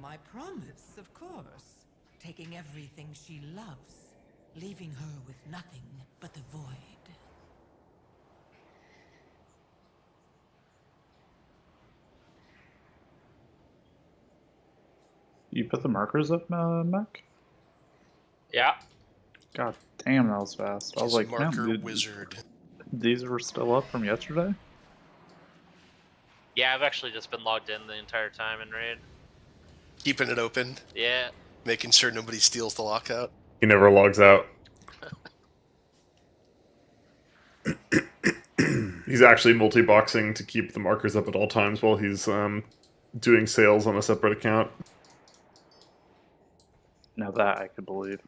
I promise, of course. Taking everything she loves, leaving her with nothing but the void. You put the markers up, Mac? Yeah. God damn, that was fast. I was like, marker man, wizard. These were still up from yesterday? Yeah, I've actually just been logged in the entire time in Raid. Keeping it open. Yeah. Making sure nobody steals the lockout. He never logs out. He's actually multi-boxing to keep the markers up at all times while he's doing sales on a separate account. Now that I could believe.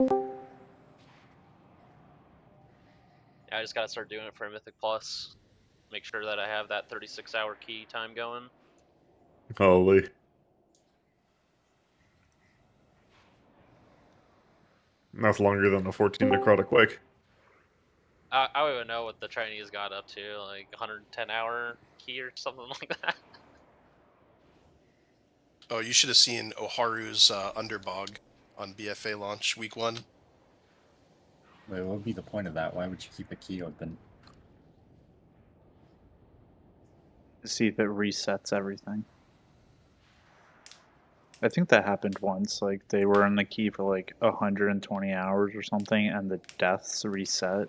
Yeah, I just gotta start doing it for Mythic Plus. Make sure that I have that 36-hour key time going. Holy. That's longer than a 14 necrotic wake. I don't even know what the Chinese got up to, like 110-hour key or something like that. Oh, you should have seen Oharu's Underbog on BFA launch week 1. Wait, what would be the point of that? Why would you keep a key open? See if it resets everything. I think that happened once. Like, they were in the key for like 120 hours or something, and the deaths reset.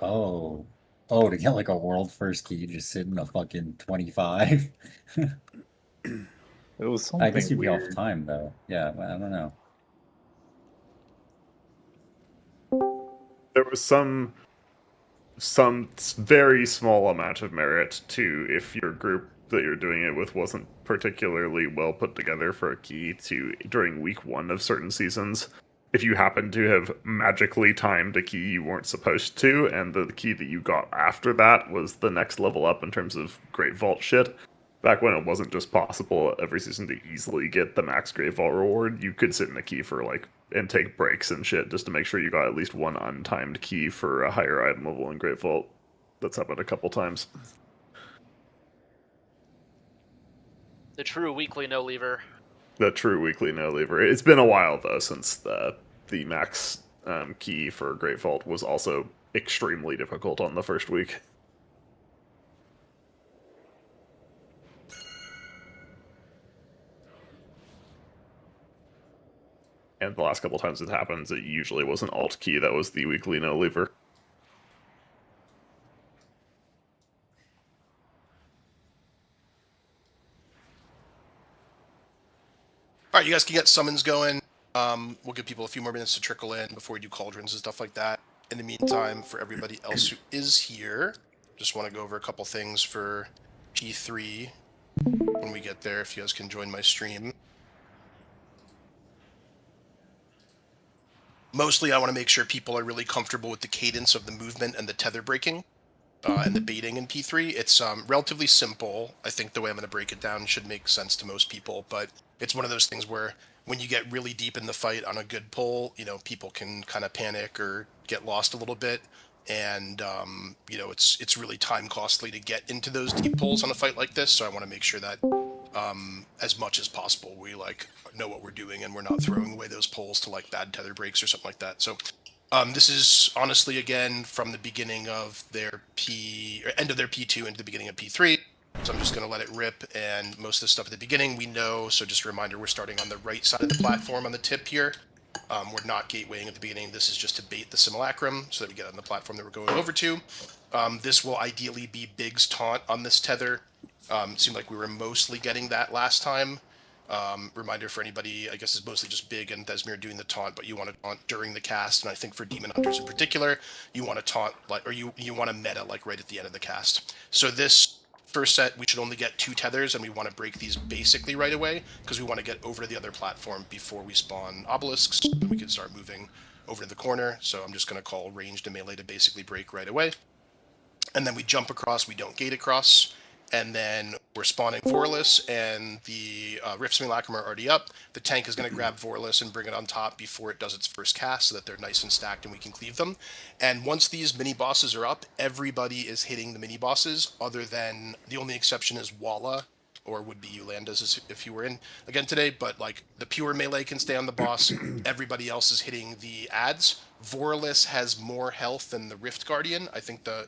Oh. Oh, to get like a world first key, just sit in a fucking 25? It was something I guess you'd be weird. off time, though. Yeah, I don't know. There was some very small amount of merit to if your group that you're doing it with wasn't particularly well put together for a key to during week 1 of certain seasons. If you happen to have magically timed a key you weren't supposed to, and the key that you got after that was the next level up in terms of Great Vault shit, back when it wasn't just possible every season to easily get the max Great Vault reward, you could sit in a key for like and take breaks and shit just to make sure you got at least one untimed key for a higher item level in Great Vault. That's happened a couple times. The true weekly no lever. The true weekly no lever. It's been a while though since the max key for Great Vault was also extremely difficult on the first week. And the last couple times it happens, it usually was an alt key that was the weekly no lever. All right, you guys can get summons going. We'll give people a few more minutes to trickle in before we do cauldrons and stuff like that. In the meantime, for everybody else who is here, just want to go over a couple things for G3 when we get there, if you guys can join my stream. Mostly, I want to make sure people are really comfortable with the cadence of the movement and the tether breaking and the baiting in P3. It's relatively simple. I think the way I'm going to break it down should make sense to most people, but it's one of those things where when you get really deep in the fight on a good pull, you know, people can kind of panic or get lost a little bit, and you know, it's really time costly to get into those deep pulls on a fight like this. So I want to make sure that as much as possible we like know what we're doing and we're not throwing away those pulls to like bad tether breaks or something like that. So this is honestly again from the beginning of their end of their P2 into the beginning of P3. So I'm just going to let it rip, and most of the stuff at the beginning we know, so just a reminder, we're starting on the right side of the platform on the tip here. We're not gatewaying at the beginning. This is just to bait the simulacrum so that we get on the platform that we're going over to. This will ideally be Big's taunt on this tether. It seemed like we were mostly getting that last time. Reminder for anybody, I guess it's mostly just Big and Thesmir doing the taunt, but you want to taunt during the cast, and I think for Demon Hunters in particular, you want to taunt, like, or you want to meta, like, right at the end of the cast. So this first set, we should only get 2 tethers, and we want to break these basically right away, because we want to get over to the other platform before we spawn obelisks, and we can start moving over to the corner. So I'm just going to call ranged and melee to basically break right away. And then we jump across, we don't gate across, and then we're spawning Vorless, and the Rift Simulacrum are already up. The tank is going to grab Vorless and bring it on top before it does its first cast, so that they're nice and stacked and we can cleave them. And once these mini bosses are up, everybody is hitting the mini bosses, other than the only exception is Walla, or would be Yolanda's if you were in again today, but like the pure melee can stay on the boss. Everybody else is hitting the ads. Vorless has more health than the Rift Guardian. I think the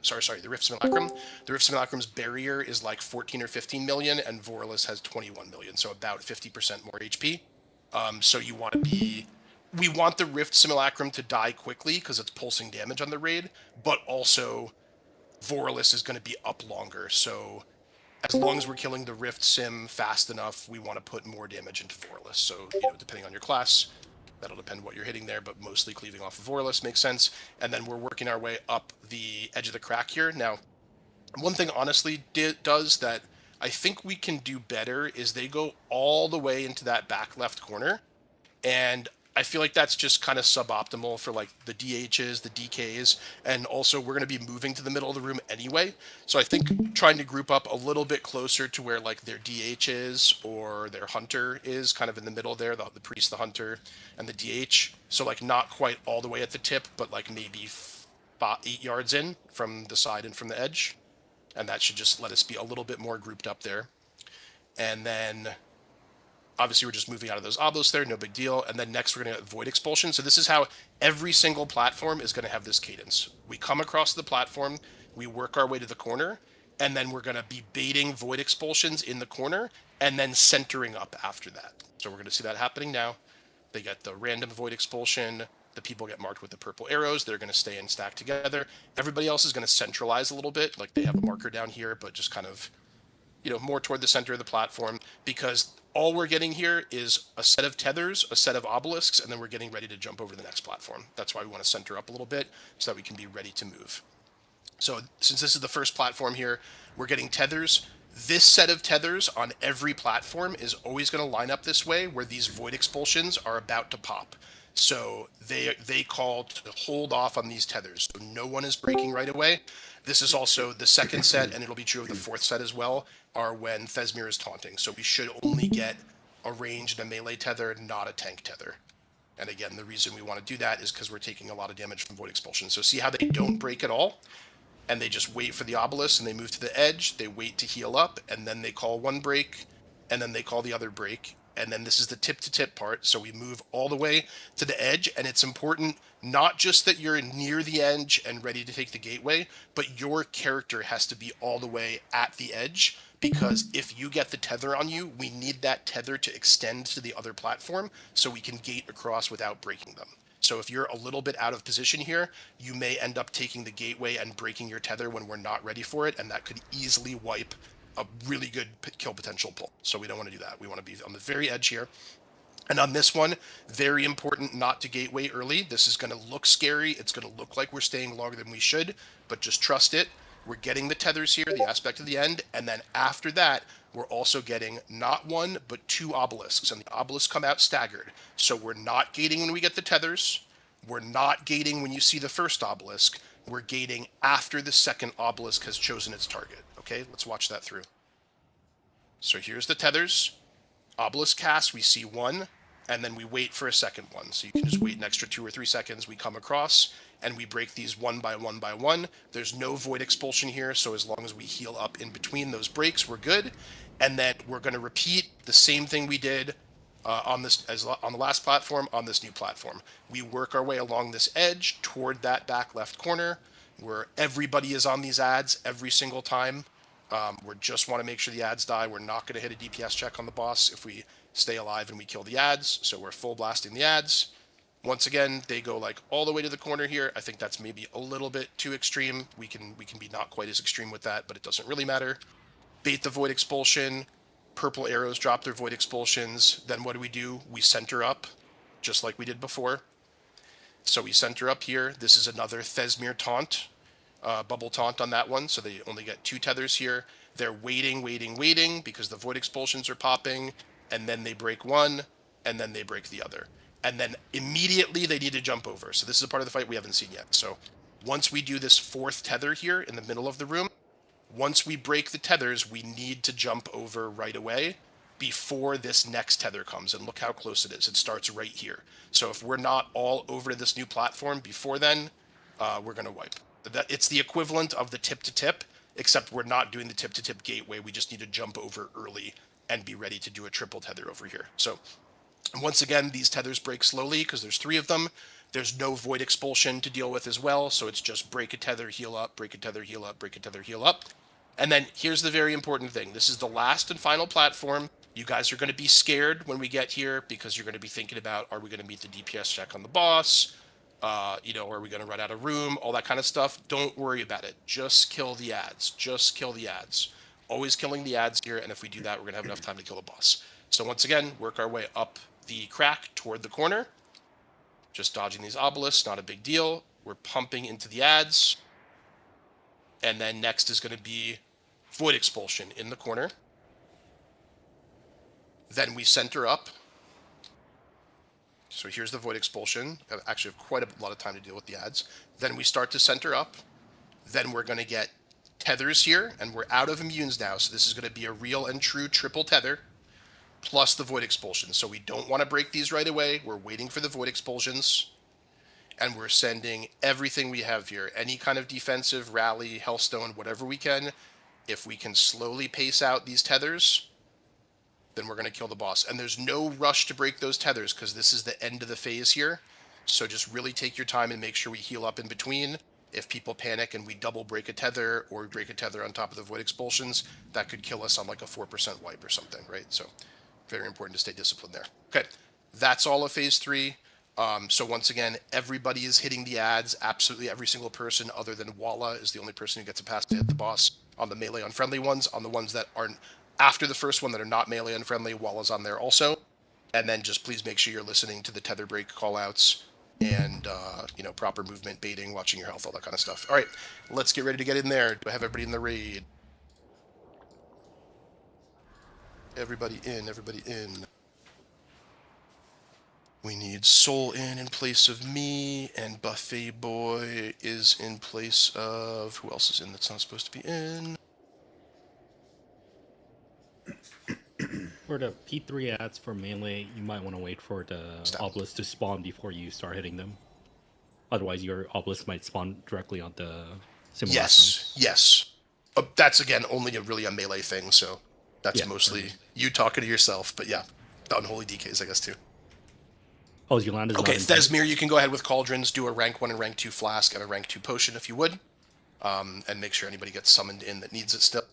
Rift Simulacrum. The Rift Simulacrum's barrier is like 14 or 15 million, and Vorless has 21 million, so about 50% more HP. So you want to be... We want the Rift Simulacrum to die quickly because it's pulsing damage on the raid, but also Vorless is going to be up longer, so as long as we're killing the Rift Sim fast enough, we want to put more damage into Vorless. So, depending on your class, that'll depend what you're hitting there, but mostly cleaving off of Vorless makes sense. And then we're working our way up the edge of the crack here. Now, one thing honestly does that I think we can do better is they go all the way into that back left corner, and I feel like that's just kind of suboptimal for like the DHs, the DKs, and also we're going to be moving to the middle of the room anyway. So I think trying to group up a little bit closer to where like their DH is or their hunter is, kind of in the middle there, the priest, the hunter, and the DH. So like not quite all the way at the tip, but like maybe 8 yards in from the side and from the edge. And that should just let us be a little bit more grouped up there. And then... obviously, we're just moving out of those obelisks there, no big deal. And then next, we're going to get Void Expulsion. So this is how every single platform is going to have this cadence. We come across the platform, we work our way to the corner, and then we're going to be baiting Void Expulsions in the corner, and then centering up after that. So we're going to see that happening now. They get the random Void Expulsion. The people get marked with the purple arrows. They're going to stay and stack together. Everybody else is going to centralize a little bit. Like they have a marker down here, but just kind of... more toward the center of the platform, because all we're getting here is a set of tethers, a set of obelisks, and then we're getting ready to jump over the next platform. That's why we want to center up a little bit so that we can be ready to move. So since this is the first platform here, we're getting tethers. This set of tethers on every platform is always going to line up this way, where these Void Expulsions are about to pop. So they call to hold off on these tethers. So no one is breaking right away. This is also the second set, and it'll be true of the fourth set as well, are when Thesmir is taunting. So we should only get a ranged and a melee tether, not a tank tether. And again, the reason we want to do that is because we're taking a lot of damage from Void Expulsion. So see how they don't break at all? And they just wait for the obelisk, and they move to the edge. They wait to heal up, and then they call one break, and then they call the other break. And then this is the tip-to-tip part, so we move all the way to the edge, and it's important not just that you're near the edge and ready to take the gateway, but your character has to be all the way at the edge, because if you get the tether on you, we need that tether to extend to the other platform so we can gate across without breaking them. So if you're a little bit out of position here, you may end up taking the gateway and breaking your tether when we're not ready for it, and that could easily wipe a really good kill potential pull. So we don't want to do that. We want to be on the very edge here. And on this one, very important not to gateway early. This is going to look scary. It's going to look like we're staying longer than we should, but just trust it. We're getting the tethers here, the aspect of the end, and then after that, we're also getting not one, but 2 obelisks, and the obelisks come out staggered. So we're not gating when we get the tethers. We're not gating when you see the first obelisk. We're gating after the second obelisk has chosen its target. Okay, let's watch that through. So here's the tethers. Obelisk cast, we see one, and then we wait for a second one. So you can just wait an extra 2 or 3 seconds. We come across, and we break these one by one by one. There's no Void Expulsion here, so as long as we heal up in between those breaks, we're good. And then we're going to repeat the same thing we did on the last platform, on this new platform. We work our way along this edge toward that back left corner, where everybody is on these ads every single time. We just want to make sure the ads die. We're not going to hit a DPS check on the boss if we stay alive and we kill the ads. So we're full blasting the ads. Once again, they go like all the way to the corner here. I think that's maybe a little bit too extreme. We can be not quite as extreme with that, but it doesn't really matter. Bait the Void Expulsion. Purple arrows drop their Void Expulsions. Then what do? We center up, just like we did before. So we center up here. This is another Thesmir taunt. Bubble taunt on that one, so they only get 2 tethers here. They're waiting because the Void Expulsions are popping, and then they break one, and then they break the other. And then immediately they need to jump over. So this is a part of the fight we haven't seen yet. So once we do this 4th tether here in the middle of the room, Once we break the tethers, we need to jump over right away before this next tether comes. And look how close it is. It starts right here. So if we're not all over to this new platform before then, we're going to wipe. It's the equivalent of the tip-to-tip, except we're not doing the tip-to-tip gateway. We just need to jump over early and be ready to do a triple tether over here. So once again, these tethers break slowly because there's 3 of them. There's no void expulsion to deal with as well, so it's just break a tether, heal up, break a tether, heal up, break a tether, heal up. And then here's the very important thing. This is the last and final platform. You guys are going to be scared when we get here because you're going to be thinking about, are we going to meet the DPS check on the boss? You know, are we going to run out of room? All that kind of stuff. Don't worry about it. Just kill the ads. Just kill the ads. Always killing the ads here, and if we do that, we're going to have enough time to kill the boss. So once again, work our way up the crack toward the corner. Just dodging these obelisks, not a big deal. We're pumping into the ads. And then next is going to be void expulsion in the corner. Then we center up. So here's the void expulsion. I actually have quite a lot of time to deal with the ads. Then we start to center up. Then we're going to get tethers here, and we're out of immunes now. So this is going to be a real and true triple tether, plus the void expulsion. So we don't want to break these right away. We're waiting for the void expulsions. And we're sending everything we have here. Any kind of defensive, rally, hellstone, whatever we can. If we can slowly pace out these tethers, then we're going to kill the boss. And there's no rush to break those tethers because this is the end of the phase here. So just really take your time and make sure we heal up in between. If people panic and we double break a tether or we break a tether on top of the void expulsions, that could kill us on like a 4% wipe or something, right? So very important to stay disciplined there. Okay, that's all of phase 3. So once again, everybody is hitting the ads. Absolutely every single person other than Walla is the only person who gets a pass to hit the boss on the melee unfriendly ones. On the ones that aren't after the first one that are not melee unfriendly, Walla's on there also. And then just please make sure you're listening to the tether break callouts and, you know, proper movement, baiting, watching your health, all that kind of stuff. All right, let's get ready to get in there. Do I have everybody in the raid? Everybody in, everybody in. We need Soul in place of me, and Buffet Boy is in place of... Who else is in that's not supposed to be in? For the P3 ads for melee, you might want to wait for the obelisk to spawn before you start hitting them. Otherwise, your obelisk might spawn directly on the simulacrum. Yes. That's, again, only really a melee thing, so that's mostly you talking to yourself. But yeah, the unholy DKs, I guess, too. Oh, Yolanda is okay, not in Thesmir, you can go ahead with Cauldrons, do a rank 1 and rank 2 flask and a rank 2 potion if you would. And make sure anybody gets summoned in that needs it still.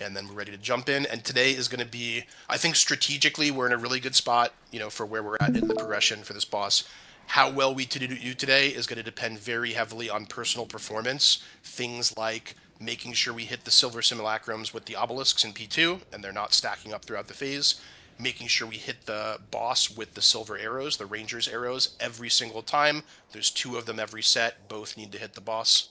And then we're ready to jump in. And today is going to be, I think strategically, we're in a really good spot, you know, for where we're at in the progression for this boss. How well we do today is going to depend very heavily on personal performance. Things like making sure we hit the silver simulacrums with the obelisks in P2, and they're not stacking up throughout the phase. Making sure we hit the boss with the silver arrows, the ranger's arrows, every single time. There's 2 of them every set. Both need to hit the boss.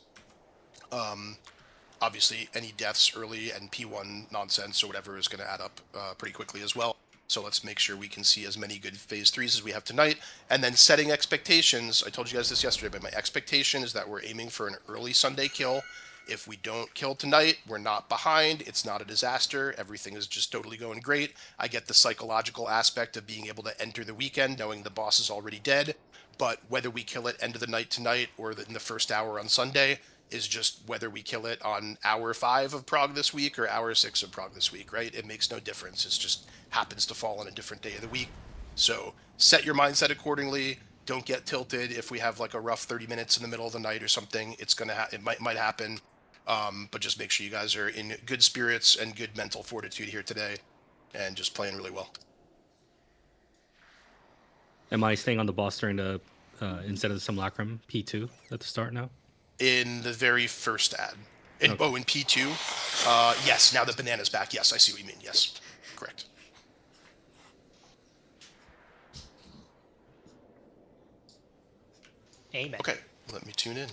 Obviously, any deaths early and P1 nonsense or whatever is going to add up pretty quickly as well. So let's make sure we can see as many good phase 3s as we have tonight. And then setting expectations. I told you guys this yesterday, but my expectation is that we're aiming for an early Sunday kill. If we don't kill tonight, we're not behind. It's not a disaster. Everything is just totally going great. I get the psychological aspect of being able to enter the weekend knowing the boss is already dead. But whether we kill it end of the night tonight or in the first hour on Sunday is just whether we kill it on hour 5 of Prague this week or hour 6 of Prague this week, right? It makes no difference. It just happens to fall on a different day of the week. So set your mindset accordingly. Don't get tilted if we have like a rough 30 minutes in the middle of the night or something. It's gonna it might happen. But just make sure you guys are in good spirits and good mental fortitude here today and just playing really well. Am I staying on the boss during the, instead of the simulacrum, P2 at the start now? In the very first ad. In P2? Yes, now that Banana's back. Yes, I see what you mean. Yes, correct. Amen. Okay, let me tune in.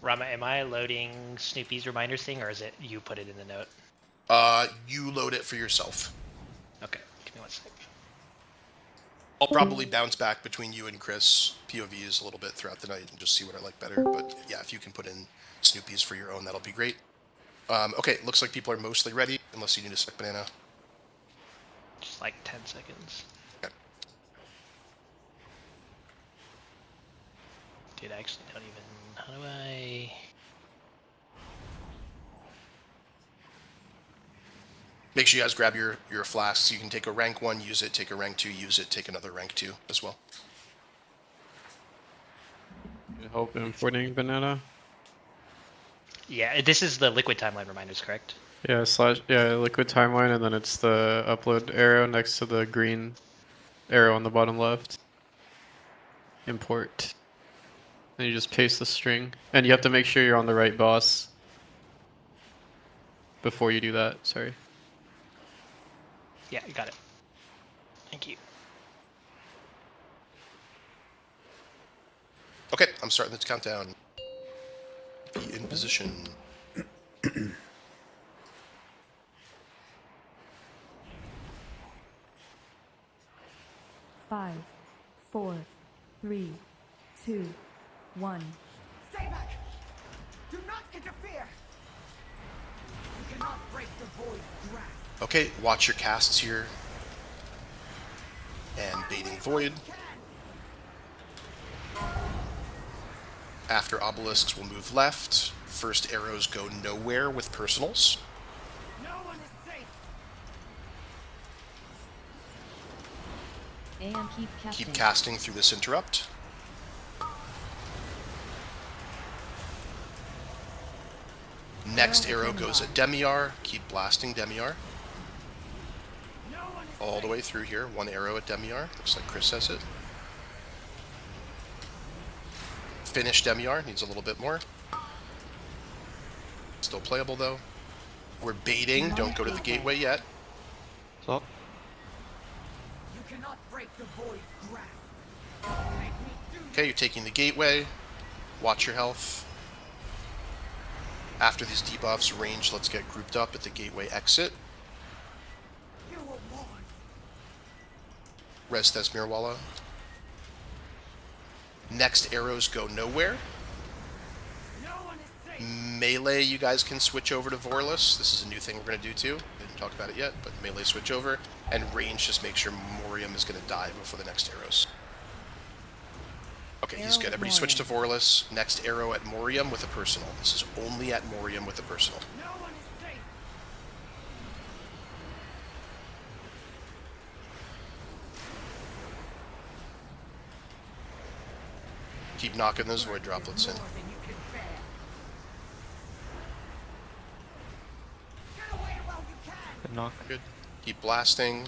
Rama, am I loading Snoopy's reminders thing, or is it you put it in the note? You load it for yourself. Okay, give me 1 sec. I'll probably bounce back between you and Chris POVs a little bit throughout the night and just see what I like better. But yeah, if you can put in Snoopy's for your own, that'll be great. Okay, looks like people are mostly ready, unless you need a sec, Banana. Just like 10 seconds. Okay. Dude, I actually don't even... How do I... Make sure you guys grab your flasks. You can take a rank 1, use it, take a rank 2, use it, take another rank 2 as well. Help importing Banana. Yeah, this is the liquid timeline reminders, correct? Yeah, liquid timeline, and then it's the upload arrow next to the green arrow on the bottom left. Import. And you just paste the string. And you have to make sure you're on the right boss before you do that, sorry. Yeah, got it. Thank you. Okay, I'm starting the countdown. Be in position. 5, 4, 3, 2, 1. Stay back! Do not interfere! You cannot break the void's grasp. Okay, watch your casts here. And baiting void. After obelisks, we'll move left. First arrows go nowhere with personals. No one is safe. And Keep casting through this interrupt. Next arrow goes at Demiar. Keep blasting Demiar. All the way through here. One arrow at Demiar. Looks like Chris has it. Finish Demiar. Needs a little bit more. Still playable though. We're baiting. Don't go to the gateway yet. So, You cannot break the void's grasp. Okay, you're taking the gateway. Watch your health. After these debuffs, range, let's get grouped up at the gateway exit. You were warned. Res Thesmirwala. Next arrows go nowhere. No one is safe. Melee, you guys can switch over to Vorless. This is a new thing we're going to do too. Didn't talk about it yet, but melee switch over. And range, just make sure Morium is going to die before the next arrows. Okay, he's good. Everybody switch to Vorless. Next arrow at Morium with a personal. This is only at Morium with a personal. No one is safe. Keep knocking those void droplets in. More than you can bear. Get away while you can. good knock. Good. Keep blasting.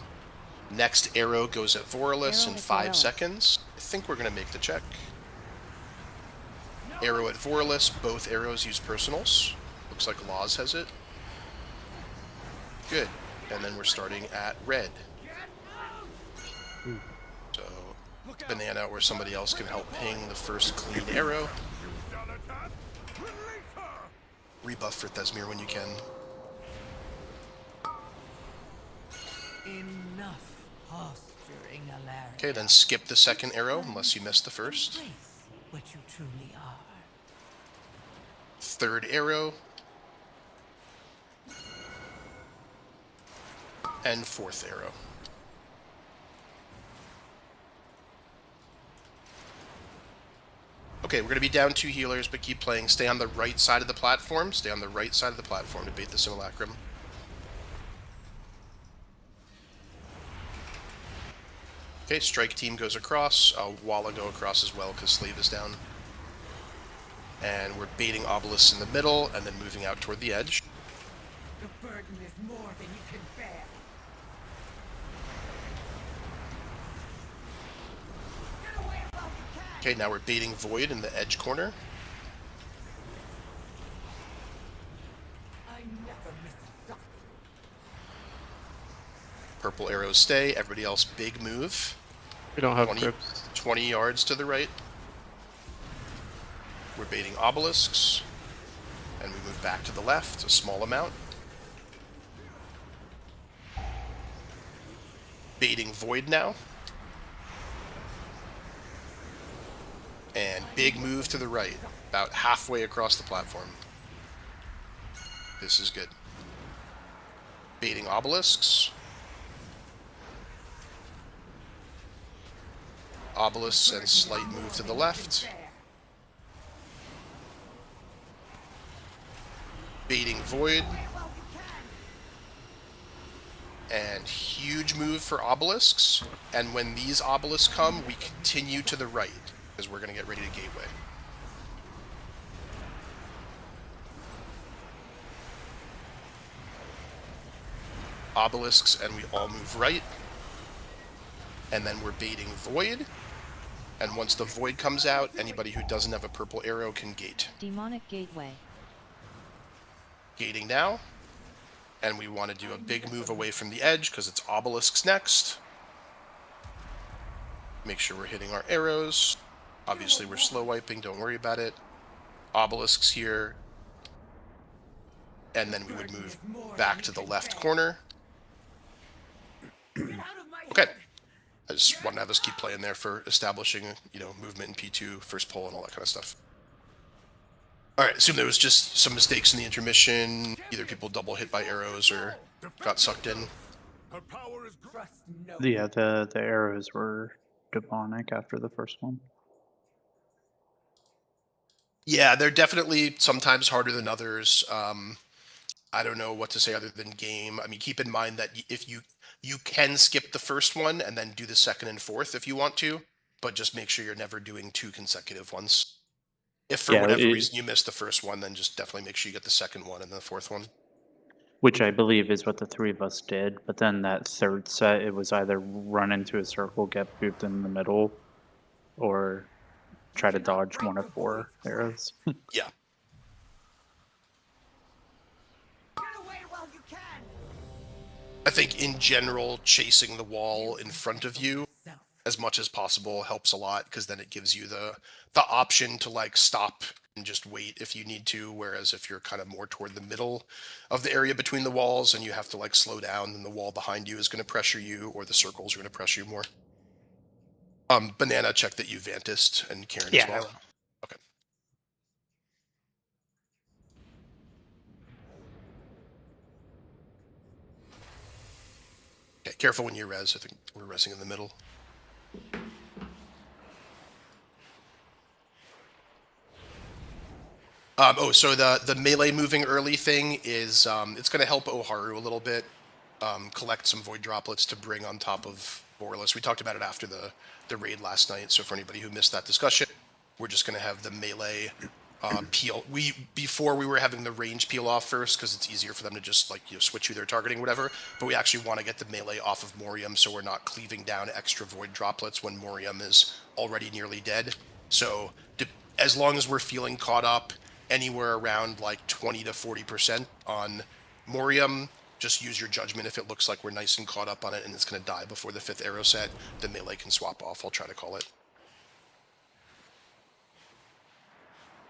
Next arrow goes at Vorless in 5 seconds. I think we're going to make the check. Arrow at Vorless. Both arrows use personals. Looks like Laws has it. Good. And then we're starting at red. So, Banana or somebody else can help ping the first clean arrow. Rebuff for Thesmir when you can. Enough posturing, Alleria. Okay, then skip the second arrow unless you missed the first. Embrace what you truly are. Third arrow. And fourth arrow. Okay, we're going to be down 2 healers, but keep playing. Stay on the right side of the platform. Stay on the right side of the platform to bait the Simulacrum. Okay, strike team goes across. Walla go across as well because Slave is down. And we're baiting Obelisks in the middle and then moving out toward the edge. The burden is more than you can bear. Get away while you can. Okay, now we're baiting Void in the edge corner. I never miss a shot. Purple arrows stay. Everybody else, big move. We don't have 20, grips. 20 yards to the right. We're baiting Obelisks. And we move back to the left, a small amount. Baiting Void now. And big move to the right, about halfway across the platform. This is good. Baiting Obelisks. Obelisks and slight move to the left. Baiting Void. And huge move for Obelisks. And when these Obelisks come, we continue to the right, because we're going to get ready to Gateway. Obelisks, and we all move right. And then we're baiting Void. And once the Void comes out, anybody who doesn't have a purple arrow can gate. Demonic Gateway. Gating now. And we want to do a big move away from the edge, because it's Obelisks next. Make sure we're hitting our arrows. Obviously, we're slow wiping, don't worry about it. Obelisks here. And then we would move back to the left corner. Okay. I just want to have us keep playing there for establishing, you know, movement in P2, first pull, and all that kind of stuff. Alright, assume there was just some mistakes in the intermission. Either people double hit by arrows or got sucked in. Yeah, the arrows were demonic after the first one. Yeah, they're definitely sometimes harder than others. I don't know what to say other than game. I mean, keep in mind that if you can skip the first one and then do the second and fourth if you want to, but just make sure you're never doing 2 consecutive ones. If for whatever reason you missed the first one, then just definitely make sure you get the second one and the fourth one. Which I believe is what the 3 of us did, but then that third set, it was either run into a circle, get booped in the middle, or try to dodge one of 4 arrows. Yeah. I think in general, chasing the wall in front of you as much as possible helps a lot, because then it gives you the option to like stop and just wait if you need to, whereas if you're kind of more toward the middle of the area between the walls and you have to like slow down, then the wall behind you is going to pressure you, or the circles are going to pressure you more. Banana, check that you Vantised, and Karen as well. Okay. Okay, careful when you res. I think we're resing in the middle. So the melee moving early thing is it's going to help Oharu a little bit. Collect some void droplets to bring on top of Borless. We talked about it after the raid last night, so for anybody who missed that discussion, we're just going to have the melee peel. Before we were having the range peel off first, because it's easier for them to just like switch who they're targeting, whatever. But we actually want to get the melee off of Morium, so we're not cleaving down extra void droplets when Morium is already nearly dead. So as long as we're feeling caught up anywhere around like 20 to 40% on Morium, just use your judgment. If it looks like we're nice and caught up on it and it's going to die before the 5th arrow set, the melee can swap off. I'll try to call it.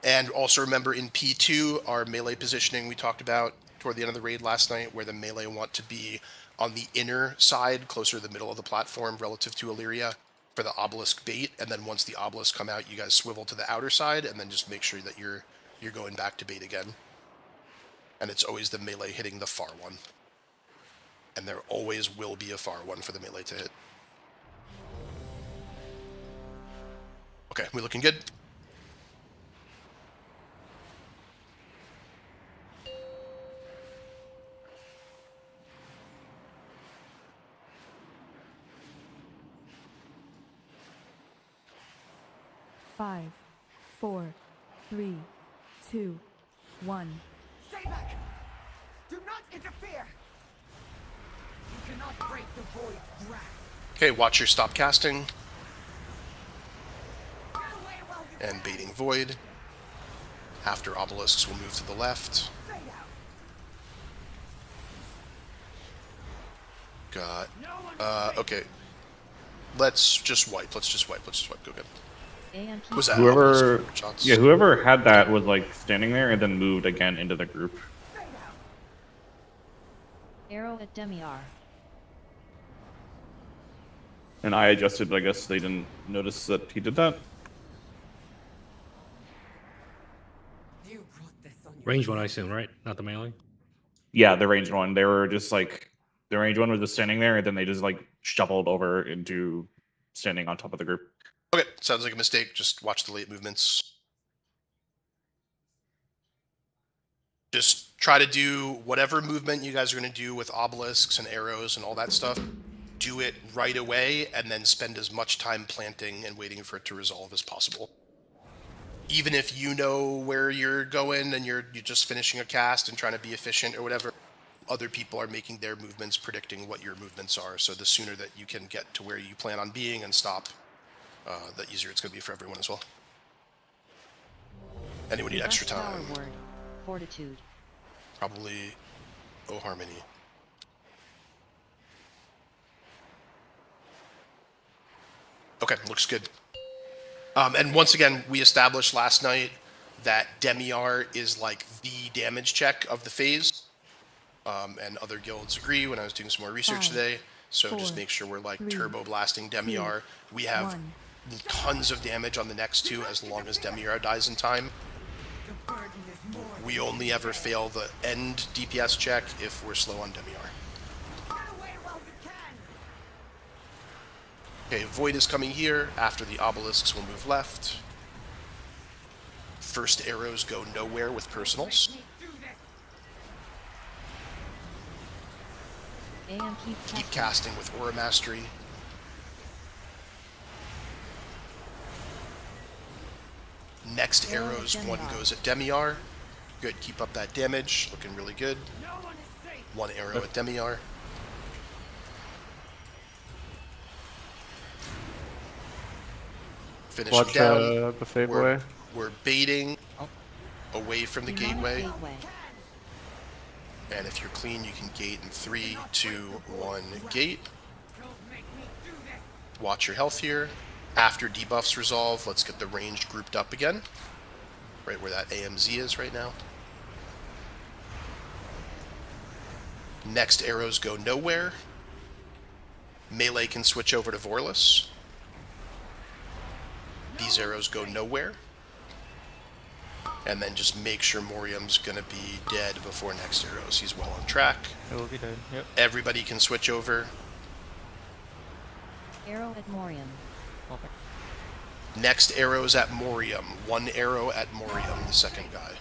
And also remember in P2, our melee positioning we talked about toward the end of the raid last night, where the melee want to be on the inner side, closer to the middle of the platform relative to Alleria for the obelisk bait. And then once the obelisk come out, you guys swivel to the outer side and then just make sure that you're going back to bait again. And it's always the melee hitting the far one. And there always will be a far one for the melee to hit. Okay, we looking good? Five, 4, 3, 2, 1. Stay back! Do not interfere! You cannot break the void's grasp. Okay, watch your stop casting. And baiting void. After obelisks, we'll move to the left. Got... okay. Let's just wipe. Let's just wipe. Go good. Was that whoever? Shots? Yeah, whoever had that was like standing there and then moved again into the group. Arrow at Demiar. And I adjusted, but I guess they didn't notice that he did that. Range one, I assume, right? Not the melee. Yeah, the ranged one. They were just like the ranged one was just standing there, and then they just like shuffled over into standing on top of the group. Okay, sounds like a mistake. Just watch the late movements. Just try to do whatever movement you guys are going to do with obelisks and arrows and all that stuff. Do it right away, and then spend as much time planting and waiting for it to resolve as possible. Even if you know where you're going and you're just finishing a cast and trying to be efficient or whatever, other people are making their movements, predicting what your movements are. So the sooner that you can get to where you plan on being and stop, the easier it's going to be for everyone as well. Anyone need extra time? Power word. Fortitude. Probably O Harmony. Okay, looks good. And once again, we established last night that Demi-R is like the damage check of the phase. And other guilds agree when I was doing some more research today. So just make sure we're like turbo blasting Demi-R. We have tons of damage on the next two as long as Demi-R dies in time. We only ever fail the end DPS check if we're slow on Demi-R. Okay, Void is coming here. After the obelisks, we'll move left. First arrows go nowhere with personals. And Keep casting with Aura Mastery. Next arrows, one goes at Demi-R. Good, keep up that damage. Looking really good. One arrow at Demi-R. Finish Watch down. buffet boy. We're baiting away from the gateway. And if you're clean, you can gate in 3, 2, 1, gate. Watch your health here. After debuffs resolve, let's get the ranged grouped up again. Right where that AMZ is right now. Next arrows go nowhere. Melee can switch over to Vorless. These arrows go nowhere. And then just make sure Morium's gonna be dead before next arrows. He's well on track. It will be dead, yep. Everybody can switch over. Arrow at Morium. Okay. Next arrows at Morium. One arrow at Morium, the second guy.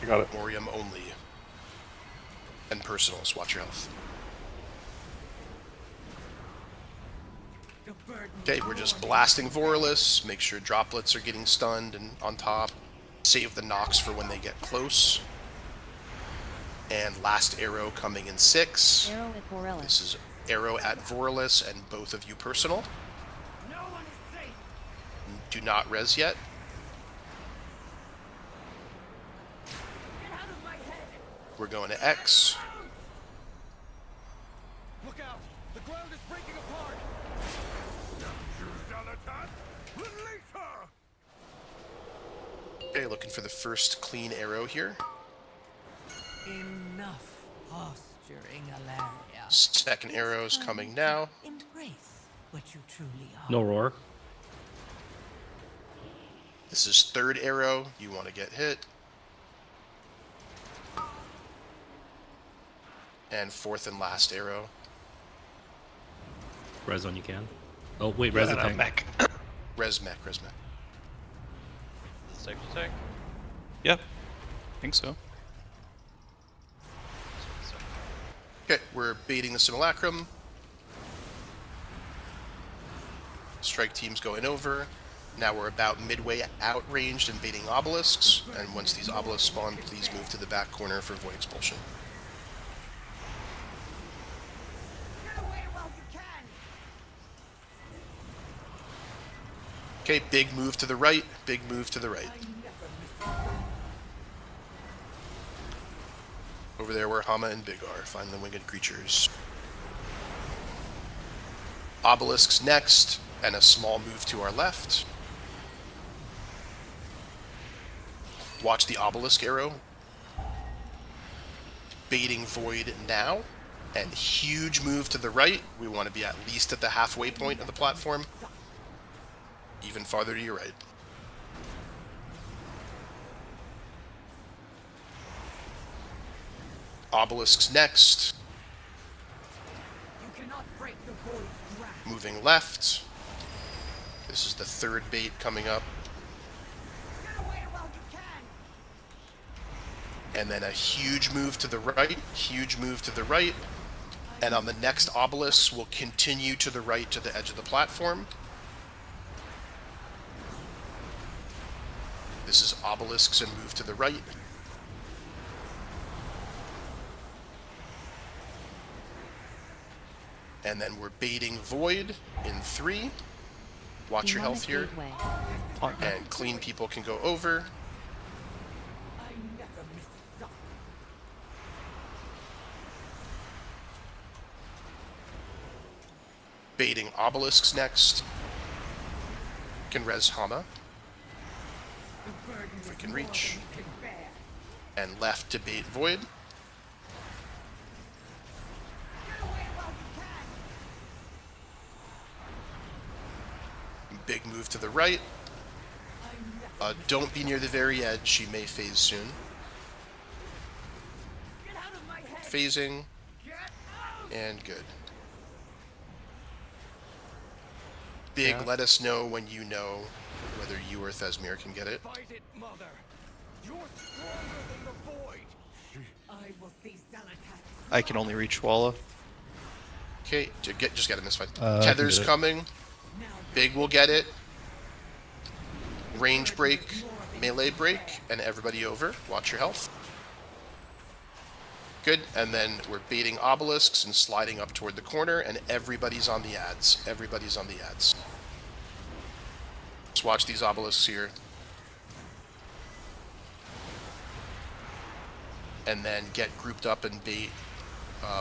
I got it. Morium only. And personals, watch your health. Okay, we're just blasting Vorless. Make sure droplets are getting stunned and on top. Save the knocks for when they get close. And last arrow coming in 6. Arrow at Vorless. This is arrow at Vorless and both of you personal. Do not res yet. We're going to X. Look out! The ground is breaking apart! Okay, looking for the first clean arrow here. Enough posturing, Alleria. Second arrow is coming now. Embrace what you truly are. No roar. This is third arrow. You want to get hit. And fourth and last arrow. Res on you can. Oh wait, res the tank. Mech. Res mech, res mech. Safe to take? Yeah, I think so. Okay, we're baiting the simulacrum. Strike team's going over. Now we're about midway outranged and baiting obelisks. And once these obelisks spawn, please move to the back corner for void expulsion. Okay, big move to the right, big move to the right. Over there where Hama and Big are. Find the winged creatures. Obelisks next, and a small move to our left. Watch the obelisk arrow. Baiting void now. And huge move to the right. We want to be at least at the halfway point of the platform. Even farther to your right. Obelisks next. Moving left. This is the third bait coming up. And then a huge move to the right, huge move to the right. And on the next obelisk, we'll continue to the right to the edge of the platform. This is obelisks and move to the right. And then we're baiting void in 3. Watch your health here. And clean people can go over. Baiting obelisks next. Can res Hama. If we can reach. And left to bait void. Big move to the right. Don't be near the very edge. She may phase soon. Phasing. And good. Big, let us know when you know whether you or Thesmir can get it. Fight it, mother. You're stronger than the void. I will see Zalatas. I can only reach Walla. Okay, just get him this fight. Tether's coming. Big will get it. Range break, melee break, and everybody over. Watch your health. Good, and then we're baiting obelisks and sliding up toward the corner, and everybody's on the ads. Everybody's on the ads. Just watch these obelisks here. And then get grouped up and bait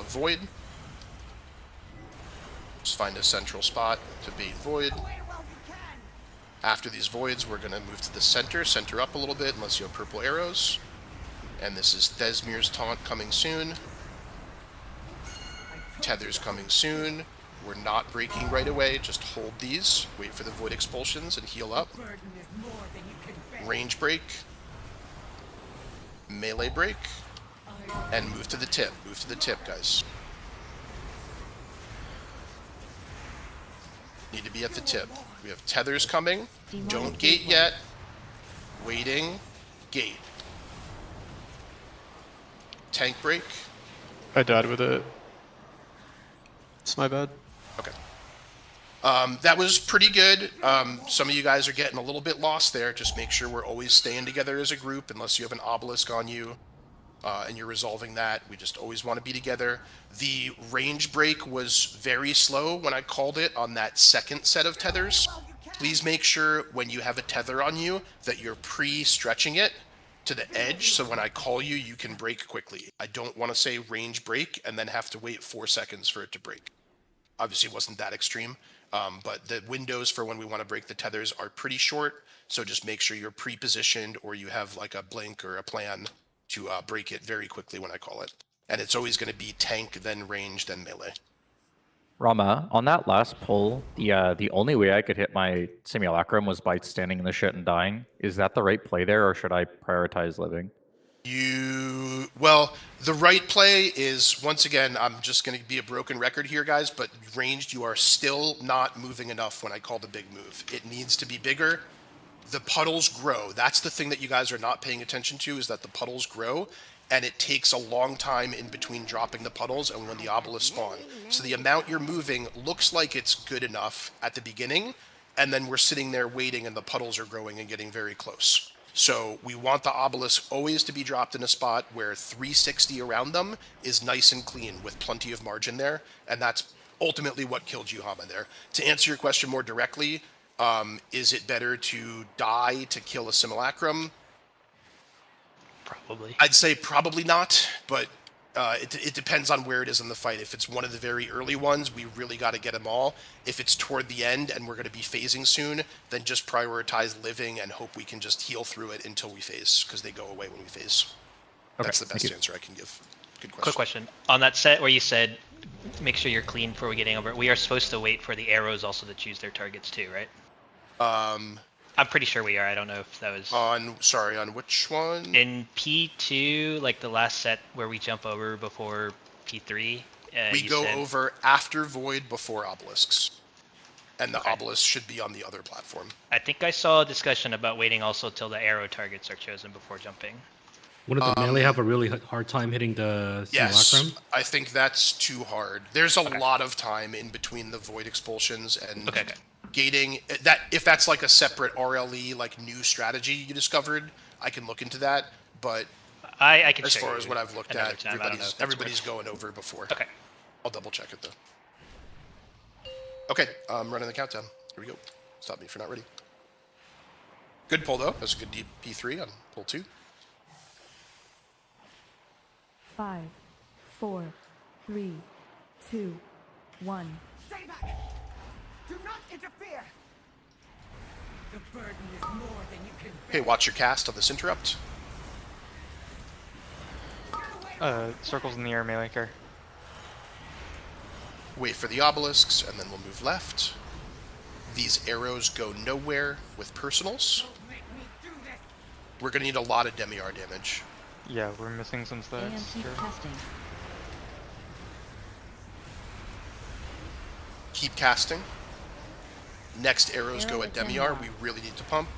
void. Just find a central spot to bait void. After these voids, we're going to move to the center up a little bit, unless you have purple arrows. And this is Thesmir's taunt coming soon. Tether's coming soon. We're not breaking right away, just hold these. Wait for the void expulsions and heal up. Range break. Melee break. And move to the tip. Move to the tip, guys. Need to be at the tip. We have tethers coming. Don't gate yet. Waiting. Gate. Tank break. I died with it. It's my bad. Okay. That was pretty good. Some of you guys are getting a little bit lost there. Just make sure we're always staying together as a group, unless you have an obelisk on you and you're resolving that. We just always want to be together. The range break was very slow when I called it on that second set of tethers. Please make sure when you have a tether on you that you're pre-stretching it to the edge, so when I call you, you can break quickly. I don't want to say range break and then have to wait 4 seconds for it to break. Obviously, it wasn't that extreme, but the windows for when we want to break the tethers are pretty short, so just make sure you're pre-positioned or you have like a blink or a plan to break it very quickly when I call it. And it's always going to be tank, then range, then melee. Rama, on that last pull, the only way I could hit my simulacrum was by standing in the shit and dying. Is that the right play there, or should I prioritize living? Well, the right play is, once again, I'm just going to be a broken record here, guys, but ranged, you are still not moving enough when I call the big move. It needs to be bigger. The puddles grow. That's the thing that you guys are not paying attention to, is that the puddles grow, and it takes a long time in between dropping the puddles and when the obelisks spawn. So the amount you're moving looks like it's good enough at the beginning, and then we're sitting there waiting and the puddles are growing and getting very close. So we want the obelisk always to be dropped in a spot where 360 around them is nice and clean with plenty of margin there, and that's ultimately what killed you, Hama, there. To answer your question more directly, is it better to die to kill a simulacrum? Probably. I'd say probably not, but it depends on where it is in the fight. If it's one of the very early ones, we really got to get them all. If it's toward the end and we're going to be phasing soon, then just prioritize living and hope we can just heal through it until we phase, because they go away when we phase. Okay, That's the best answer I can give. Good question. Quick question. On that set where you said make sure you're clean before we getting over, we are supposed to wait for the arrows also to choose their targets too, right? I'm pretty sure we are. I don't know if that was... on which one? In P2, like the last set where we jump over before P3. We go over after Void, before Obelisks. And the Obelisk should be on the other platform. I think I saw a discussion about waiting also till the arrow targets are chosen before jumping. Wouldn't the melee have a really hard time hitting the simulacrum? Yes, I think that's too hard. There's a lot of time in between the Void expulsions and gating. That if that's like a separate RLE, like new strategy you discovered, I can look into that. But I can as check far as what I've looked at, time. everybody's going over before. Okay. I'll double check it though. Okay, I'm running the countdown. Here we go. Stop me if you're not ready. Good pull though. That's a good deep P3 on pull 2. 5, 4, 3, 2, 1. Stay back! Do not interfere! The burden is more than you can bear. Okay, watch your cast on this interrupt. Circles in the air, melee care. Wait for the obelisks, and then we'll move left. These arrows go nowhere with personals. We're going to need a lot of Demi-R damage. Yeah, we're missing some stats. Sure. Keep casting. Next arrows go at Demi-R. We really need to pump.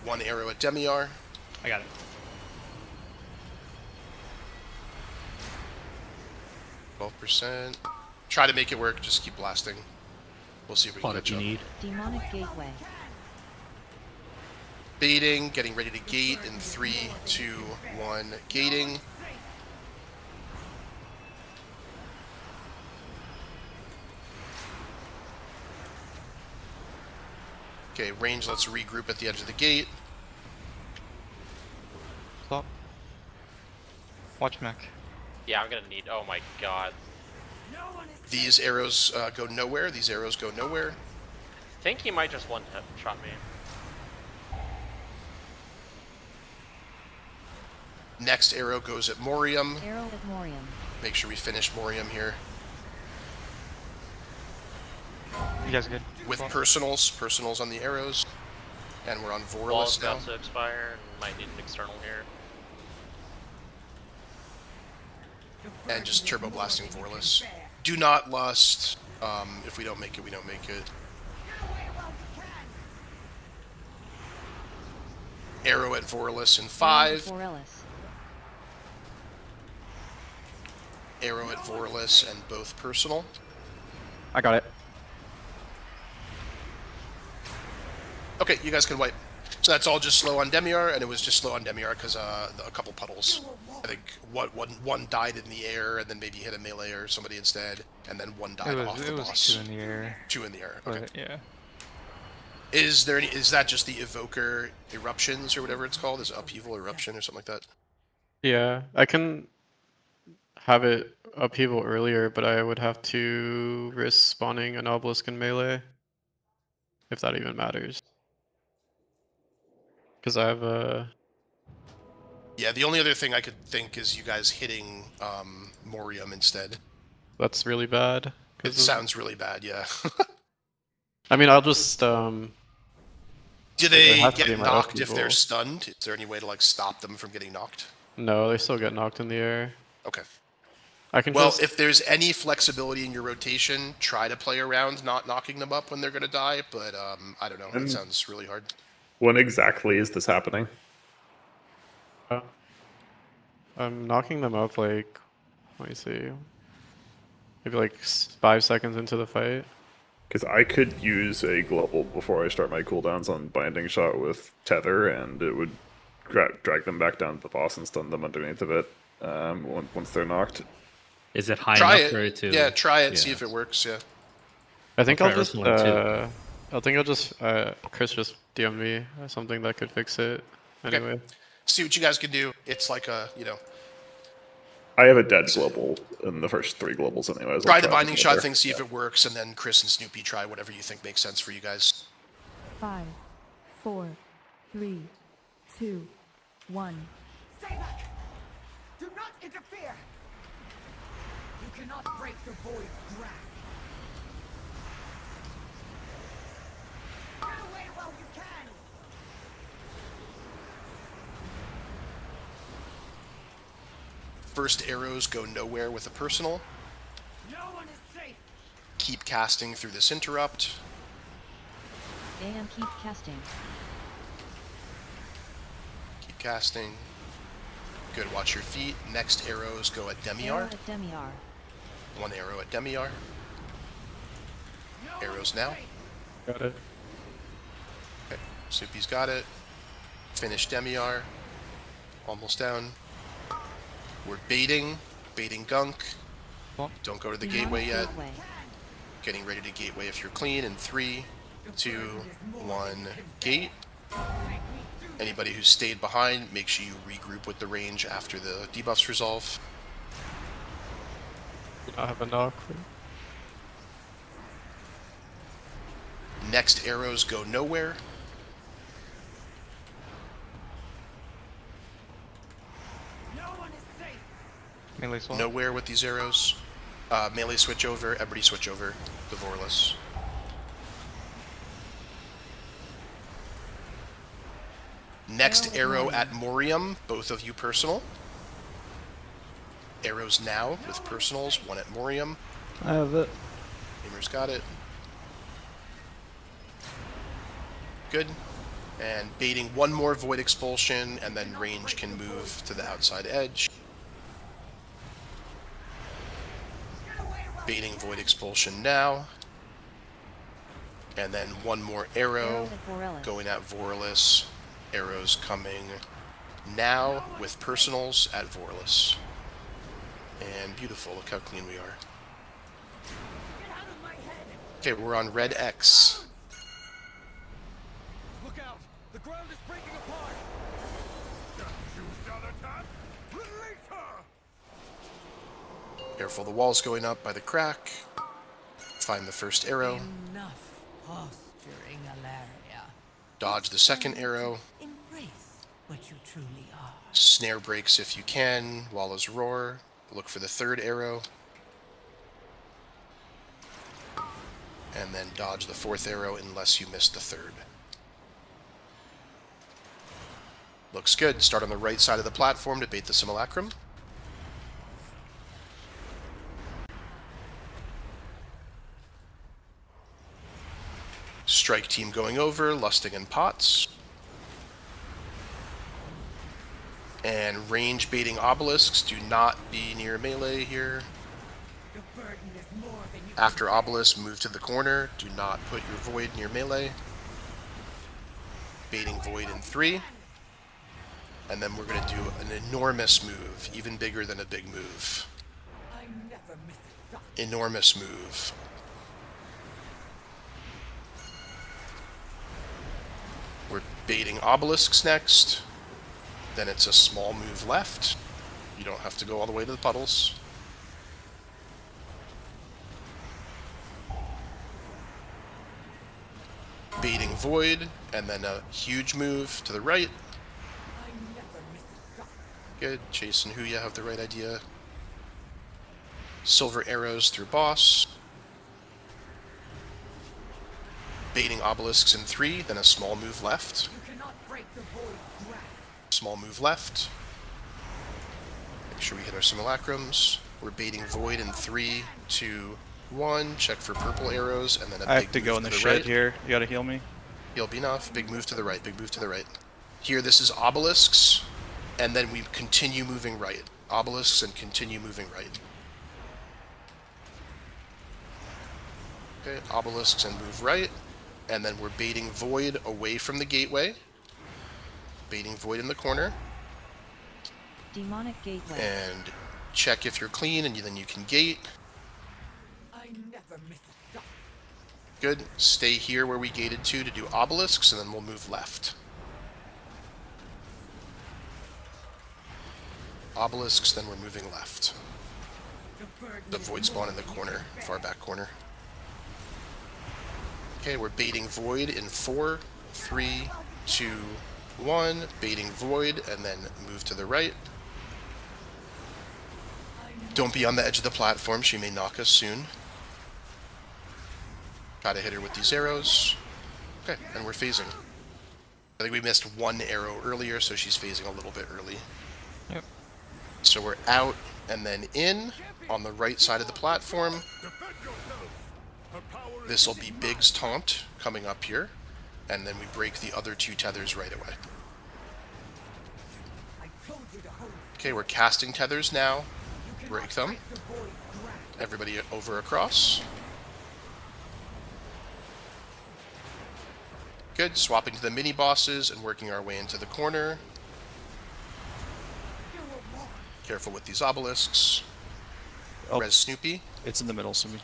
1 arrow at Demi-R. I got it. %. Try to make it work. Just keep blasting. We'll see if we can catch up. Demonic Gateway. Baiting, getting ready to gate in 3, 2, 1, gating. Okay, range, let's regroup at the edge of the gate. Stop. Watch mech. Yeah, I'm gonna need. Oh my god. These arrows go nowhere. These arrows go nowhere. I think he might just one-shot me. Next arrow goes at Morium. Arrow at Morium. Make sure we finish Morium here. You guys good? With personals on the arrows. And we're on Wall's Vorless now. about to expire and might need an external here. And just turbo blasting Vorless. Do not lust. If we don't make it, we don't make it. Arrow at Vorless in 5. Arrow at Vorless and both personal. I got it. Okay, you guys can wipe. So that's all just slow on Demi-R, and it was just slow on Demi-R because a couple puddles. I think one died in the air, and then maybe hit a melee or somebody instead, and then one died off the boss. 2 in the air. 2 in the air. Okay. But, yeah. Is there any? Is that just the Evoker Eruptions or whatever it's called? Is it Upheaval Eruption or something like that? Yeah, I can have it upheaval earlier, but I would have to risk spawning an obelisk in melee, if that even matters. Because I have a... Yeah, the only other thing I could think is you guys hitting Morium instead. That's really bad. It sounds really bad, yeah. I mean, I'll just... Do they get knocked if they're stunned? Is there any way to like stop them from getting knocked? No, they still get knocked in the air. Okay. I can well, just... if there's any flexibility in your rotation, try to play around not knocking them up when they're going to die, but I don't know. That sounds really hard. When exactly is this happening? I'm knocking them up like, let me see, maybe like 5 seconds into the fight. Because I could use a global before I start my cooldowns on Binding Shot with Tether, and it would drag them back down to the boss and stun them underneath of it once they're knocked. Is it high try enough it. for it to... Yeah, try it, see if it works, yeah. I think I'll just, Chris just DM'd me something that could fix it anyway. Okay. See what you guys can do. It's like a, I have a dead global in the first 3 globals anyways. Try the Binding Shot thing, see if it works, and then Chris and Snoopy try whatever you think makes sense for you guys. 5, 4, 3, 2, 1. Stay back! Do not interfere! You cannot break the void's grasp. Get away while you can! First arrows go nowhere with a personal. No one is safe! Keep casting through this interrupt. AM keep casting. Keep casting. Good, watch your feet. Next arrows go at Arrow Demiar. at Demiar. One arrow at Demiar. Arrows now. Got it. Okay, Soupy's got it. Finish Demiar. Almost down. We're baiting gunk. Don't go to the gateway yet. Getting ready to gateway if you're clean in 3, 2, 1, gate. Anybody who stayed behind, make sure you regroup with the range after the debuffs resolve. I have a knock. Next arrows go nowhere. Melee swap. Nowhere with these arrows. Melee switch over, everybody switch over. The Vorless. Next arrow at Morium, both of you personal. Arrows now with personals, one at Morium. I have it. Gamer's got it. Good. And baiting one more Void Expulsion, and then range can move to the outside edge. Baiting Void Expulsion now. And then one more arrow going at Vorless. Arrows coming now with personals at Vorless. And beautiful, look how clean we are. Okay, we're on red X. Look out! The ground is breaking apart! Release her! Careful, the wall's going up by the crack. Find the first arrow. Enough posturing, Alleria. Dodge the second arrow. Embrace what you truly are. Snare breaks if you can. Walla's Roar. Look for the third arrow. And then dodge the fourth arrow unless you missed the third. Looks good. Start on the right side of the platform to bait the Simulacrum. Strike team going over, lusting in pots. And range baiting obelisks. Do not be near melee here. After obelisk, move to the corner. Do not put your void near melee. Baiting void in 3. And then we're going to do an enormous move, even bigger than a big move. Enormous move. We're baiting obelisks next. Then it's a small move left. You don't have to go all the way to the puddles. Baiting void, and then a huge move to the right. Good. Jason, who you have the right idea. Silver arrows through boss. Baiting obelisks in 3, then a small move left. Small move left. Make sure we hit our simulacrums. We're baiting void in 3, 2, 1. Check for purple arrows, and then a big move to the right. I have to go in the shed here. You gotta heal me. Heal be enough. Big move to the right. Big move to the right. Here, this is obelisks, and then we continue moving right. Obelisks and continue moving right. Okay, obelisks and move right. And then we're baiting void away from the gateway. Baiting void in the corner. Demonic gateway. And check if you're clean, and then you can gate. I never miss a shot. Good. Stay here where we gated to do obelisks, and then we'll move left. Obelisks, then we're moving left. The void spawn in the corner, far back corner. Okay, we're baiting void in 4, 3, 2, 1, baiting Void, and then move to the right. Don't be on the edge of the platform, she may knock us soon. Try to hit her with these arrows. Okay, and we're phasing. I think we missed one arrow earlier, so she's phasing a little bit early. Yep. So we're out and then in on the right side of the platform. This will be Big's taunt coming up here, and then we break the other 2 tethers right away. Okay, we're casting tethers now. Break them. Everybody over across. Good, swapping to the mini bosses and working our way into the corner. Careful with these obelisks. Oh, Res Snoopy. It's in the middle, Sumi.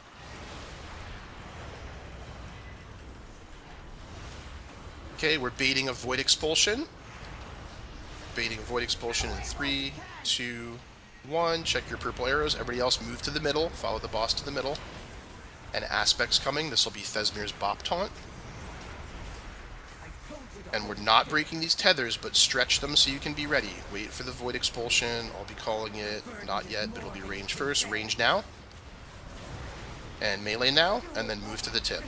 Okay, we're baiting a Void Expulsion. Baiting a Void Expulsion in 3, 2, 1. Check your purple arrows. Everybody else move to the middle. Follow the boss to the middle. And Aspect's coming. This will be Thesmir's Bop Taunt. And we're not breaking these tethers, but stretch them so you can be ready. Wait for the Void Expulsion. I'll be calling it, not yet, but it'll be range first. Range now. And melee now, and then move to the tip.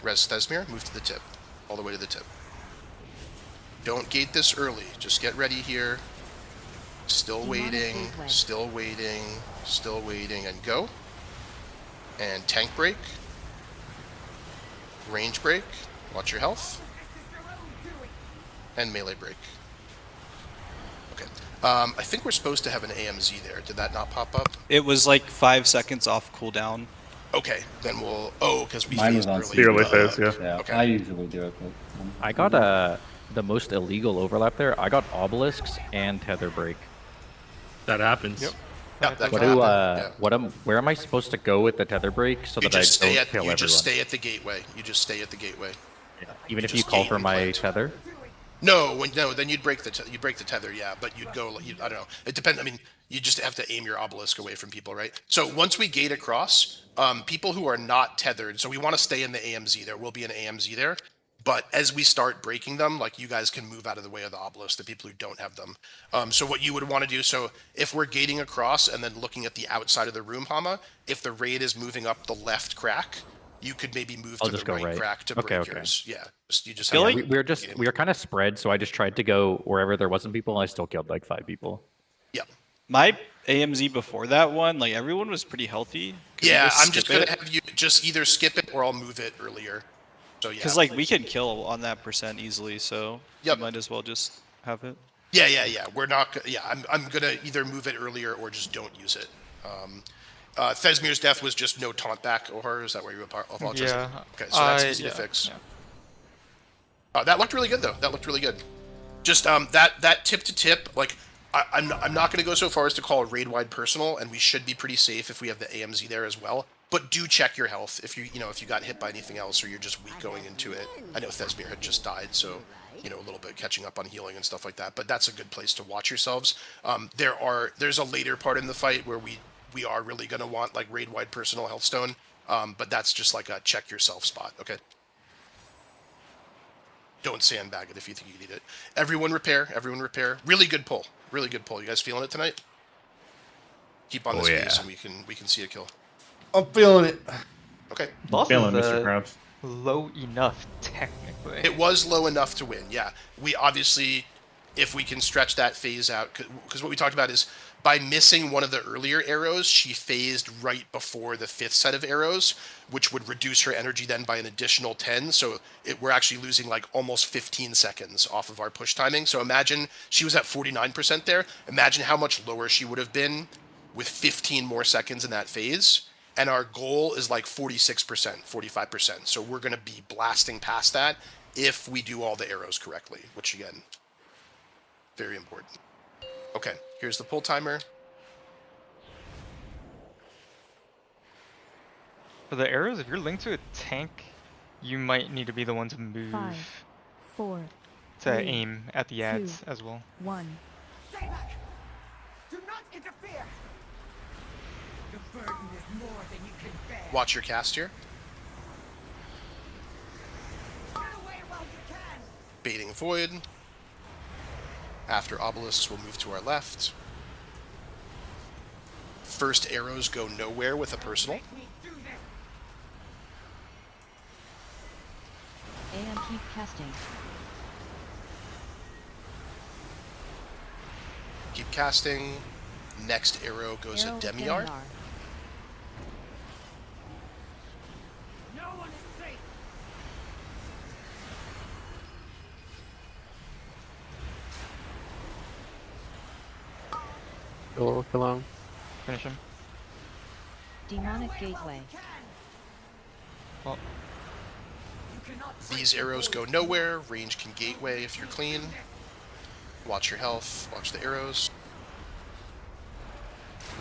Res Thesmir, move to the tip. All the way to the tip. Don't gate this early. Just get ready here. Still waiting, still waiting, still waiting, and go. And tank break. Range break. Watch your health. And melee break. Okay. I think we're supposed to have an AMZ there. Did that not pop up? It was like 5 seconds off cooldown. Okay, then we'll... Oh, because we Mine was phased on early. Early phase, yeah. Yeah, Okay. I usually do it, but I got the most illegal overlap there. I got obelisks and tether break. That happens. Yep. Yeah, that What can do happen. Yeah. where am I supposed to go with the tether break so You that I just don't stay at kill you everyone? just stay at the gateway. You just stay at the gateway. Even if you just call gate for and my plant. tether? No, then you'd break the tether, yeah. But you'd go. I don't know. It depends. I mean, you just have to aim your obelisk away from people, right? So once we gate across, people who are not tethered. So we want to stay in the AMZ. There will be an AMZ there. But as we start breaking them, like, you guys can move out of the way of the obelisk, the people who don't have them. So what you would want to do, so if we're gating across and then looking at the outside of the room, Hama, if the raid is moving up the left crack, you could maybe move I'll to just the go right crack to break Okay. yours. Yeah, you just Yeah, have to we were kind of spread, so I just tried to go wherever there wasn't people, and I still killed like 5 people. Yeah. My AMZ before that one, like everyone was pretty healthy. Yeah, I'm just gonna have you just either skip it or I'll move it earlier. So yeah. Because like we can kill on that % easily, so Yep. you might as well just have it. Yeah. We're not. Yeah, I'm gonna either move it earlier or just don't use it. Thesmir's death was just no taunt back, or is that where you apologize? Yeah. Okay, so that's easy to fix. Yeah. That looked really good though. That looked really good. Just that tip to tip, like I'm not gonna go so far as to call a raid wide personal, and we should be pretty safe if we have the AMZ there as well. But do check your health if you got hit by anything else or you're just weak going into it. I know Thesmir had just died, so a little bit catching up on healing and stuff like that. But that's a good place to watch yourselves. There's a later part in the fight where we are really gonna want like raid wide personal health stone. But that's just like a check yourself spot. Okay. Don't sandbag it if you think you need it. Everyone repair. Really good pull. Really good pull. You guys feeling it tonight? Keep on this pace and we can see a kill. I'm feeling it. Okay. I'm feeling Mr. Krabs. Low enough, technically. It was low enough to win, yeah. We obviously, if we can stretch that phase out, because what we talked about is by missing one of the earlier arrows, she phased right before the 5th set of arrows, which would reduce her energy then by an additional 10. So we're actually losing like almost 15 seconds off of our push timing. So imagine she was at 49% there. Imagine how much lower she would have been with 15 more seconds in that phase. And our goal is like 46%, 45%. So we're going to be blasting past that if we do all the arrows correctly, which again, very important. Okay, here's the pull timer. For the arrows, if you're linked to a tank, you might need to be the one to move 5, 4, to 3, aim at the ads as well. 1. Stay back! Do not interfere! The burden is more than you can bear. Watch your cast here. Get away while you can! Baiting Void. After obelisks, we'll move to our left. First arrows go nowhere with a personal. AM keep casting. Keep casting. Next arrow goes Arrow a Demiar. No one is safe. Kill him. Finish him. Demonic gateway. Well, These arrows go nowhere. Range can gateway if you're clean. Watch your health. Watch the arrows.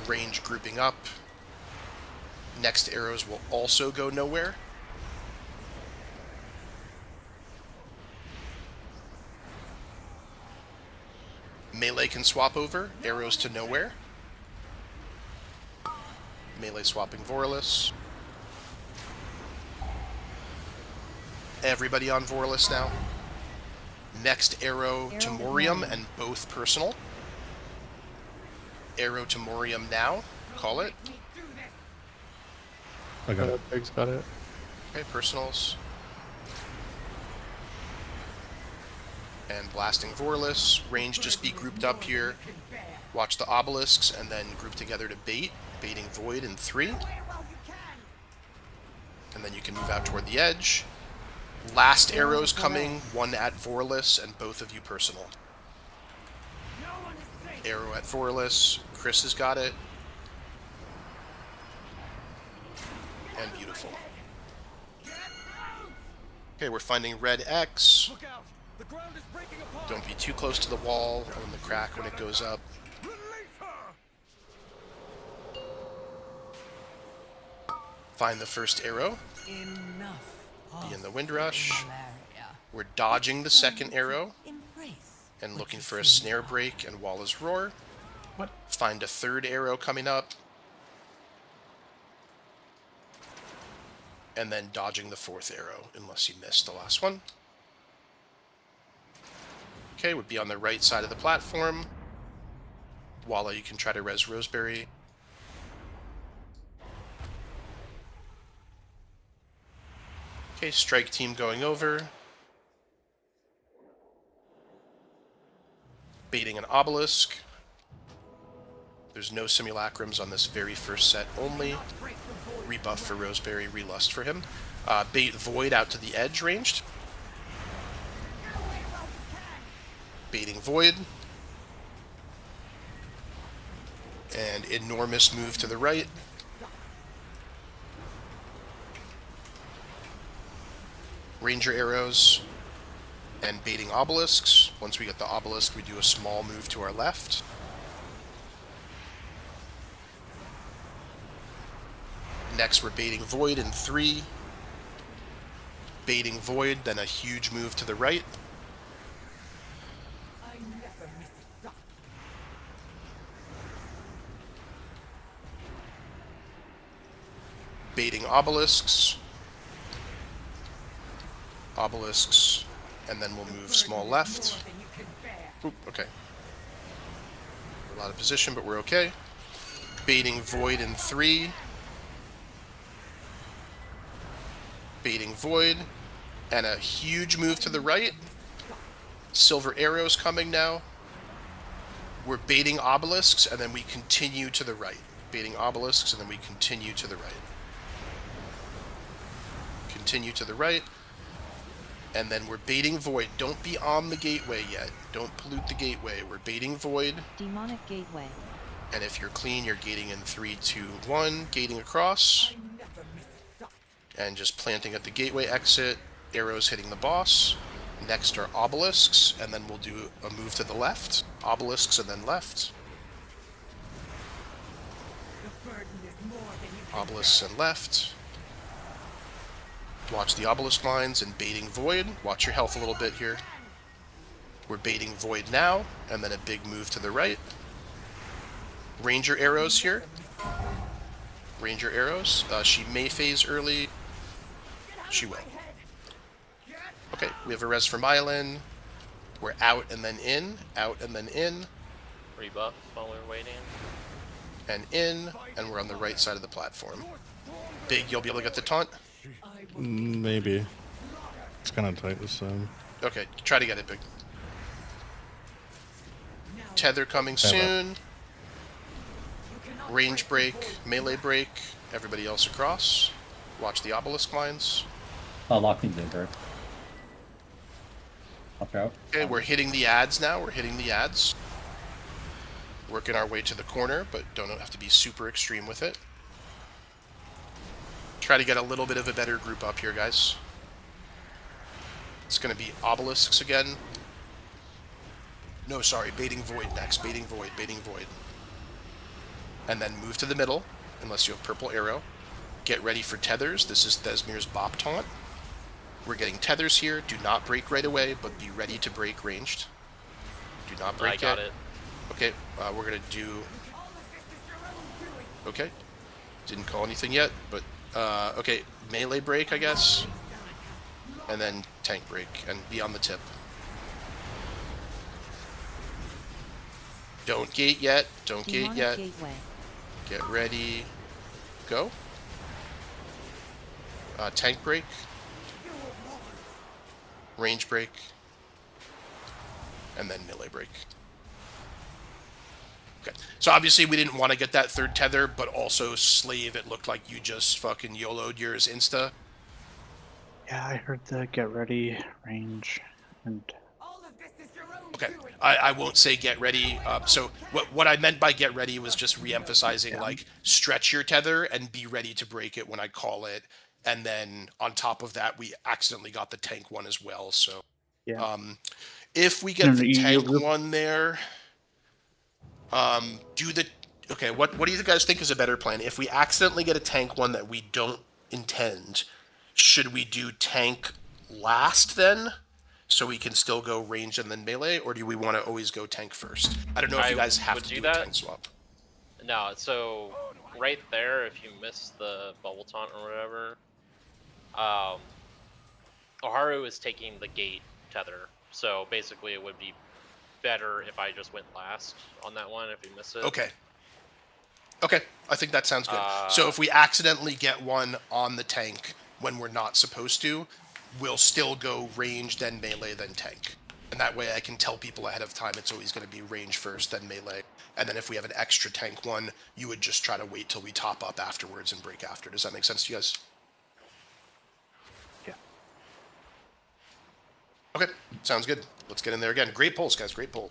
Range grouping up. Next arrows will also go nowhere. Melee can swap over. Arrows to nowhere. Melee swapping Vorlus. Everybody on Vorlus now. Next arrow to Morium and both personal. Arrow to Morium now. Call it. I got it. Big's got it. Okay, personals. And blasting Vorlus. Range just be grouped up here. Watch the obelisks and then group together to bait. Baiting Void in 3. And then you can move out toward the edge. Last arrows coming, one at Vorlus and both of you personal. Arrow at Vorlus. Chris has got it. And beautiful. Okay, we're finding red X. Don't be too close to the wall or in the crack when it goes up. Find the first arrow. Be in the Windrush. We're dodging the second arrow and looking for a snare break and Walla's Roar. Find a third arrow coming up. And then dodging the fourth arrow, unless you missed the last one. Okay, would be on the right side of the platform. Walla, you can try to res Roseberry. Okay, strike team going over. Baiting an obelisk. There's no simulacrums on this very first set only. Rebuff for Roseberry, relust for him. Bait Void out to the edge ranged. Baiting Void. And enormous move to the right. Ranger arrows. And baiting obelisks. Once we get the obelisk, we do a small move to our left. Next, we're baiting Void in 3. Baiting Void, then a huge move to the right. Baiting obelisks. Obelisks. And then we'll move small left. Oop, okay. We're out of position, but we're okay. Baiting Void in 3. Baiting Void. And a huge move to the right. Silver arrows coming now. We're baiting obelisks, and then we continue to the right. Baiting obelisks, and then we continue to the right. Continue to the right. And then we're baiting Void. Don't be on the gateway yet. Don't pollute the gateway. We're baiting Void. Demonic gateway. And if you're clean, you're gating in 3, 2, 1. Gating across. And just planting at the gateway exit. Arrows hitting the boss. Next are obelisks. And then we'll do a move to the left. Obelisks and then left. Obelisks and left. Watch the obelisk lines and baiting Void. Watch your health a little bit here. We're baiting Void now, and then a big move to the right. Ranger arrows here. Ranger arrows. She may phase early. She will. Okay, we have a res for Myelin. We're out and then in, out and then in. Rebuff while we're waiting. And in, and we're on the right side of the platform. Big, you'll be able to get the taunt? Maybe. It's kind of tight this time. Okay, try to get it, Big. Tether coming soon. Range break, melee break, everybody else across. Watch the obelisk lines. Lock things in, bro. Watch out. Okay, we're hitting the ads now. We're hitting the ads. Working our way to the corner, but don't have to be super extreme with it. Try to get a little bit of a better group up here, guys. It's going to be obelisks again. No, sorry, baiting void next. Baiting void, baiting void. And then move to the middle, unless you have purple arrow. Get ready for tethers. This is Thesmir's bop taunt. We're getting tethers here. Do not break right away, but be ready to break ranged. Do not break yet. I got it. Okay, we're going to do... Okay. Didn't call anything yet, but... okay, melee break, I guess. And then tank break, and be on the tip. Don't gate yet. Don't gate yet. Gateway. Get ready. Go. Tank break. Range break. And then melee break. Okay. So obviously we didn't want to get that third tether, but also Slave, it looked like you just fucking YOLO'd yours insta. Yeah, I heard the get ready, range, and... Okay, I won't say get ready. So what I meant by get ready was just re-emphasizing, like, stretch your tether and be ready to break it when I call it. And then on top of that, we accidentally got the tank one as well. So yeah. If we get the tank one there, okay, what do you guys think is a better plan? If we accidentally get a tank one that we don't intend, should we do tank last then? So we can still go range and then melee, or do we want to always go tank first? I don't know if you guys have to do a tank swap. No, so right there, if you miss the bubble taunt or whatever, Oharu is taking the gate tether. So basically it would be better if I just went last on that one if you miss it. Okay. Okay, I think that sounds good. So if we accidentally get one on the tank when we're not supposed to, we'll still go range, then melee, then tank. And that way I can tell people ahead of time it's always going to be range first, then melee. And then if we have an extra tank one, you would just try to wait till we top up afterwards and break after. Does that make sense to you guys? Yeah. Okay, sounds good. Let's get in there again. Great pulls, guys. Great pull.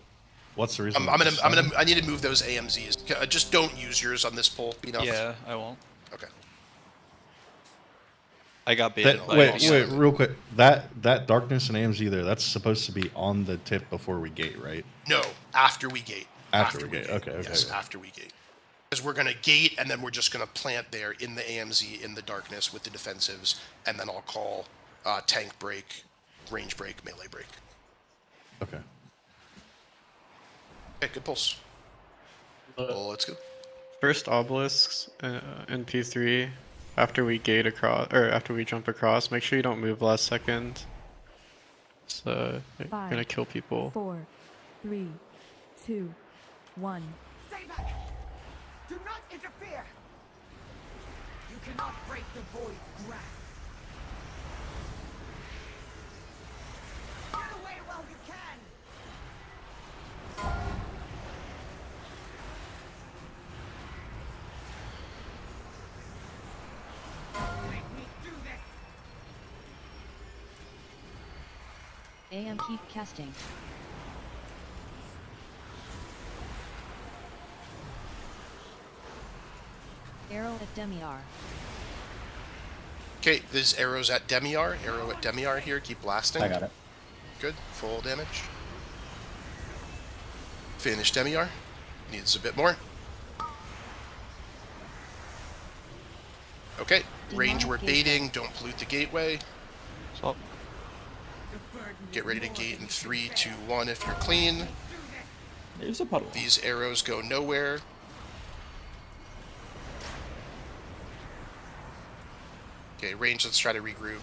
What's the reason? I need to move those AMZs. Just don't use yours on this pull. Enough. Yeah, I won't. Okay. I got baited. Wait, real quick. That darkness and AMZ there, that's supposed to be on the tip before we gate, right? No, after we gate. After we gate. Okay. Yes, after we gate. Because we're gonna gate and then we're just gonna plant there in the AMZ in the darkness with the defensives, and then I'll call tank break, range break, melee break. Okay. Okay, good pulse. Let's go. First obelisks in P3. After we gate across, or after we jump across, make sure you don't move last second. So you're gonna kill people. 4, 3, 2, 1. Stay back! Do not interfere! You cannot break the void's grasp. Get away while you can! AM keep casting. Arrow at Demiar. Okay, there's arrows at Demiar. Arrow at Demiar here. Keep blasting. I got it. Good. Full damage. Finish Demiar. Needs a bit more. Okay. Range we're baiting. Don't pollute the gateway. Stop. Get ready to gate in 3, 2, 1 if you're clean. There's a puddle. These arrows go nowhere. Okay, range, let's try to regroup.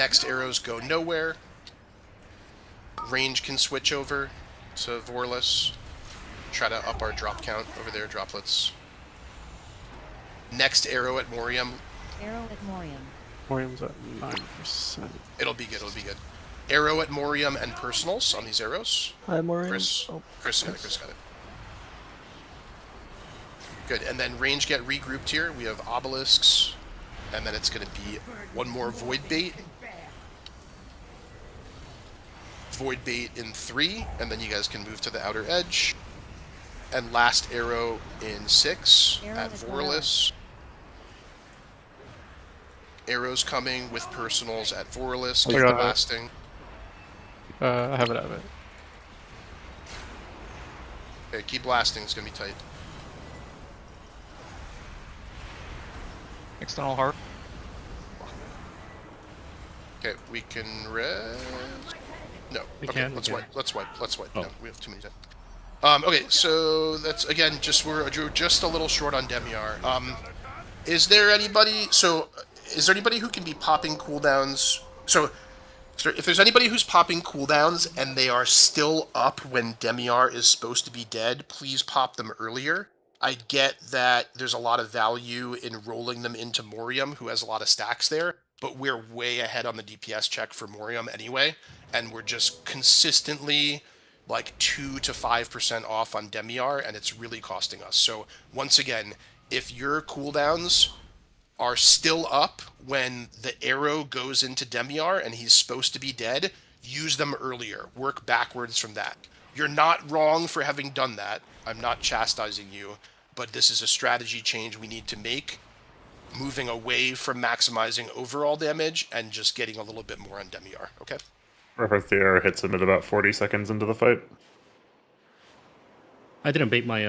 Next arrows go nowhere. Range can switch over to Vorless. Try to up our drop count over there, droplets. Next arrow at Morium. Arrow at Morium. Morium's at 9%. It'll be good, it'll be good. Arrow at Morium and personals on these arrows. Hi, Morium. Chris. Oh, Chris got it, Chris got it. Good, and then range get regrouped here. We have obelisks, and then it's going to be one more void bait. Void bait in 3, and then you guys can move to the outer edge. And last arrow in 6 at Vorless. Arrows coming with personals at Vorless. Keep blasting. I have it. Okay, keep blasting. It's going to be tight. External heart. Okay, we can rest. No. Okay, let's wipe. Let's wipe. No, we have too many times. Okay, so that's again we're just a little short on Demiar. Is there anybody who can be popping cooldowns? So if there's anybody who's popping cooldowns and they are still up when Demiar is supposed to be dead, please pop them earlier. I get that there's a lot of value in rolling them into Morium, who has a lot of stacks there, but we're way ahead on the DPS check for Morium anyway, and we're just consistently like 2 to 5% off on Demiar, and it's really costing us. So once again, if your cooldowns are still up when the arrow goes into Demiar and he's supposed to be dead, use them earlier. Work backwards from that. You're not wrong for having done that. I'm not chastising you, but this is a strategy change we need to make, moving away from maximizing overall damage and just getting a little bit more on Demiar, okay? Warpath the arrow hits him at about 40 seconds into the fight. I didn't bait my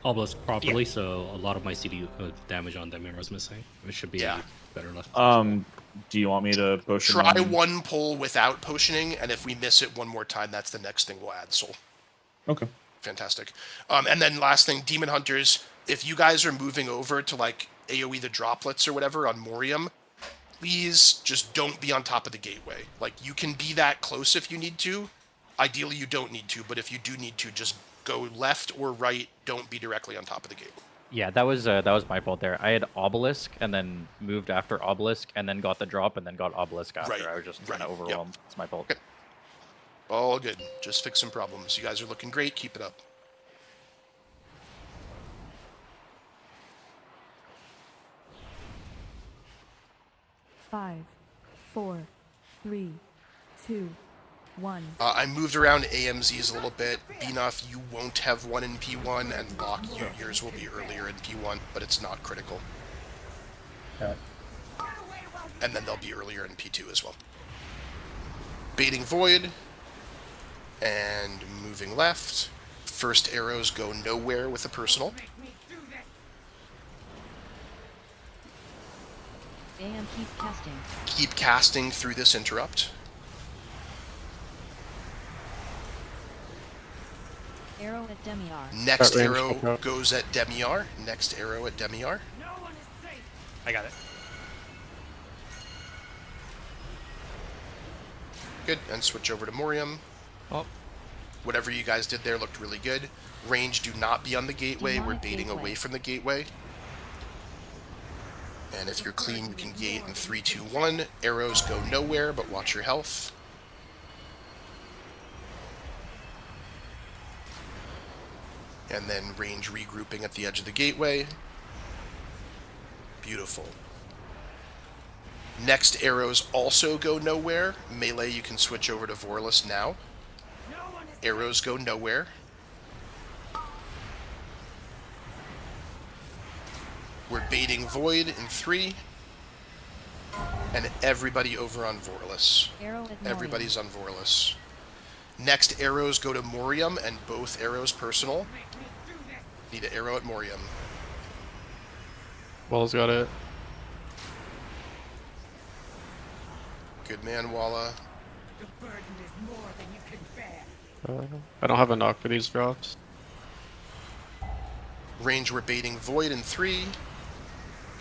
obelisk properly, so a lot of my CD damage on Demiar was missing. It should be better left. Do you want me to potion? Try one pull without potioning, and if we miss it one more time, that's the next thing we'll add, Soul. Okay. Fantastic. And then last thing, Demon Hunters, if you guys are moving over to like AoE the droplets or whatever on Morium, please just don't be on top of the gateway. Like, you can be that close if you need to. Ideally, you don't need to, but if you do need to, just go left or right. Don't be directly on top of the gateway. Yeah, that was my fault there. I had obelisk and then moved after obelisk and then got the drop and then got obelisk after. Right. I was just kind of overwhelmed. Yep. It's my fault. Okay. All good. Just fix some problems. You guys are looking great. Keep it up. Five, 4, 3, 2, 1. I moved around AMZs a little bit. Beanoff, you won't have one in P1, and Locke, yours will be earlier in P1, but it's not critical. Okay. And then they'll be earlier in P2 as well. Baiting Void, and moving left. First arrows go nowhere with a personal. AM keep casting. Keep casting through this interrupt. Arrow at Demiar. Next arrow goes at Demiar. Next arrow at Demiar. I got it. Good, and switch over to Morium. Oh. Whatever you guys did there looked really good. Range, do not be on the gateway. We're baiting away from the gateway. And if you're clean, you can gate in 3, 2, 1. Arrows go nowhere, but watch your health. And then range regrouping at the edge of the gateway. Beautiful. Next arrows also go nowhere. Melee, you can switch over to Vorless now. Arrows go nowhere. We're baiting Void in 3. And everybody over on Vorless. Everybody's on Vorless. Next arrows go to Morium, and both arrows personal. Need an arrow at Morium. Wall's got it. Good man, Walla. The burden is more than you can bear. I don't have a knock for these drops. Range, we're baiting Void in 3.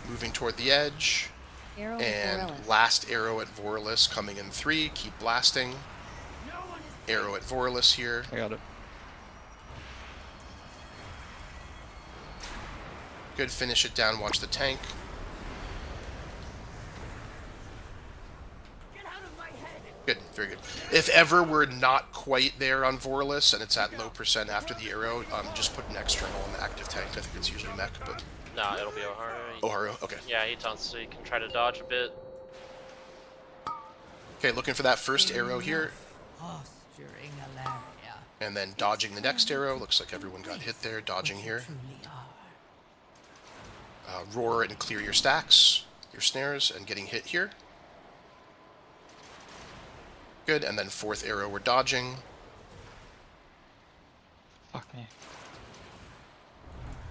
Moving toward the edge. Arrow And at Voralis. last arrow at Voralis coming in 3. Keep blasting. Arrow at Voralis here. I got it. Good, finish it down, watch the tank. Good, very good. If ever we're not quite there on Voralis and it's at low % after the arrow, just put an external on the active tank. I think it's usually mech, but... Nah, it'll be O'Hara. Oharu, okay. Yeah, he taunts, so you can try to dodge a bit. Okay, looking for that first arrow here. Posturing Alleria. And then dodging the next arrow. Looks like everyone got hit there. Dodging here. Roar and clear your stacks, your snares, and getting hit here. Good, and then 4th arrow we're dodging. Fuck me.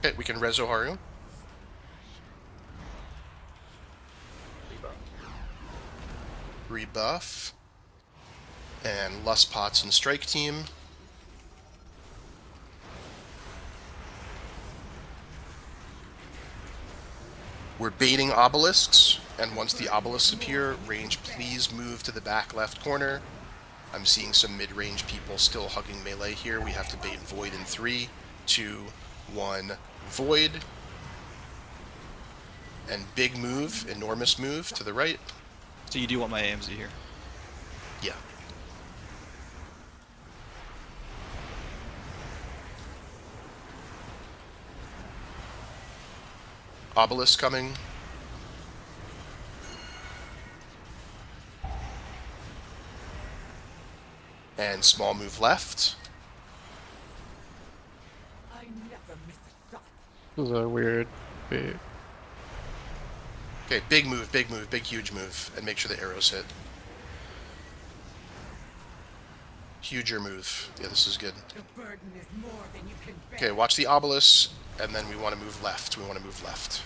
Okay, we can res Oharu. Rebuff. And Lust Pots and Strike Team. We're baiting obelisks, and once the obelisks appear, range please move to the back left corner. I'm seeing some mid-range people still hugging melee here. We have to bait Void in 3, 2, 1, Void. And big move, enormous move to the right. So you do want my AMZ here? Yeah. Obelisk coming. And small move left. This is a weird bait. Okay, big move, big huge move, and make sure the arrows hit. Huger move. Yeah, this is good. Okay, watch the obelisk, and then we want to move left. We want to move left.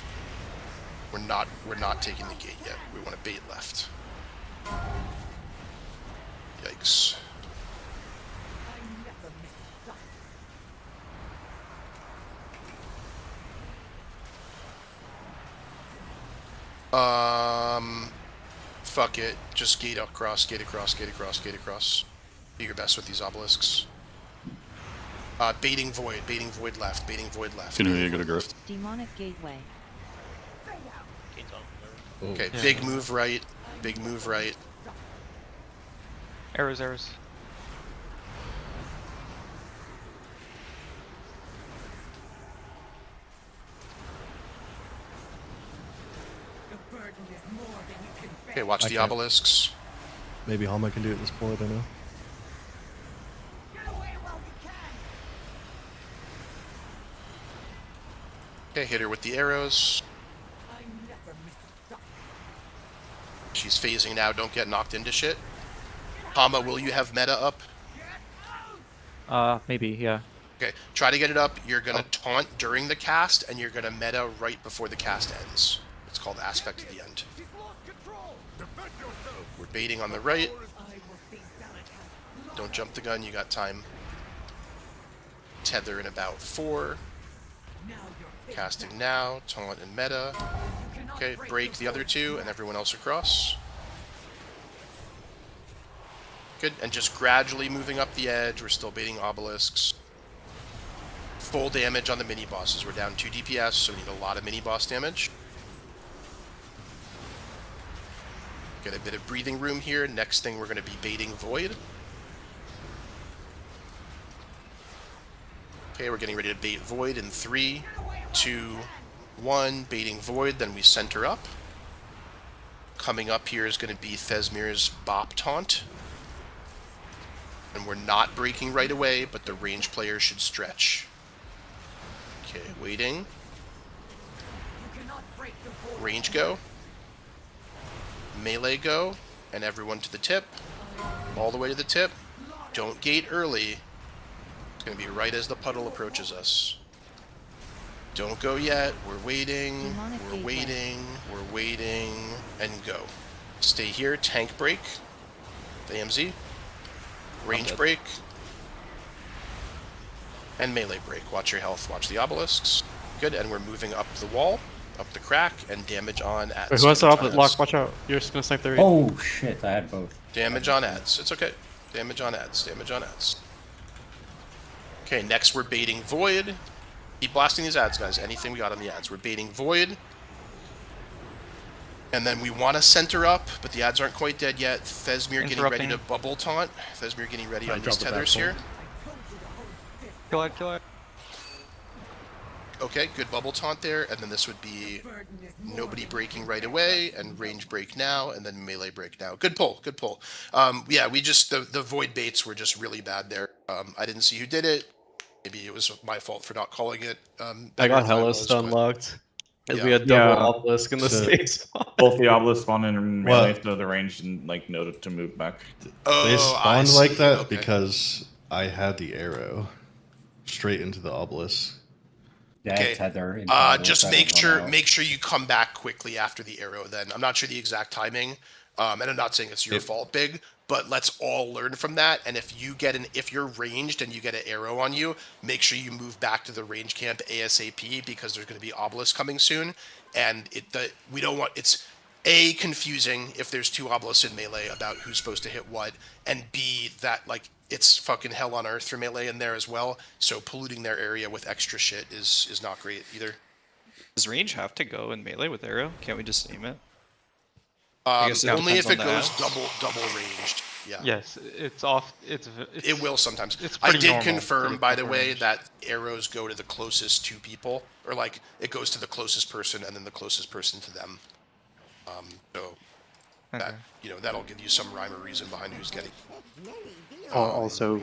We're not taking the gate yet. We want to bait left. Yikes. Fuck it. Just gate across, gate across, gate across, gate across. Do your best with these obelisks. Baiting void left, baiting void left. Can you get a grift? Demonic Gateway. Okay, Yeah. big move right, big move right. Arrows, arrows. Okay, watch I the can't. obelisks. Maybe Hama can do it at this point, I don't know. Okay, hit her with the arrows. She's phasing now, don't get knocked into shit. Hama, will you have meta up? Maybe, yeah. Okay, try to get it up. You're gonna taunt during the cast, and you're gonna meta right before the cast ends. It's called Aspect of the End. We're baiting on the right. Don't jump the gun, you got time. Tether in about 4. Casting now, taunt and meta. Okay, break the other 2 and everyone else across. Good, and just gradually moving up the edge. We're still baiting obelisks. Full damage on the mini bosses. We're down 2 DPS, so we need a lot of mini boss damage. Get a bit of breathing room here. Next thing we're going to be baiting Void. Okay, we're getting ready to bait Void in 3, 2, 1. Baiting Void, then we center up. Coming up here is going to be Thesmir's Bop Taunt. And we're not breaking right away, but the range player should stretch. Okay, waiting. Range go. Melee go. And everyone to the tip. All the way to the tip. Don't gate early. It's going to be right as the puddle approaches us. Don't go yet. We're waiting. We're waiting. We're waiting. And go. Stay here. Tank break. AMZ. Range break. And melee break. Watch your health. Watch the obelisks. Good. And we're moving up the wall. up the crack, and damage on ads. Wait, who has the Damage on opposite ads. lock? Watch out. You're just gonna snipe the raid. Oh shit, I had both. Damage on ads. It's okay. Damage on ads. Damage on ads. Okay, next we're baiting Void. Keep blasting these ads, guys. Anything we got on the ads. We're baiting Void. And then we want to center up, but the ads aren't quite dead yet. Thesmir getting ready to bubble taunt. Thesmir getting ready on these tethers here. Kill it, kill it. Okay, good bubble taunt there, and then this would be nobody breaking right away, and range break now, and then melee break now. Good pull, good pull. Yeah, we just, the void baits were just really bad there. I didn't see who did it. Maybe it was my fault for not calling it. I got hella stun locked. Because we had double obelisk in the same spot. Both the obelisk spawned in melee, so the range didn't like know to move back. They spawned like that because I had the arrow straight into the obelisk. Okay. Just make sure you come back quickly after the arrow. Then I'm not sure the exact timing, and I'm not saying it's your fault, Big. But let's all learn from that. And if you're ranged and you get an arrow on you, make sure you move back to the range camp ASAP because there's going to be obelisk coming soon. And we don't want it's A, confusing if there's two obelisks in melee about who's supposed to hit what, and B, that like it's fucking hell on earth for melee in there as well. So polluting their area with extra shit is not great either. Does range have to go in melee with arrow? Can't we just aim it? Only if it goes double ranged. Yeah. Yes, it's off. It will sometimes. It's I pretty did normal confirm, by the way, that arrows go to the closest two people, or like it goes to the closest person and then the closest person to them. That that'll give you some rhyme or reason behind who's getting. Also,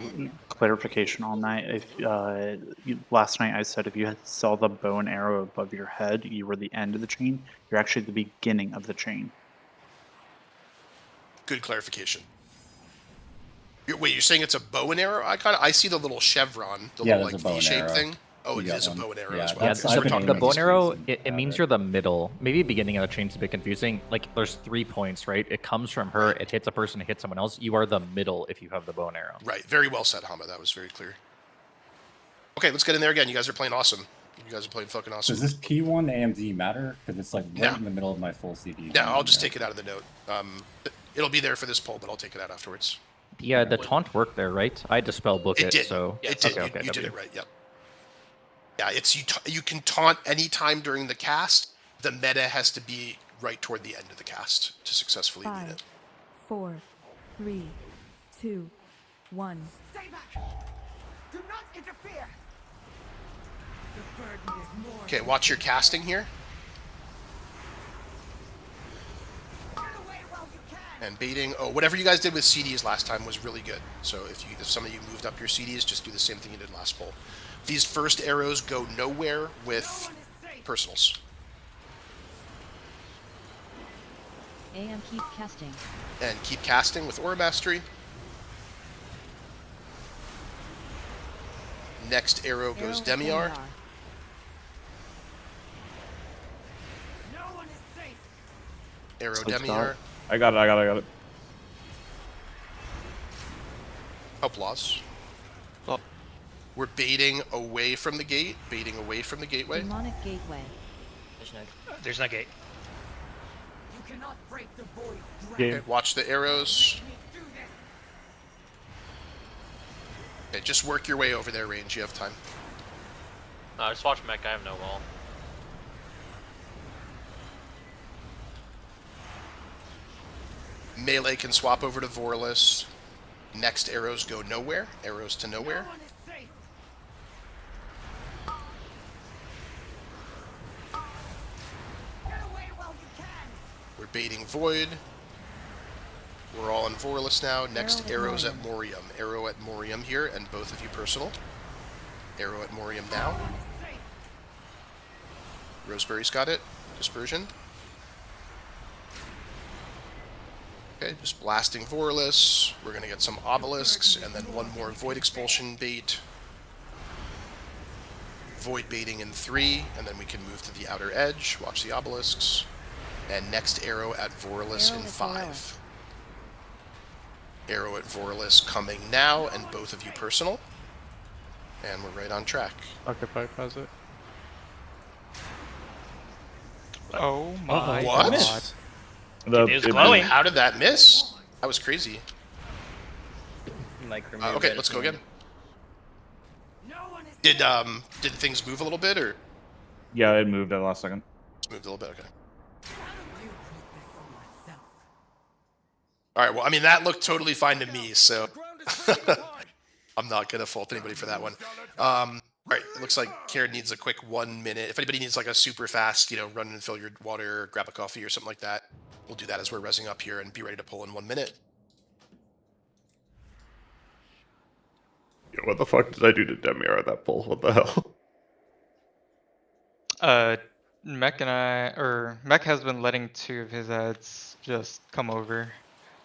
clarification on that. If last night I said if you saw the bow and arrow above your head, you were the end of the chain. You're actually the beginning of the chain. Good clarification. Wait, you're saying it's a bow and arrow icon? I see the little chevron, the little like V-shaped thing. Oh, it is a bow and arrow as well. Yeah, the bow and arrow, it means you're the middle. Maybe beginning of the chain is a bit confusing. Like, there's 3 points, right? It comes from her, it hits a person, it hits someone else. You are the middle if you have the bow and arrow. Right, very well said, Hama. That was very clear. Okay, let's get in there again. You guys are playing awesome. You guys are playing fucking awesome. Does this P1 AMD matter? Because it's like right in the middle of my full CD. No, I'll just take it out of the note. It'll be there for this poll, but I'll take it out afterwards. Yeah, the taunt worked there, right? I had to spell book it, did. so... It did. Okay, you did it right, yep. Yeah, it's you can taunt anytime during the cast. The meta has to be right toward the end of the cast to successfully lead it. 4, 3, 2, 1. Stay back! Do not interfere! The burden is more. Okay, watch your casting here. And baiting. Oh, whatever you guys did with CDs last time was really good. So if some of you moved up your CDs, just do the same thing you did last poll. These first arrows go nowhere with personals. AM keep casting. And keep casting with Aura Mastery. Next arrow goes Demiar. Arrow Demiar. I got it. Help loss. Oh. We're baiting away from the gate. Baiting away from the gateway. Demonic gateway. There's no gate. You cannot break the void. Okay, watch the arrows. Okay, just work your way over there, range. You have time. Just watch mech. I have no wall. Melee can swap over to Vorless. Next arrows go nowhere. Arrows to nowhere. We're baiting Void. We're all in Vorless now. Next arrows at Morium. Arrow at Morium here, and both of you personal. Arrow at Morium now. Roseberry's got it. Dispersion. Okay, just blasting Vorless. We're gonna get some obelisks, and then one more Void Expulsion bait. Void baiting in 3, and then we can move to the outer edge. Watch the obelisks. And next arrow at Vorless in 5. Arrow at Vorless coming now, and both of you personal. And we're right on track. Archetype has it. Oh my What? god. Dude, it was glowing. How did that miss? That was crazy. Okay, let's go again. Did things move a little bit, or? Yeah, it moved at the last second. It's moved a little bit, okay. Alright, well, I mean, that looked totally fine to me, so... I'm not gonna fault anybody for that one. Alright, it looks like Karen needs a quick 1 minute. If anybody needs like a super fast, run and fill your water, grab a coffee or something like that, we'll do that as we're rezzing up here and be ready to pull in 1 minute. Yeah, what the fuck did I do to Demiar at that pull? What the hell? Mech Mech has been letting 2 of his ads just come over,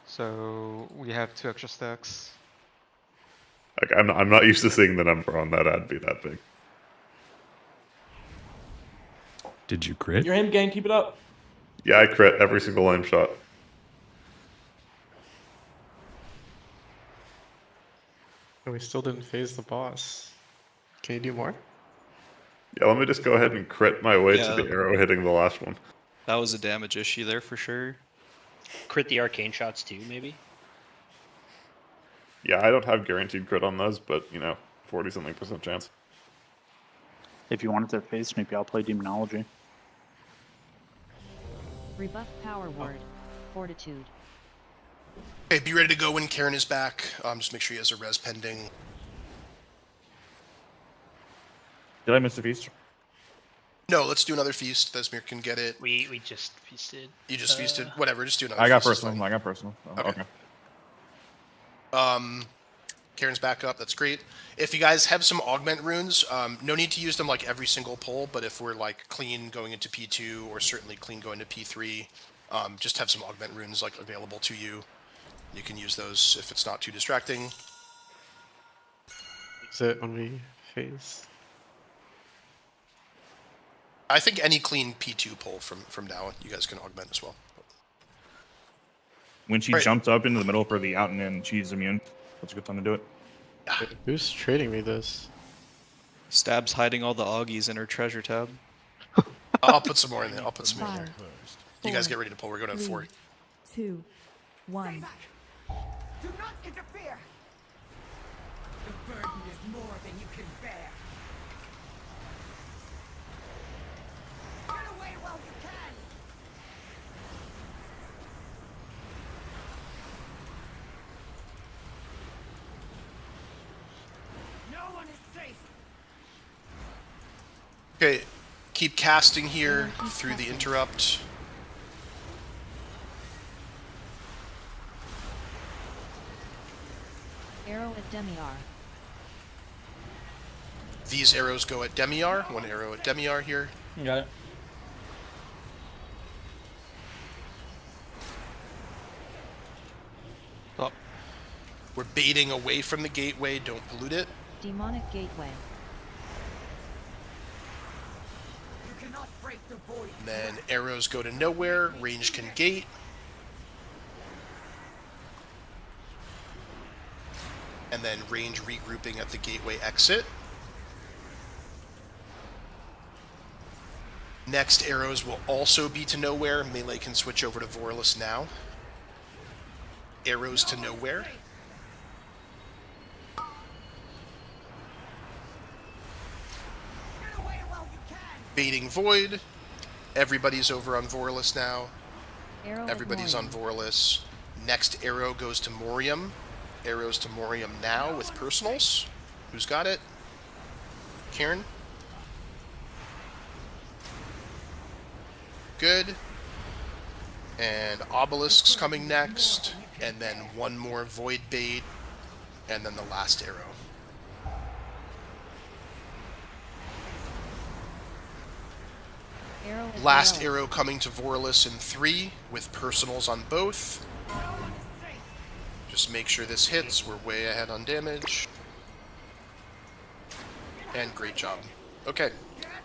so we have 2 extra stacks. Like, I'm not used to seeing the number on that ad be that big. Did you crit? You're him, gang. Keep it up. Yeah, I crit every single lame shot. And we still didn't phase the boss. Can you do more? Yeah, let me just go ahead and crit my way to the arrow hitting the last one. That was a damage issue there for sure. Crit the arcane shots too, maybe? Yeah, I don't have guaranteed crit on those, but 40-something% chance. If you wanted to phase, maybe I'll play Demonology. Rebuff Power Word. Fortitude. Okay, be ready to go when Karen is back. Just make sure he has a res pending. Did I miss a feast? No, let's do another feast. Thesmir can get it. We just feasted. You just feasted? Whatever, just do another I got feast, it's personal. fine. I got personal. Okay. Karen's back up. That's great. If you guys have some augment runes, no need to use them like every single pull, but if we're like clean going into P2 or certainly clean going to P3, just have some augment runes like available to you. You can use those if it's not too distracting. Is it when we phase? I think any clean P2 pull from now on, you guys can augment as well. When she jumped up into the middle for the out and in, she's immune. That's a good time to do it. Who's trading me this? Stab's hiding all the Augies in her treasure tab. I'll put some more in there. I'll put some more in there. You guys get ready to pull. We're going to 4. 2, 1. Do not interfere! The burden is more than you can bear. Get away while you can! No one is safe! Okay, keep casting here through the interrupt. Arrow at Demiar. These arrows go at Demiar. 1 arrow at Demiar here. You got it. Oh. We're baiting away from the gateway. Don't pollute it. Demonic Gateway. You cannot break the void. And then arrows go to nowhere. Range can gate. And then range regrouping at the gateway exit. Next arrows will also be to nowhere. Melee can switch over to Vorlus now. Arrows to nowhere. Baiting Void. Everybody's over on Vorlus now. Everybody's on Vorlus. Next arrow goes to Morium. Arrows to Morium now with personals. Who's got it? Karen? Good. And Obelisk's coming next. And then 1 more Void Bait. And then the last arrow. Last arrow coming to Vorlus in 3 with personals on both. Just make sure this hits. We're way ahead on damage. And great job. Okay.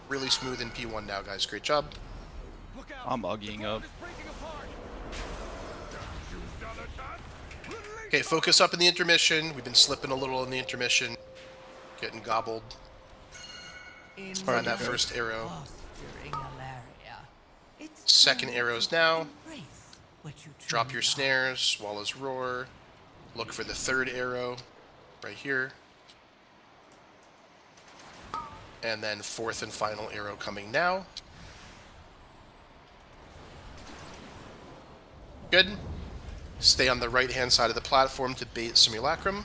Really smooth in P1 now, guys. Great job. I'm Augieing up. Okay, focus up in the intermission. We've been slipping a little in the intermission. Getting gobbled. Let's find that first arrow. Fostering Alleria. Second arrows now. Drop your snares, Swallow's Roar. Look for the third arrow right here. And then fourth and final arrow coming now. Good. Stay on the right-hand side of the platform to bait Simulacrum.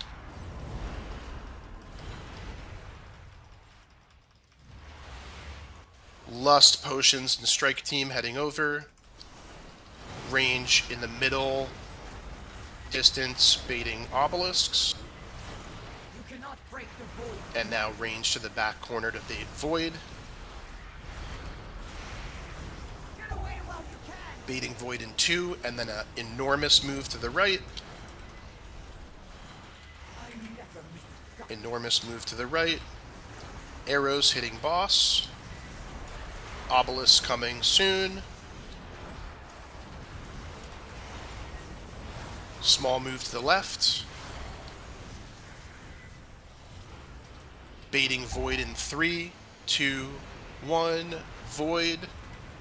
Lust, Potions, and Strike Team heading over. Range in the middle. Distance, baiting Obelisks. You cannot break the void. And now range to the back corner to bait Void. Get away while you can. Baiting Void in 2, and then an enormous move to the right. Enormous move to the right. Arrows hitting boss. Obelisk coming soon. Small move to the left. Baiting Void in 3, 2, 1. Void.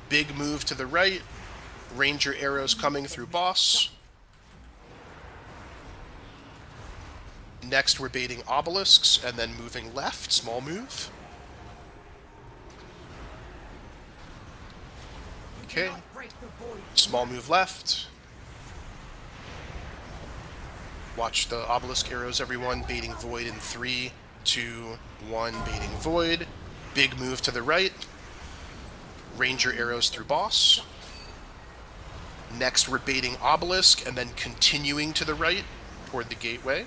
Big move to the right. Ranger arrows coming through boss. Next we're baiting Obelisks and then moving left. Small move. Okay. Small move left. Watch the Obelisk arrows, everyone. Baiting Void in 3, 2, 1. Baiting Void. Big move to the right. Ranger arrows through boss. Next we're baiting Obelisk and then continuing to the right toward the gateway.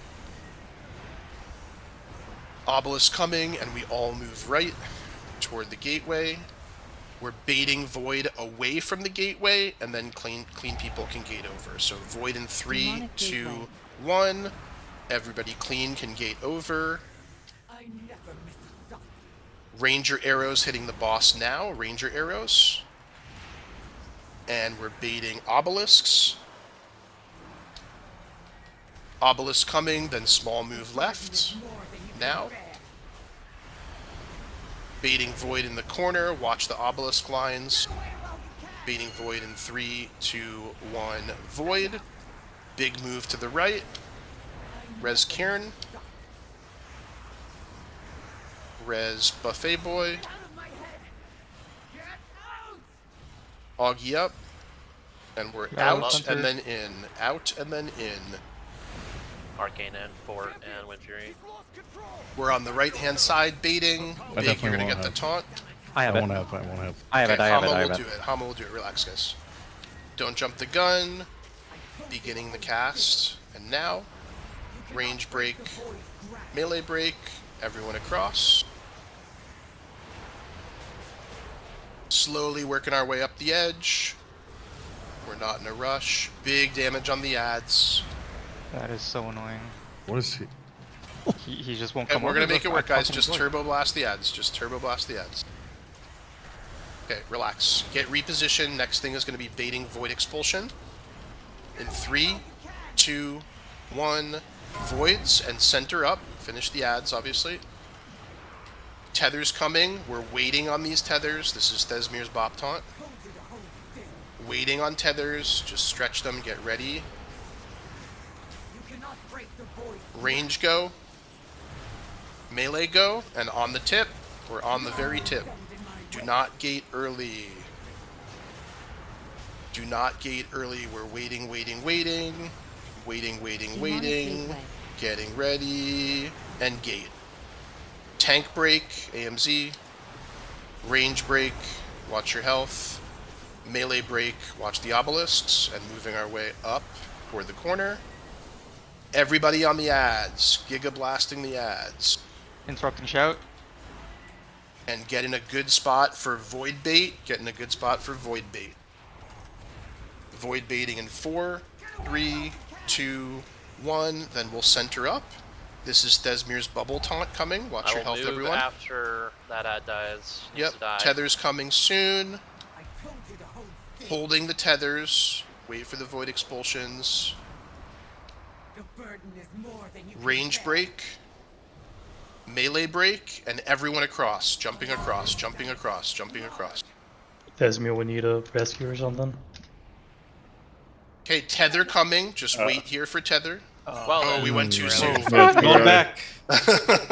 Obelisk coming, and we all move right toward the gateway. We're baiting Void away from the gateway, and then clean people can gate over. So Void in 3, 2, 1. Everybody clean can gate over. Ranger arrows hitting the boss now. Ranger arrows. And we're baiting Obelisks. Obelisk coming, then small move left. Now. Baiting Void in the corner. Watch the Obelisk lines. Baiting Void in 3, 2, 1. Void. Big move to the right. Res Cairn. Res Buffet Boy. Augie up. And we're out and then in. Out and then in. Arcane and Fort and Wind Fury. We're on the right-hand side baiting. Big, you're going to get the taunt. I have it. I won't have. I have it. Hama will do it. Hama will do it. Relax, guys. Don't jump the gun. Beginning the cast. And now, range break, melee break, everyone across. Slowly working our way up the edge. We're not in a rush. Big damage on the ads. That is so annoying. What is he? He just won't Okay, come we're over. gonna make it work, guys. Just Fucking turbo blast the ads. Just turbo blast the ads. Okay, relax. Get repositioned. Next thing is gonna be baiting Void Expulsion. In 3, 2, 1. Voids and center up. Finish the ads, obviously. Tethers coming. We're waiting on these tethers. This is Thesmir's Bop Taunt. Waiting on tethers. Just stretch them. Get ready. Range go. Melee go. And on the tip. We're on the very tip. Do not gate early. Do not gate early. We're waiting, waiting, waiting. Waiting, waiting, waiting. Getting ready. And gate. Tank break. AMZ. Range break. Watch your health. Melee break. Watch the obelisks. And moving our way up toward the corner. Everybody on the ads. Giga blasting the ads. Interrupt and shout. And get in a good spot for void bait. Get in a good spot for void bait. Void baiting in 4, 3, 2, 1. Then we'll center up. This is Thesmir's bubble taunt coming. Watch your health, everyone. After that ad dies. Yep. Tethers coming soon. Holding the tethers. Wait for the void expulsions. Range break. Melee break. And everyone across. Jumping across. Jumping across. Jumping across. Thesmir would need a rescue or something. Okay, tether coming. Just wait here for tether. Well, we went too soon. Going back.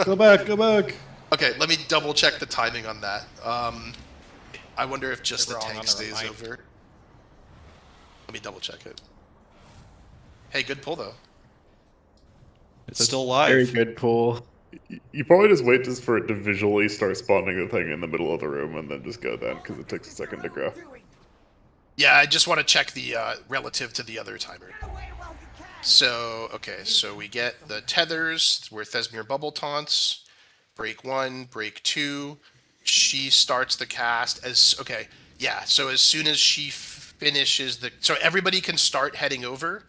Go back, go back. Okay, let me double check the timing on that. I wonder if just the Wrong on tank the stays remind. over. Let me double check it. Hey, good pull though. It's still live. Very good pull. You probably just wait just for it to visually start spawning the thing in the middle of the room and then just go then, because it takes a second to grow. Yeah, I just want to check the relative to the other timer. So, okay, so we get the tethers where Thesmir bubble taunts. Break 1, break 2. She starts the cast as okay. Yeah, so as soon as she finishes so everybody can start heading over,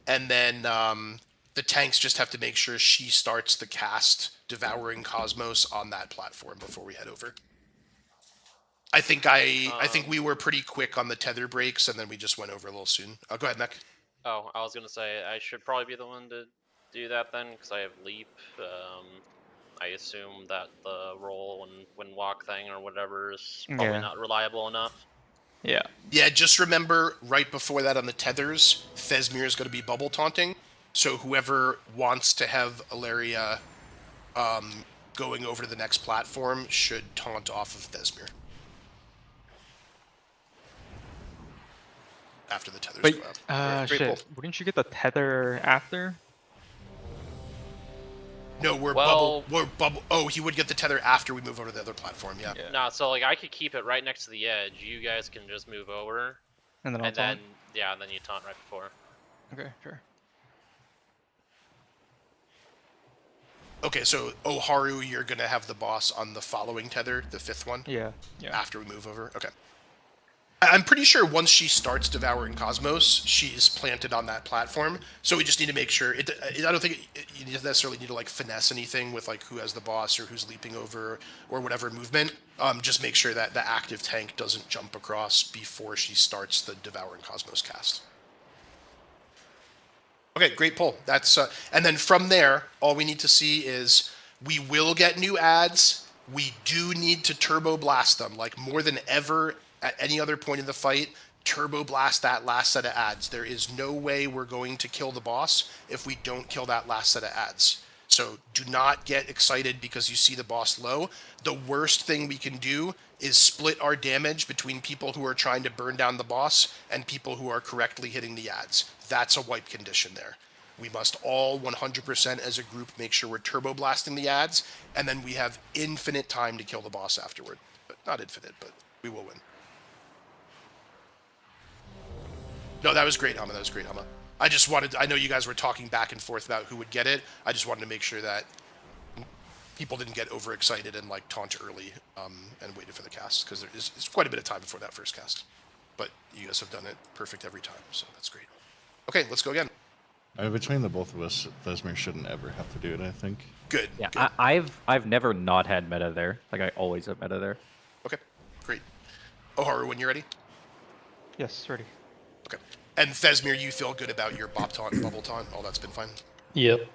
and then the tanks just have to make sure she starts the cast Devouring Cosmos on that platform before we head over. I think I think we were pretty quick on the tether breaks, and then we just went over a little soon. Go ahead, Mech. Oh, I was gonna say I should probably be the one to do that then, because I have leap. I assume that the roll and wind walk thing or whatever is probably not reliable enough. Yeah. Yeah, just remember right before that on the tethers, Thesmir is going to be bubble taunting. So whoever wants to have Alleria going over to the next platform should taunt off of Thesmir. After the tethers go out. Great pull. Wouldn't you get the tether after? No, we're bubble. Oh, he would get the tether after we move over to the other platform. Yeah. Nah, so like I could keep it right next to the edge. You guys can just move over, And then I'll taunt? yeah, and then you taunt right before. Okay, sure. Okay, so Oharu, you're gonna have the boss on the following tether, the 5th one. Yeah. After we move over. Okay. I'm pretty sure once she starts Devouring Cosmos, she's planted on that platform. So we just need to make sure. I don't think you necessarily need to like finesse anything with like who has the boss or who's leaping over or whatever movement. Just make sure that the active tank doesn't jump across before she starts the Devouring Cosmos cast. Okay, great pull. That's and then from there, all we need to see is we will get new ads. We do need to turbo blast them, like more than ever. At any other point in the fight, turbo blast that last set of ads. There is no way we're going to kill the boss if we don't kill that last set of ads. So do not get excited because you see the boss low. The worst thing we can do is split our damage between people who are trying to burn down the boss and people who are correctly hitting the ads. That's a wipe condition there. We must all 100% as a group make sure we're turbo blasting the ads, and then we have infinite time to kill the boss afterward. But not infinite, but we will win. No, that was great, Hama. That was great, Hama. I know you guys were talking back and forth about who would get it. I just wanted to make sure that people didn't get overexcited and like taunt early and waited for the cast, because it's quite a bit of time before that first cast. But you guys have done it perfect every time, so that's great. Okay, let's go again. Between the both of us, Thesmir shouldn't ever have to do it, I think. Good. Yeah, good. I've never not had meta there. Like I always have meta there. Okay, great. Oharu, when you're ready. Yes, ready. Okay. And Thesmir, you feel good about your bop taunt and bubble taunt? All that's been fine? Yep.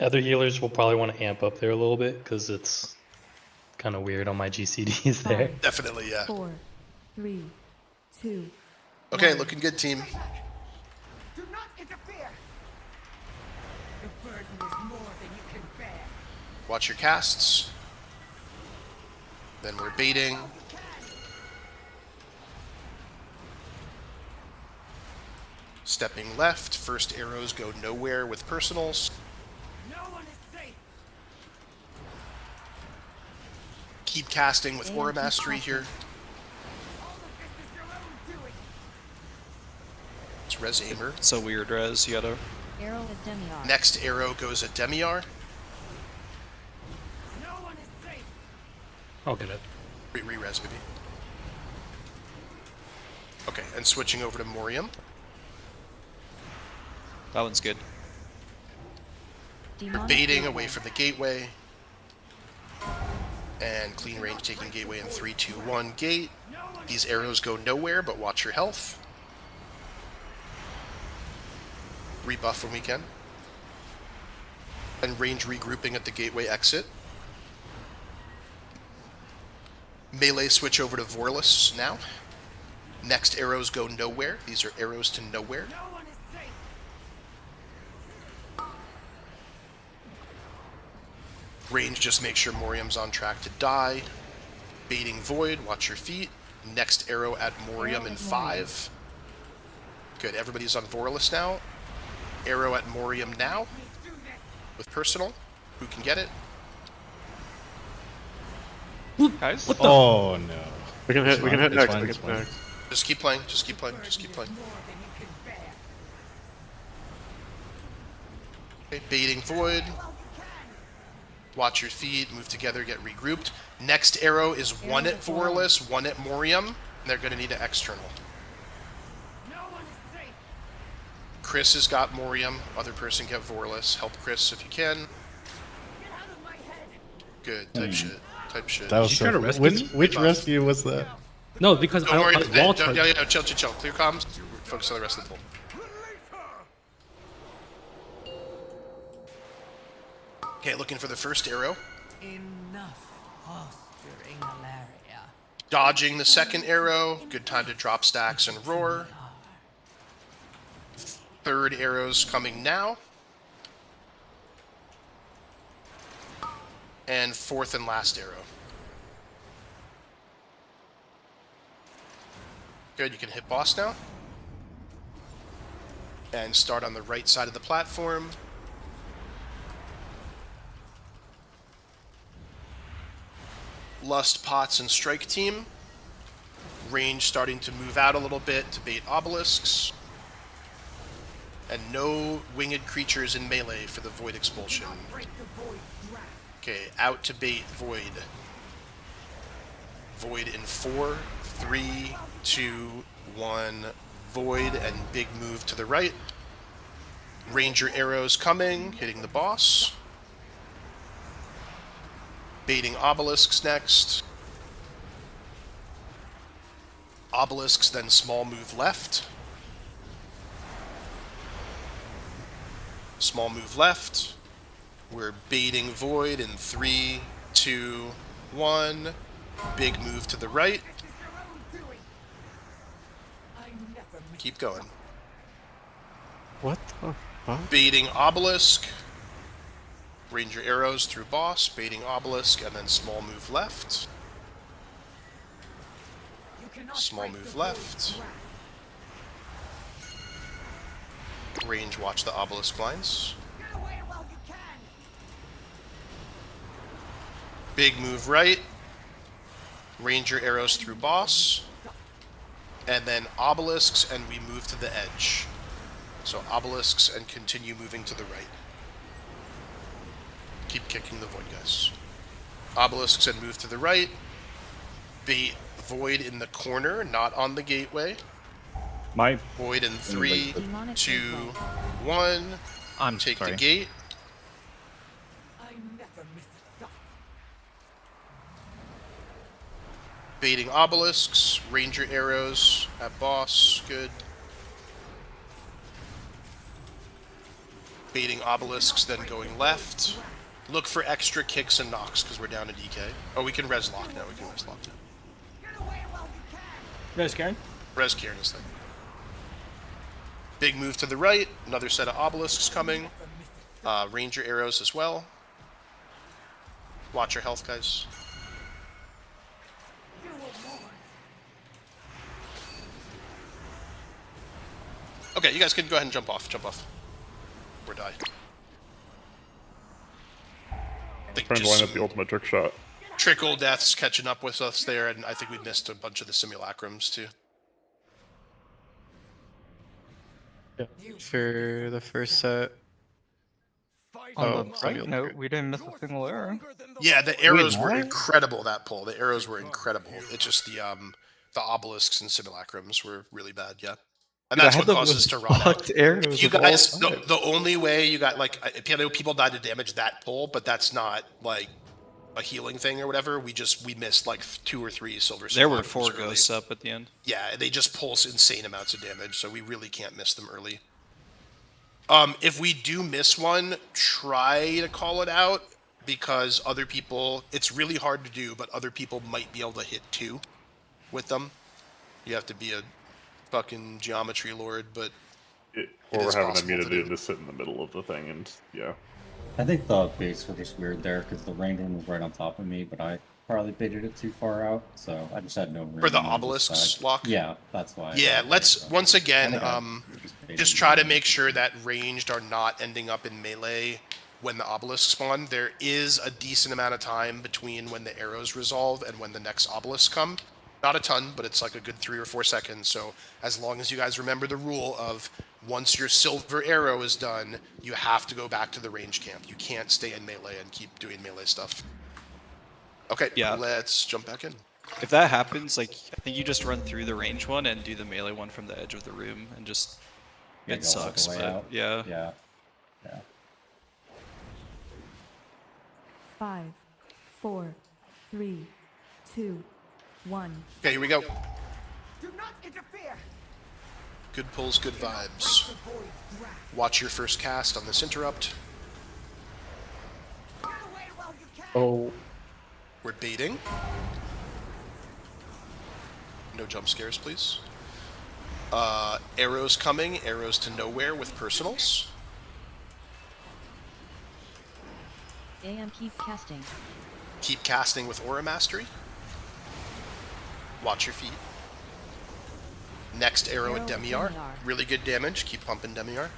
Other healers will probably want to amp up there a little bit because it's kind of weird on my GCDs there. Definitely, yeah. 4, 3, 2. Okay, looking good, team. Do not interfere. The burden is more than you can bear. Watch your casts. Then we're baiting. Stepping left, first arrows go nowhere with personals. No one is safe. Keep casting with Aura Mastery here. It's Res Aimer. It's a weird res, you gotta... Arrow at Demiar. Next arrow goes at Demiar. No one is safe. I'll get it. Re-res, maybe. Okay, and switching over to Morium. That one's good. Baiting away from the gateway. And clean range taking gateway in 3, 2, 1. Gate. These arrows go nowhere, but watch your health. Rebuff when we can. And range regrouping at the gateway exit. Melee switch over to Vorless now. Next arrows go nowhere. These are arrows to nowhere. Range, just make sure Morium's on track to die. Baiting Void, watch your feet. Next arrow at Morium in 5. Good, everybody's on Vorless now. Arrow at Morium now. With personal. Who can get it? Guys? Oh no. We can hit next. Just keep playing, just keep playing, just keep playing. Okay, baiting Void. Watch your feet, move together, get regrouped. Next arrow is 1 at Vorless, 1 at Morium. And they're going to need an external. Chris has got Morium. Other person get Vorless. Help Chris if you can. Good. Type shit. Type shit. That was Did you try to rescue me? which rescue was that? No, because Don't worry. wall Chill. Clear comms. Focus on the rest of the pool. Okay, looking for the first arrow. Enough posturing, Alleria. Dodging the second arrow. Good time to drop stacks and roar. Third arrow's coming now. And fourth and last arrow. Good, you can hit boss now. And start on the right side of the platform. Lust, Pots, and Strike Team. Range starting to move out a little bit to bait obelisks. And no winged creatures in melee for the Void Expulsion. Okay, out to bait Void. Void in 4, 3, 2, 1. Void and big move to the right. Ranger arrows coming, hitting the boss. Baiting obelisks next. Obelisks, then small move left. Small move left. We're baiting Void in 3, 2, 1. Big move to the right. Keep going. What the fuck? Baiting obelisk. Ranger arrows through boss. Baiting obelisk, and then small move left. Small move left. Range, watch the obelisk lines. Big move right. Ranger arrows through boss. And then obelisks, and we move to the edge. So obelisks and continue moving to the right. Keep kicking the Void, guys. Obelisks and move to the right. Bait Void in the corner, not on the gateway. My Void in 3, 2, 1. Take the gate. Baiting obelisks, ranger arrows at boss, good. Baiting obelisks, then going left. Look for extra kicks and knocks because we're down to DK. Oh, we can res lock now. We can res lock now. Res Karen? Res Karen is thing. Big move to the right. Another set of obelisks coming. Ranger arrows as well. Watch your health, guys. Okay, you guys can go ahead and jump off. Jump off. Or die. Trying to line up the ultimate trick shot. Trickle deaths catching up with us there, and I think we missed a bunch of the simulacrums too. Yeah. For the first set. On the right note, we didn't miss a single arrow. Yeah, the arrows were incredible that pull. The arrows were incredible. It's just the obelisks and simulacrums were really bad, yeah. And that's what causes us to run out. If you guys, the only way you got, like, I know people died to damage that pull, but that's not, like, a healing thing or whatever. We missed, like, 2 or 3 silver. There were 4 ghosts up at the end. Yeah, they just pulse insane amounts of damage, so we really can't miss them early. If we do miss one, try to call it out. because other people, it's really hard to do, but other people might be able to hit 2 with them. You have to be a fucking geometry lord, but or we're having possible immunity to to sit in the middle of the thing, and yeah. I think the baits were just weird there because the range one was right on top of me, but I probably baited it too far out, so I just had no room. For the on this obelisks side. lock? Yeah, that's why. Yeah, let's, once again, baited just try to make sure that ranged are not ending up in melee when the obelisks spawn. There is a decent amount of time between when the arrows resolve and when the next obelisks come. Not a ton, but it's like a good 3 or 4 seconds, so as long as you guys remember the rule of once your silver arrow is done, you have to go back to the range camp. You can't stay in melee and keep doing melee stuff. Okay, Yeah. let's jump back in. If that happens, like, I think you just run through the range one and do the melee one from the edge of the room, and just it go all the sucks, way but out. yeah. Yeah. 5, 4, 3, 2, 1. Okay, here we go. Do not interfere. Good pulls, good vibes. Watch your first cast on this interrupt. Oh. We're baiting. No jump scares, please. Arrows coming, arrows to nowhere with personals. AM keep casting. Keep casting with Aura Mastery. Watch your feet. Next arrow at Demiar. Really good damage. Keep pumping Demiar.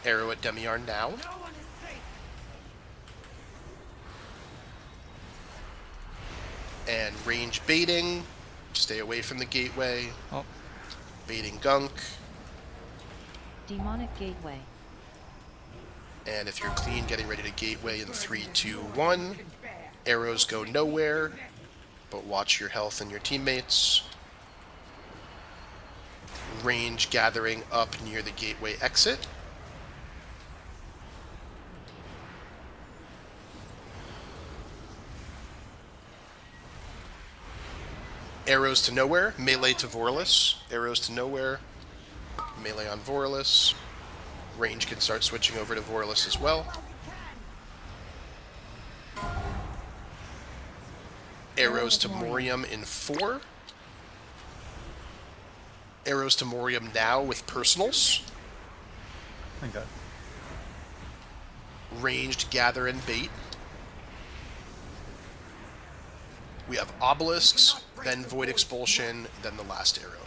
Arrow at Demiar now. And range baiting. Stay away from the gateway. Oh. Baiting gunk. Demonic gateway. And if you're clean, getting ready to gateway in 3, 2, 1. Arrows go nowhere, but watch your health and your teammates. Range gathering up near the gateway exit. Arrows to nowhere, melee to Vorlus. Arrows to nowhere, melee on Vorlus. Range can start switching over to Vorlus as well. Arrows to Morium in 4. Arrows to Morium now with personals. Okay. Ranged gather and bait. We have obelisks, then void expulsion, then the last arrow.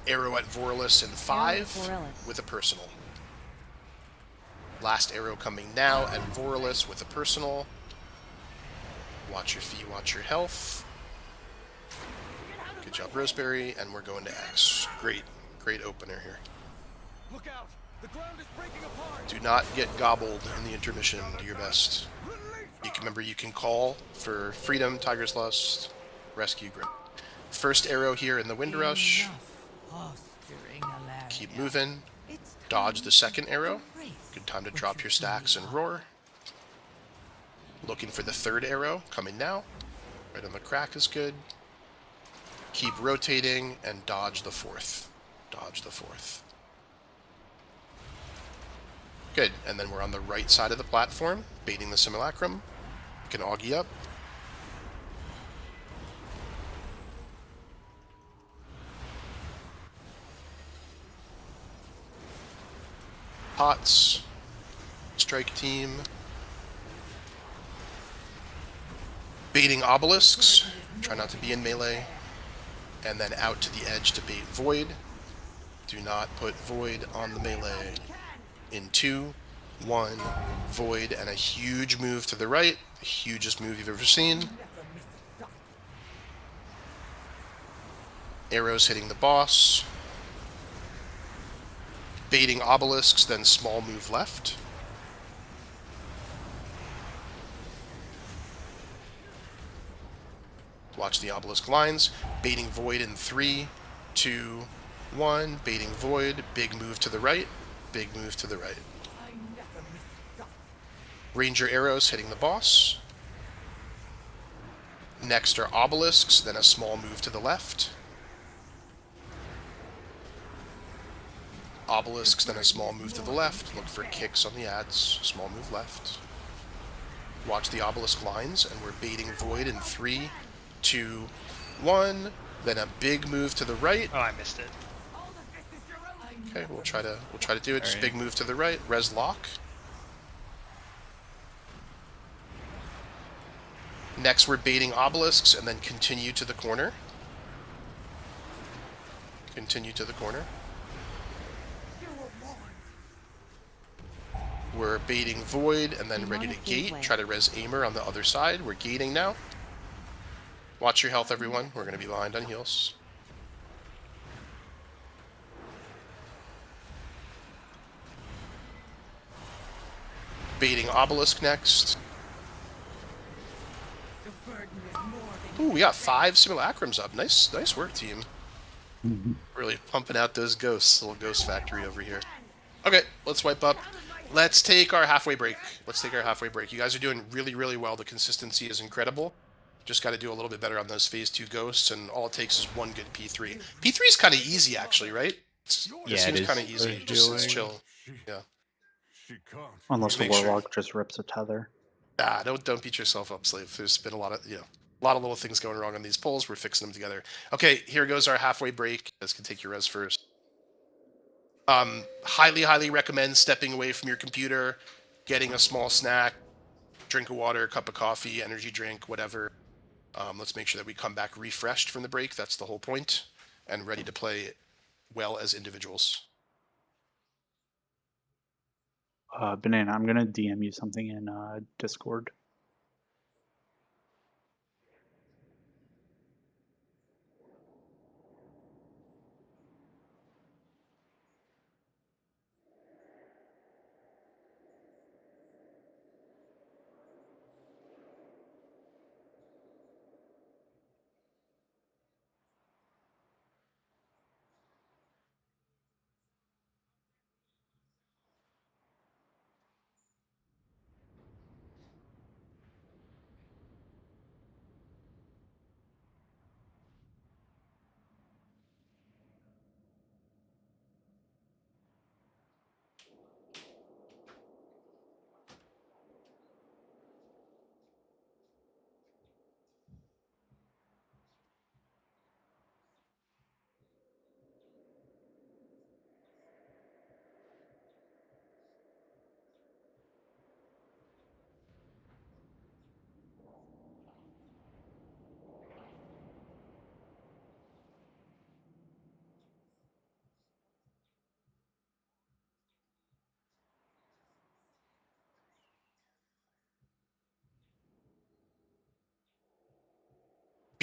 Arrow at Vorlus in 5 with a personal. Last arrow coming now at Vorlus with a personal. Watch your feet, watch your health. Good job, Roseberry, and we're going to X. Great, great opener here. Look out. The ground is breaking apart. Do not get gobbled in the intermission. Do your best. You can remember you can call for freedom, Tiger's Lust, rescue grip. First arrow here in the Wind Rush. Keep moving. Dodge the second arrow. Good time to drop your stacks and roar. Looking for the third arrow, coming now. Right on the crack is good. Keep rotating and dodge the fourth. Dodge the fourth. Good, and then we're on the right side of the platform, baiting the simulacrum. You can augie up. Pots. Strike team. Baiting obelisks. Try not to be in melee. And then out to the edge to bait void. Do not put void on the melee. In 2, 1, void, and a huge move to the right. The hugest move you've ever seen. Arrows hitting the boss. Baiting obelisks, then small move left. Watch the obelisk lines. Baiting void in 3, 2, 1. Baiting void. Big move to the right. Big move to the right. Ranger arrows hitting the boss. Next are obelisks, then a small move to the left. obelisks, then a small move to the left. Look for kicks on the ads. Small move left. Watch the obelisk lines, and we're baiting void in 3, 2, 1. Then a big move to the right. Oh, I missed it. Okay, we'll try to do it. Just big move to the right. Res lock. Next, we're baiting obelisks, and then continue to the corner. Continue to the corner. We're baiting void, and then ready to gate. Try to res aimer on the other side. We're gating now. Watch your health, everyone. We're going to be behind on heals. Baiting obelisk next. Ooh, we got 5 simulacrums up. Nice work, team. Really pumping out those ghosts. Little ghost factory over here. Okay, let's wipe up. Let's take our halfway break. You guys are doing really, really well. The consistency is incredible. Just got to do a little bit better on those phase 2 ghosts, and all it takes is one good P3. P3 is kind of easy, actually, right? It seems kind of easy. Just chill. Yeah. Unless the warlock just rips a tether. Ah, don't beat yourself up, Slave. There's been a lot of little things going wrong on these polls. We're fixing them together. Okay, here goes our halfway break. You guys can take your res first. Highly recommend stepping away from your computer, getting a small snack, drink of water, cup of coffee, energy drink, whatever. Let's make sure that we come back refreshed from the break. That's the whole point, and ready to play well as individuals. Banana, I'm gonna DM you something in Discord.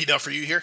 Enough for you here?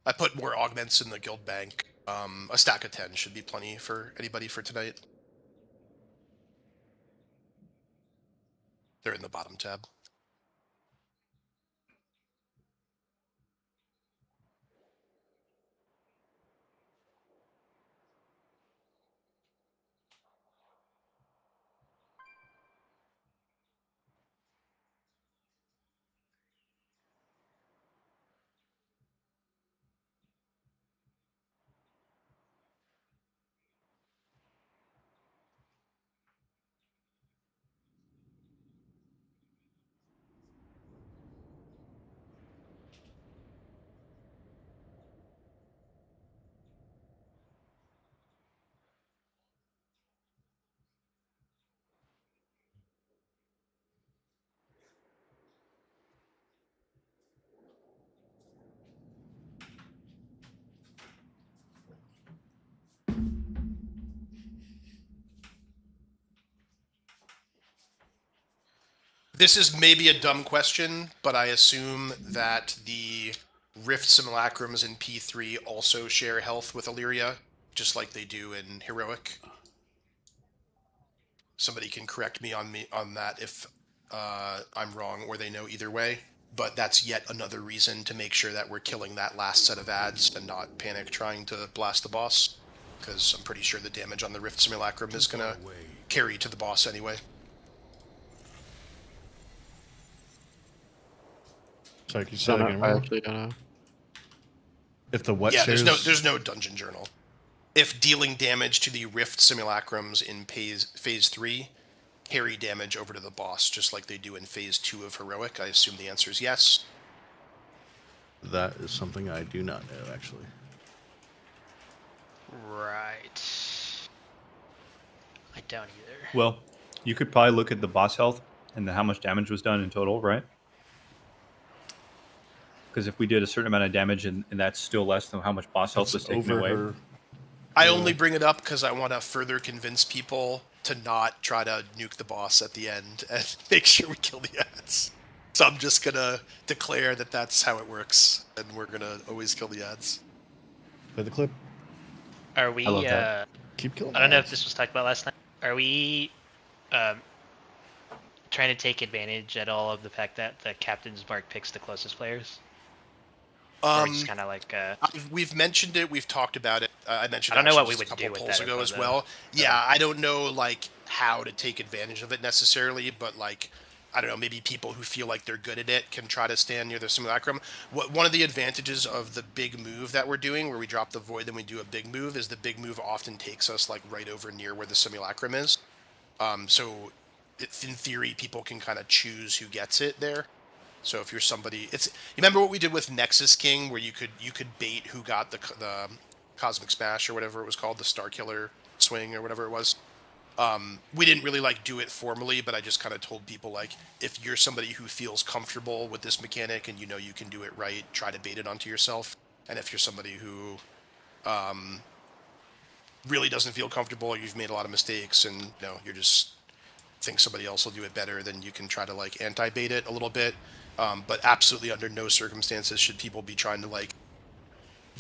I put more augments in the guild bank. A stack of 10 should be plenty for anybody for tonight. They're in the bottom tab. This is maybe a dumb question, but I assume that the Rift Simulacrums in P3 also share health with Alleria, just like they do in Heroic. somebody can correct me on that if I'm wrong or they know either way. But that's yet another reason to make sure that we're killing that last set of ads and not panic trying to blast the boss, because I'm pretty sure the damage on the Rift Simulacrum is going to carry to the boss anyway. Sorry, can you say that again? I actually don't know. If the what Yeah, shares... there's no dungeon journal. If dealing damage to the Rift Simulacrums in phase 3, carry damage over to the boss, just like they do in phase 2 of Heroic, I assume the answer is yes. That is something I do not know, actually. Right. I don't either. Well, you could probably look at the boss health and how much damage was done in total, right? Because if we did a certain amount of damage and that's still less than how much boss health was taken away. I only bring it up because I want to further convince people to not try to nuke the boss at the end and make sure we kill the ads. So I'm just going to declare that that's how it works, and we're going to always kill the ads. Play the clip. Are we, keep killing I don't know ads. if this was talked about last night. Are we trying to take advantage at all of the fact that the captain's mark picks the closest players? Or just kind of like we've mentioned it, we've talked about it. I mentioned I don't know what we just would a couple do with polls that ago info, as though. well. Yeah, I don't know like how to take advantage of it necessarily, but like I don't know, maybe people who feel like they're good at it can try to stand near the simulacrum. One of the advantages of the big move that we're doing, where we drop the void then we do a big move, is the big move often takes us like right over near where the simulacrum is. So in theory, people can kind of choose who gets it there. So if you're somebody, you remember what we did with Nexus King, where you could bait who got the Cosmic Smash or whatever it was called, the Star Killer swing or whatever it was. We didn't really like do it formally, but I just kind of told people like, if you're somebody who feels comfortable with this mechanic and you know you can do it right, try to bait it onto yourself. And if you're somebody who really doesn't feel comfortable, or you've made a lot of mistakes and you're just think somebody else will do it better, then you can try to like anti-bait it a little bit. But absolutely under no circumstances should people be trying to like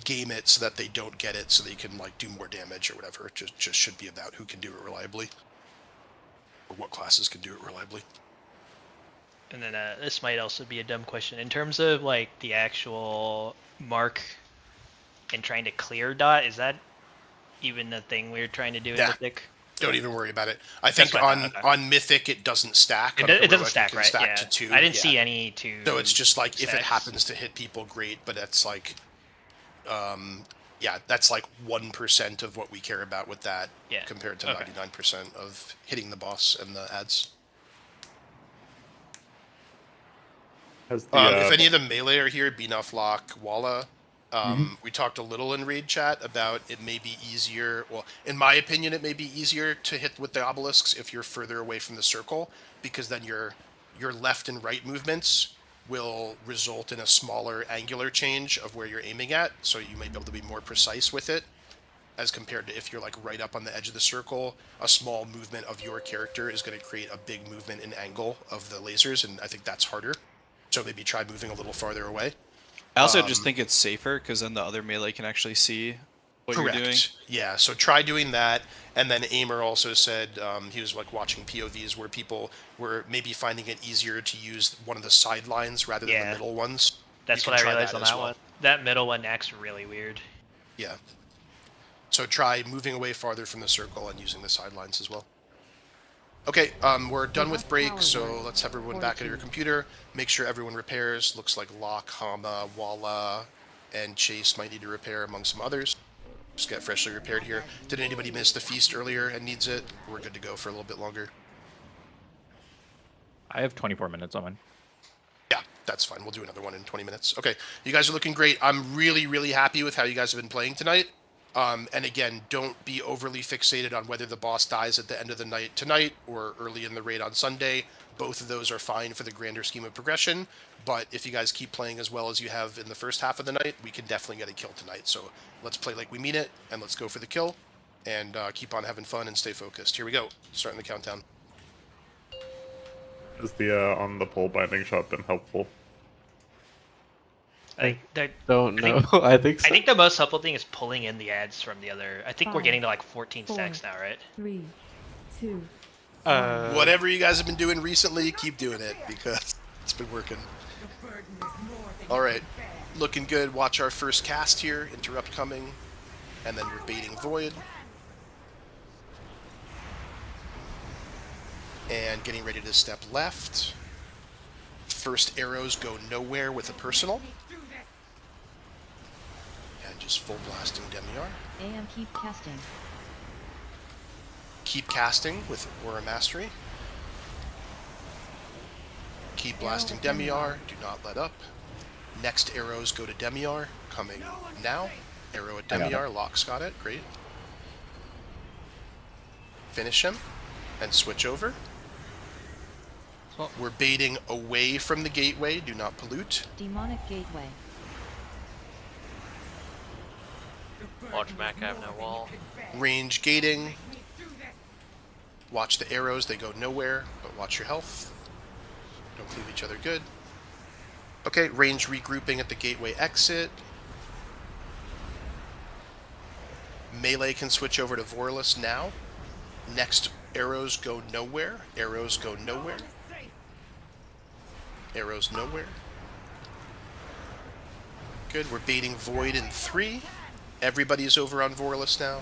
game it so that they don't get it so they can like do more damage or whatever. It just should be about who can do it reliably, or what classes can do it reliably. And then this might also be a dumb question. In terms of like the actual mark and trying to clear dot, is that even a thing we're trying to do in Mythic? Don't even worry about it. I think on Mythic it doesn't stack. It doesn't stack, right? Stack Yeah. to 2. I didn't see any 2. So it's just like if it stacks. happens to hit people, great. But that's like, that's like 1% of what we care about with that, compared to 99% of hitting the boss and the ads. If any of the melee are here, Binoff, Lock, Walla. We talked a little in raid chat about it may be easier. Well, in my opinion, it may be easier to hit with the obelisks if you're further away from the circle, because then your left and right movements will result in a smaller angular change of where you're aiming at, so you may be able to be more precise with it, as compared to if you're like right up on the edge of the circle. A small movement of your character is going to create a big movement in angle of the lasers, and I think that's harder. So maybe try moving a little farther away. I also just think it's safer because then the other melee can actually see what you're doing. Yeah, so try doing that. And then Aimer also said he was like watching POVs where people were maybe finding it easier to use one of the sidelines rather than the middle ones. That's what I realized on that one. That middle one acts really weird. Yeah. So try moving away farther from the circle and using the sidelines as well. Okay, we're done with break, so let's have everyone back at your computer. Make sure everyone repairs. Looks like Locke, Hama, Walla, and Chase might need to repair among some others. Just get freshly repaired here. Did anybody miss the feast earlier and needs it? We're good to go for a little bit longer. I have 24 minutes on mine. Yeah, that's fine. We'll do another one in 20 minutes. Okay, you guys are looking great. I'm really, really happy with how you guys have been playing tonight. And again, don't be overly fixated on whether the boss dies at the end of the night tonight or early in the raid on Sunday. Both of those are fine for the grander scheme of progression. But if you guys keep playing as well as you have in the first half of the night, we can definitely get a kill tonight. So let's play like we mean it, and let's go for the kill. And keep on having fun and stay focused. Here we go. Starting the countdown. Has the on the pole binding shot been helpful? I think I think so. I think the most helpful thing is pulling in the ads from the other. I think we're getting to like 14 stacks now, right? 3, 2, Whatever you guys have been doing recently, keep doing it because it's been working. All right, looking good. Watch our first cast here. Interrupt coming, and then we're baiting void. And getting ready to step left. First arrows go nowhere with a personal. And just full blasting Demiar. AM keep casting. Keep casting with Aura Mastery. Keep blasting Demiar. Do not let up. Next arrows go to Demiar. Coming now. Arrow at Demiar. Locke's got it. Great. Finish him. And switch over. We're baiting away from the gateway. Do not pollute. Demonic gateway. Watch Mac have no wall. Range gating. Watch the arrows. They go nowhere, but watch your health. Don't leave each other good. Okay, range regrouping at the gateway exit. Melee can switch over to Vorless now. Next arrows go nowhere. Arrows go nowhere. Arrows nowhere. Good, we're baiting Void in 3. Everybody's over on Vorless now.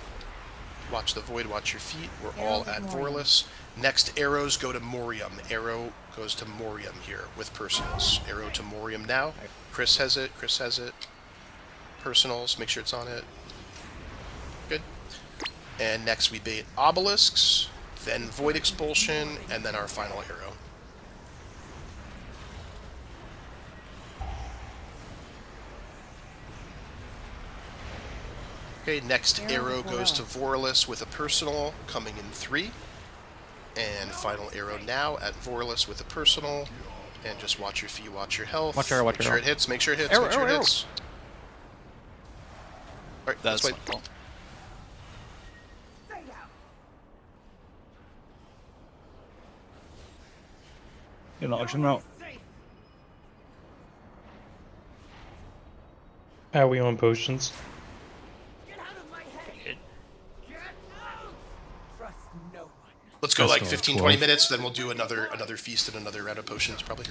Watch the Void, watch your feet. We're all at Vorless. Next arrows go to Morium. Arrow goes to Morium here with personals. Arrow to Morium now. Chris has it, Chris has it. Personals, make sure it's on it. Good. And next we bait Obelisks, then Void Expulsion, and then our final arrow. Okay, next arrow goes to Vorless with a personal, coming in 3. And final arrow now at Vorless with a personal. And just watch your feet, watch your health. Watch arrow, watch make sure arrow. it hits, make sure it hits, Arrow, make sure arrow, it hits. Alright, let's wait. You know, auction out. How are we on potions? Let's go Let's like go 15, 12. 20 minutes, then we'll do another feast and another round of potions, probably.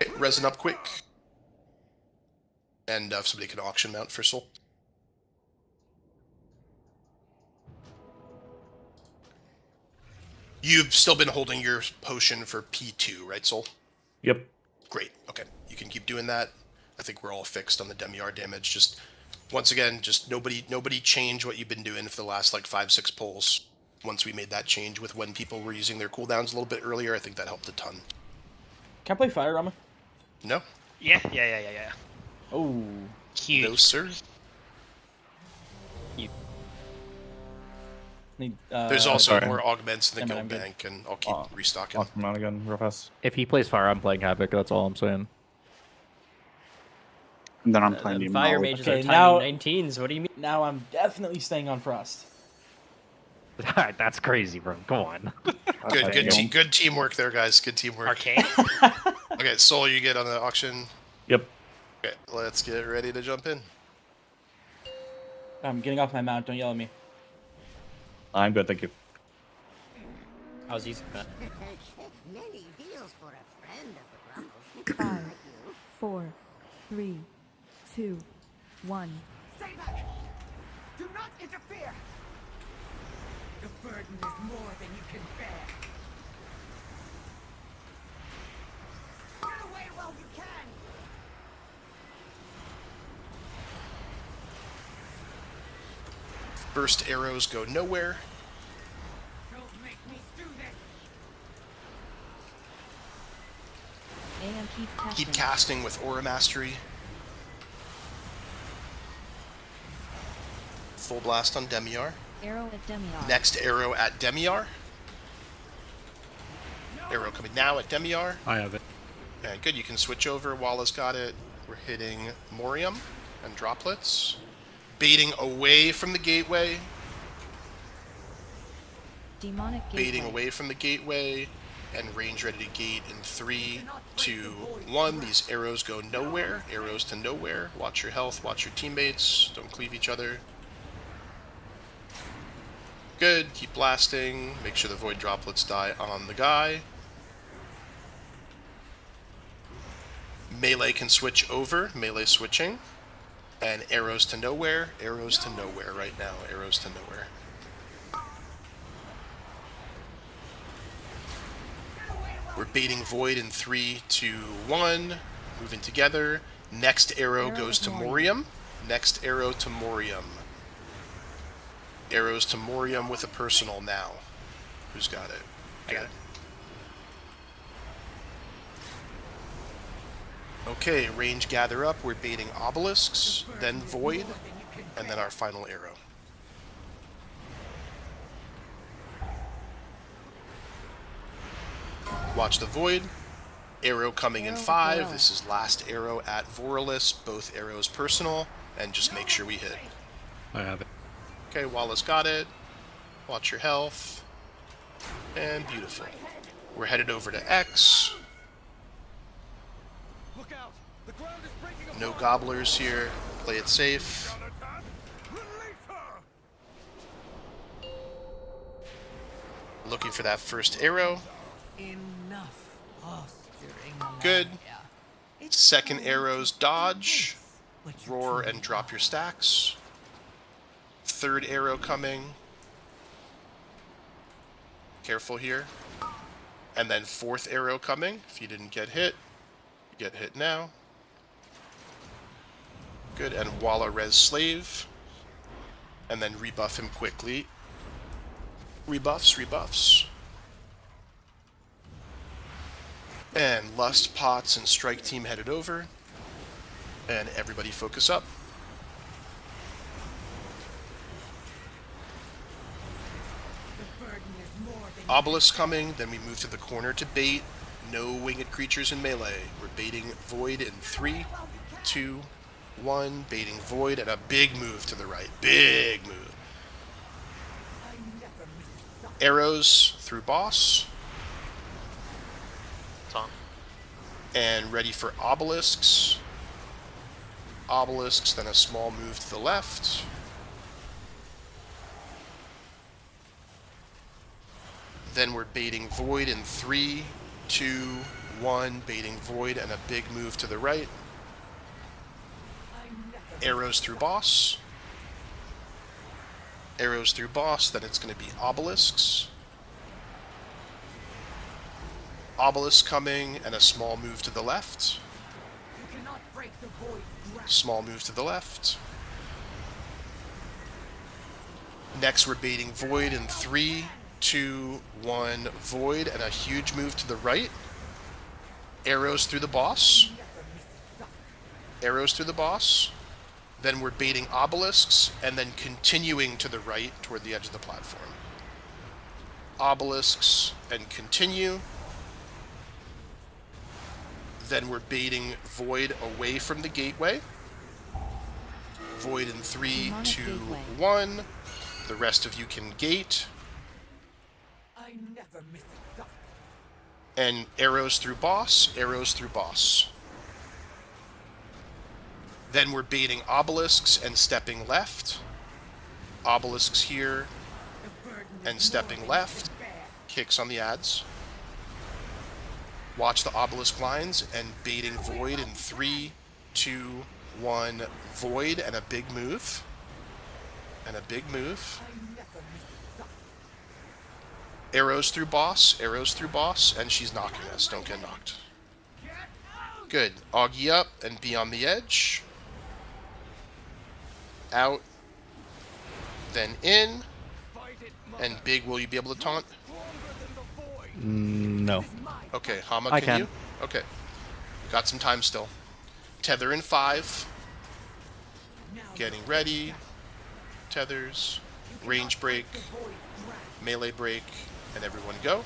Okay, resin up quick. And if somebody can auction mount for soul. You've still been holding your potion for P2, right, Soul? Yep. Great, okay. You can keep doing that. I think we're all fixed on the Demiar damage. Just, once again, just nobody change what you've been doing for the last, like, 5-6 pulls. Once we made that change with when people were using their cooldowns a little bit earlier, I think that helped a ton. Can I play Fire Rama? No? Yeah. Oh. Huge. No, sir. Need, There's also sorry. more augments in the Never mind, guild I'm bank, and I'll keep restocking. Off them out again, real fast. If he plays fire, I'm playing Havoc. That's all I'm saying. And then I'm playing the Fire Mao. mages Okay, are now- tiny 19s. What do you mean? Now I'm definitely staying on Frost. That's crazy, bro. Come on. Good teamwork there, guys. Good teamwork. Arcane? Okay, Soul, you get on the auction. Yep. Okay, let's get ready to jump in. I'm getting off my mount. Don't yell at me. I'm good, thank you. How's easy? Many deals for a friend of the Grumble. 5, 4, 3, 2, 1. Stay back! Do not interfere! The burden is more than you can bear. Get away while you can! Burst arrows go nowhere. Don't make me do this! AM keep casting. Keep casting with Aura Mastery. Full blast on Demiar. Arrow at Demiar. Next arrow at Demiar. Arrow coming now at Demiar. I have it. Yeah, good. You can switch over. Wallace got it. We're hitting Morium and droplets. Baiting away from the gateway. Demonic gateway. Baiting away from the gateway. And range ready to gate in 3, 2, 1. These arrows go nowhere. Arrows to nowhere. Watch your health. Watch your teammates. Don't cleave each other. Good. Keep blasting. Make sure the void droplets die on the guy. Melee can switch over. Melee switching. And arrows to nowhere. Arrows to nowhere right now. Arrows to nowhere. We're baiting void in 3, 2, 1. Moving together. Next arrow goes to Morium. Next arrow to Morium. Arrows to Morium with a personal now. Who's got it? Good. Okay, range gather up. We're baiting obelisks, then void, and then our final arrow. Watch the void. Arrow coming in 5. This is last arrow at Voralis. Both arrows personal, and just make sure we hit. I have it. Okay, Wallace got it. Watch your health. And beautiful. We're headed over to X. No gobblers here. Play it safe. Looking for that first arrow. Good. Second arrows dodge. Roar and drop your stacks. Third arrow coming. Careful here. And then fourth arrow coming. If you didn't get hit, you get hit now. Good, and Walla res slave. And then rebuff him quickly. Rebuffs, rebuffs. And Lust, Pots, and Strike Team headed over. And everybody focus up. Obelisk coming, then we move to the corner to bait. No winged creatures in melee. We're baiting Void in 3, 2, 1. Baiting Void and a big move to the right. Big move. Arrows through boss. Tom. And ready for obelisks. Obelisks, then a small move to the left. Then we're baiting Void in 3, 2, 1. Baiting Void and a big move to the right. Arrows through boss. Arrows through boss, then it's going to be obelisks. Obelisk coming and a small move to the left. Small move to the left. Next we're baiting Void in 3, 2, 1. Void and a huge move to the right. Arrows through the boss. Arrows through the boss. Then we're baiting obelisks and then continuing to the right toward the edge of the platform. Obelisks and continue. Then we're baiting Void away from the gateway. Void in 3, 2, 1. The rest of you can gate. And arrows through boss, arrows through boss. Then we're baiting obelisks and stepping left. Obelisks here and stepping left. Kicks on the ads. Watch the obelisk lines and baiting Void in 3, 2, 1. Void and a big move. And a big move. Arrows through boss, and she's knocking us. Don't get knocked. Good. Augie up and be on the edge. Out. Then in. And big, will you be able to taunt? No. Okay, Hama, I can can. you? Okay. Got some time still. Tether in 5. Getting ready. Tethers. Range break. Melee break. And everyone go.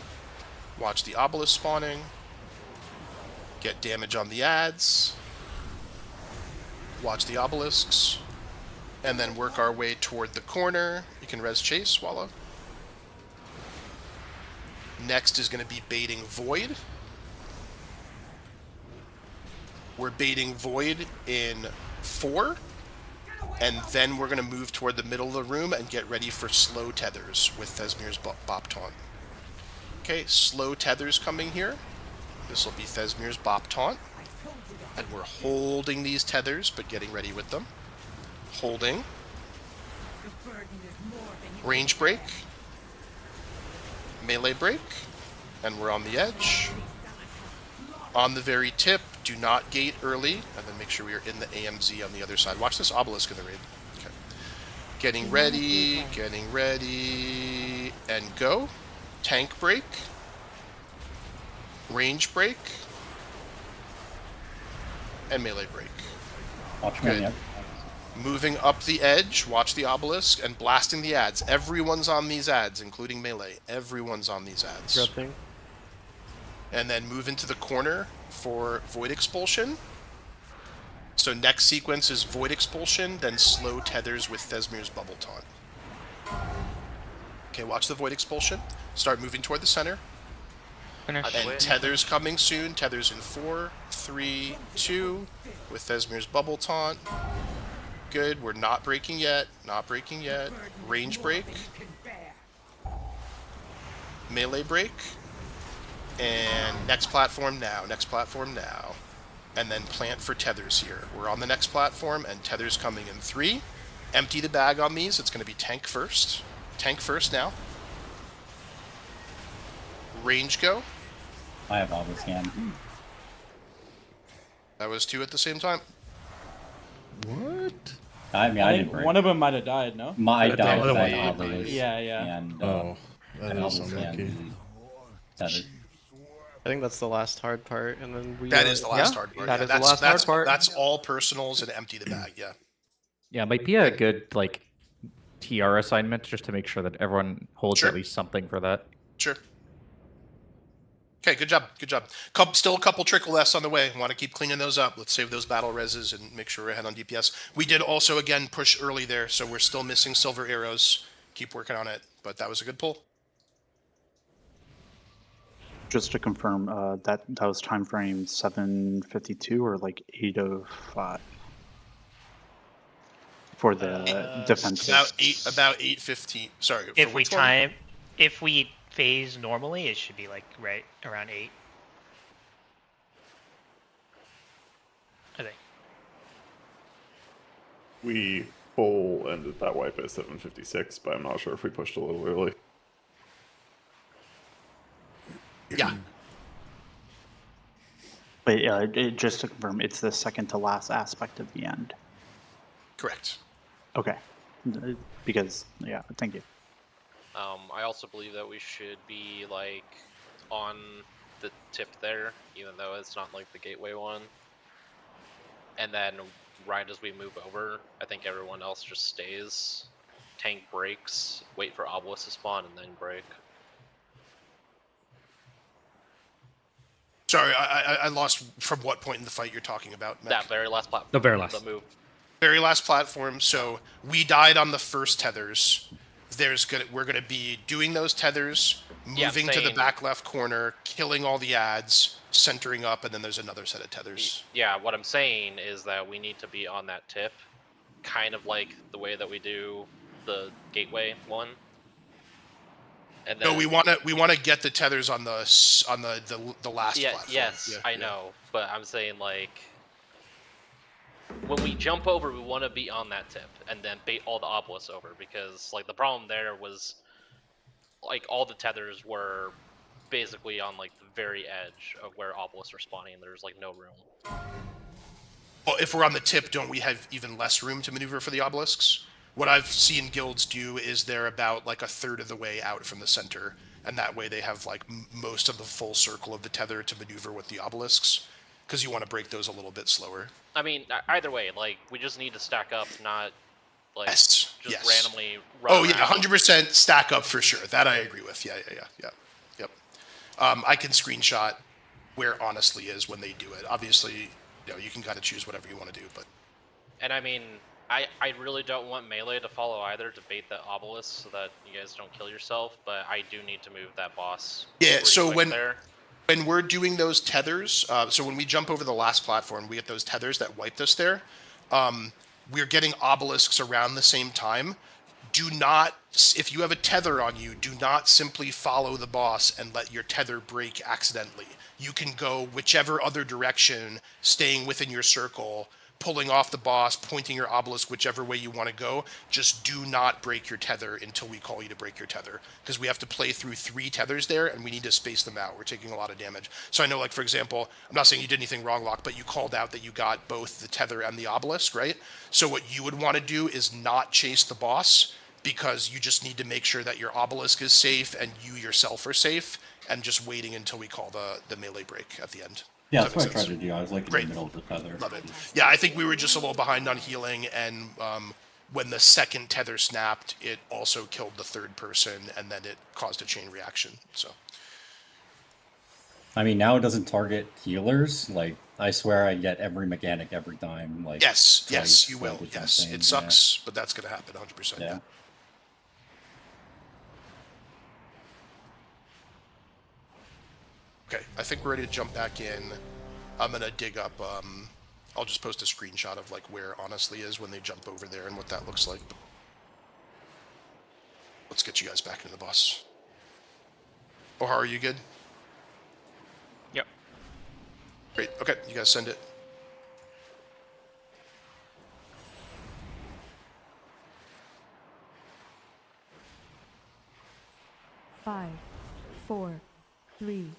Watch the obelisk spawning. Get damage on the ads. Watch the obelisks. And then work our way toward the corner. You can res chase, Walla. Next is going to be baiting Void. We're baiting Void in 4, And then we're going to move toward the middle of the room and get ready for slow tethers with Thesmir's Bop Taunt. Okay, slow tethers coming here. This will be Thesmir's Bop Taunt. And we're holding these tethers, but getting ready with them. Holding. Range break. Melee break. And we're on the edge. On the very tip, do not gate early, and then make sure we are in the AMZ on the other side. Watch this obelisk in the raid. Okay. Getting ready, and go. Tank break. Range break. And melee break. Watch Good. me, yeah. Moving up the edge, watch the obelisk, and blasting the ads. Everyone's on these ads, including melee. Everyone's on these ads. Dropping. And then move into the corner for Void Expulsion. So next sequence is Void Expulsion, then slow tethers with Thesmir's Bubble Taunt. Okay, watch the Void Expulsion. Start moving toward the center. Finish. And tethers coming soon. Tethers in 4, 3, 2, with Thesmir's Bubble Taunt. Good, we're not breaking yet. Not breaking yet. Range break. Melee break. And next platform now, And then plant for tethers here. We're on the next platform, and tethers coming in 3. Empty the bag on these. It's going to be tank first. Tank first now. Range go. I have all this hand. That was 2 at the same time. What? I mean, I didn't break. One of them might have died, no? My died one by died. obelisk. Yeah. And, that and is obelisk unlucky. and tether. I think that's the last hard part, and then we. That is the last hard part. That Yeah, is the last hard part. That's all personals and empty the bag, yeah. Yeah, it might be a good like TR assignment just to make sure that everyone holds Sure. at least something for that. Sure. Okay, good job. Still a couple trickle Fs on the way. Want to keep cleaning those up. Let's save those battle reses and make sure we're ahead on DPS. We did also, again, push early there, so we're still missing silver arrows. Keep working on it, but that was a good pull. Just to confirm, that was time frame 7:52 or like 8:05 for the defensive. About 8:15. Sorry. If for we which one? time, if we phase normally, it should be like right around 8. I think. We full ended that wipe at 7:56, but I'm not sure if we pushed a little early. Yeah. But just to confirm, it's the second to last aspect of the end. Correct. Okay. Because, yeah, thank you. I also believe that we should be like on the tip there, even though it's not like the gateway one. And then right as we move over, I think everyone else just stays, tank breaks, wait for obelisk to spawn, and then break. Sorry, I lost from what point in the fight you're talking about, Matt? That very last platform. The very last. The move. Very last platform. So we died on the first tethers. We're gonna be doing those tethers, moving to the back left corner, killing all the ads, centering up, and then there's another set of tethers. Yeah, what I'm saying is that we need to be on that tip, kind of like the way that we do the gateway one. And then, No, we want to get the tethers on the last yeah, platform. yes, Yeah, I know, but I'm saying like when we jump over, we want to be on that tip and then bait all the obelisks over, because like the problem there was like all the tethers were basically on like the very edge of where obelisks are spawning, and there's like no room. Well, if we're on the tip, don't we have even less room to maneuver for the obelisks? What I've seen guilds do is they're about like a third of the way out from the center, and that way they have like most of the full circle of the tether to maneuver with the obelisks, because you want to break those a little bit slower. I mean, either way, like we just need to stack up, not like Yes, just yes. randomly run Oh yeah, around. 100% stack up for sure. That I agree with. Yeah. Yep. I can screenshot where honestly is when they do it. Obviously, you can kind of choose whatever you want to do, but. And I mean, I really don't want melee to follow either, to bait the obelisk so that you guys don't kill yourself, but I do need to move that boss. Yeah, pretty so quick when we're doing those tethers, so when we jump over the last platform, we get those tethers that wiped us there. we're getting obelisks around the same time. Do not, if you have a tether on you, do not simply follow the boss and let your tether break accidentally. You can go whichever other direction, staying within your circle, pulling off the boss, pointing your obelisk whichever way you want to go. Just do not break your tether until we call you to break your tether, because we have to play through 3 tethers there, and we need to space them out. We're taking a lot of damage. So I know, like, for example, I'm not saying you did anything wrong, Locke, but you called out that you got both the tether and the obelisk, right? So what you would want to do is not chase the boss, because you just need to make sure that your obelisk is safe and you yourself are safe, and just waiting until we call the melee break at the end. Yeah, that's what I tried to do. I was like in the middle of the tether. Love it. Yeah, I think we were just a little behind on healing, and when the second tether snapped, it also killed the third person, and then it caused a chain reaction. So, I mean, now it doesn't target healers. Like, I swear I get every mechanic every time. Like, yes, you will. Yes, it sucks, but that's going to happen 100%. Yeah. Okay, I think we're ready to jump back in. I'm gonna dig up, I'll just post a screenshot of like where Honestly is when they jump over there and what that looks like. Let's get you guys back into the bus. Ohar, are you good? Yep. Great, okay, you guys send it. Five, 4, 3,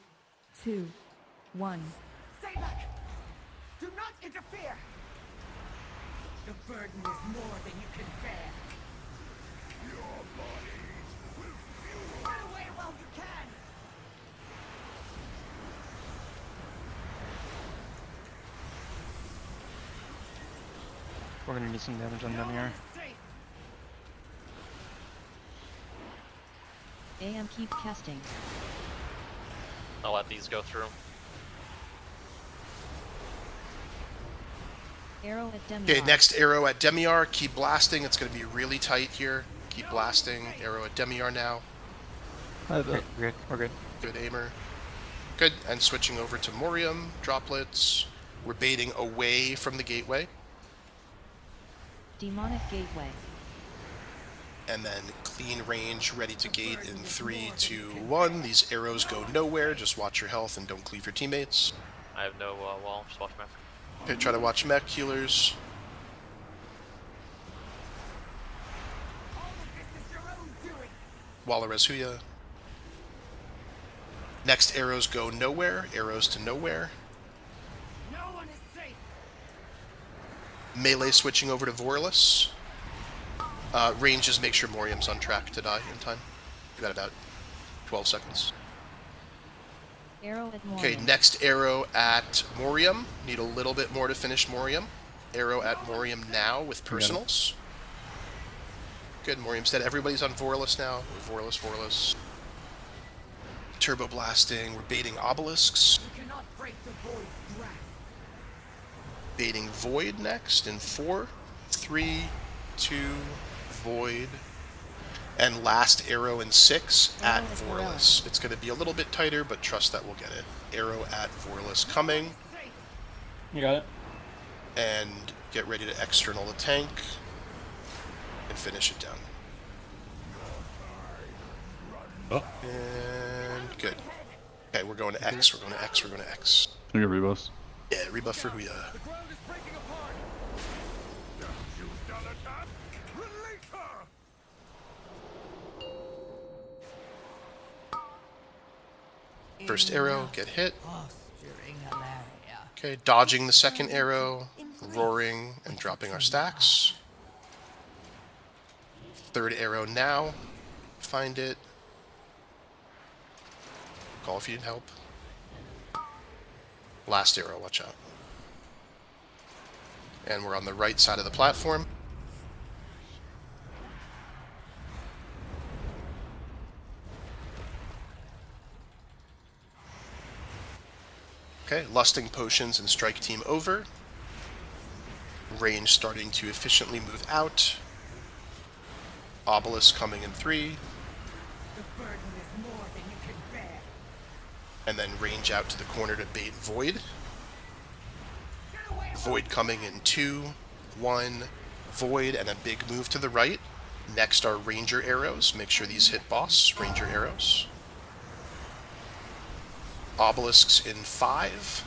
2, 1. Stay back! Do not interfere! The burden is more than you can bear. Your body will fuel. Run away while you can! We're gonna need some damage on them here. AM keep casting. I'll let these go through. Arrow at Demiar. Okay, next arrow at Demiar. Keep blasting. It's going to be really tight here. Keep blasting. Arrow at Demiar now. We're good. We're good. Good aimer. Good. And switching over to Morium. Droplets. We're baiting away from the gateway. Demonic gateway. And then clean range, ready to gate in 3, 2, 1. These arrows go nowhere. Just watch your health and don't cleave your teammates. I have no wall. Just watch mech. Okay, try to watch mech healers. Walla Reshuya. Next arrows go nowhere. Arrows to nowhere. No one is safe. Melee switching over to Vorlus. Ranges, make sure Morium's on track to die in time. You got about 12 seconds. Arrow at Morium. Okay, next arrow at Morium. Need a little bit more to finish Morium. Arrow at Morium now with personals. Good, Morium's dead. Everybody's on Vorlus now. Vorlus. Turbo blasting. We're baiting obelisks. You cannot break the void's grasp. Baiting Void next in 4, 3, 2, Void. And last arrow in 6 at Vorlus. It's going to be a little bit tighter, but trust that we'll get it. Arrow at Vorlus coming. You got it. And get ready to external the tank. And finish it down. Oh. And good. Okay, we're going to X, we're going to X, we're going to X. Can you get rebuffs? Yeah, rebuff for Huya. First arrow, get hit. Okay, dodging the second arrow, roaring, and dropping our stacks. Third arrow now. Find it. Call if you need help. Last arrow, watch out. And we're on the right side of the platform. Okay, lusting potions and strike team over. Range starting to efficiently move out. Obelisk coming in 3. The burden is more than you can bear. And then range out to the corner to bait Void. Void coming in 2, 1. Void, and a big move to the right. Next are Ranger Arrows. Make sure these hit boss. Ranger Arrows. Obelisks in 5.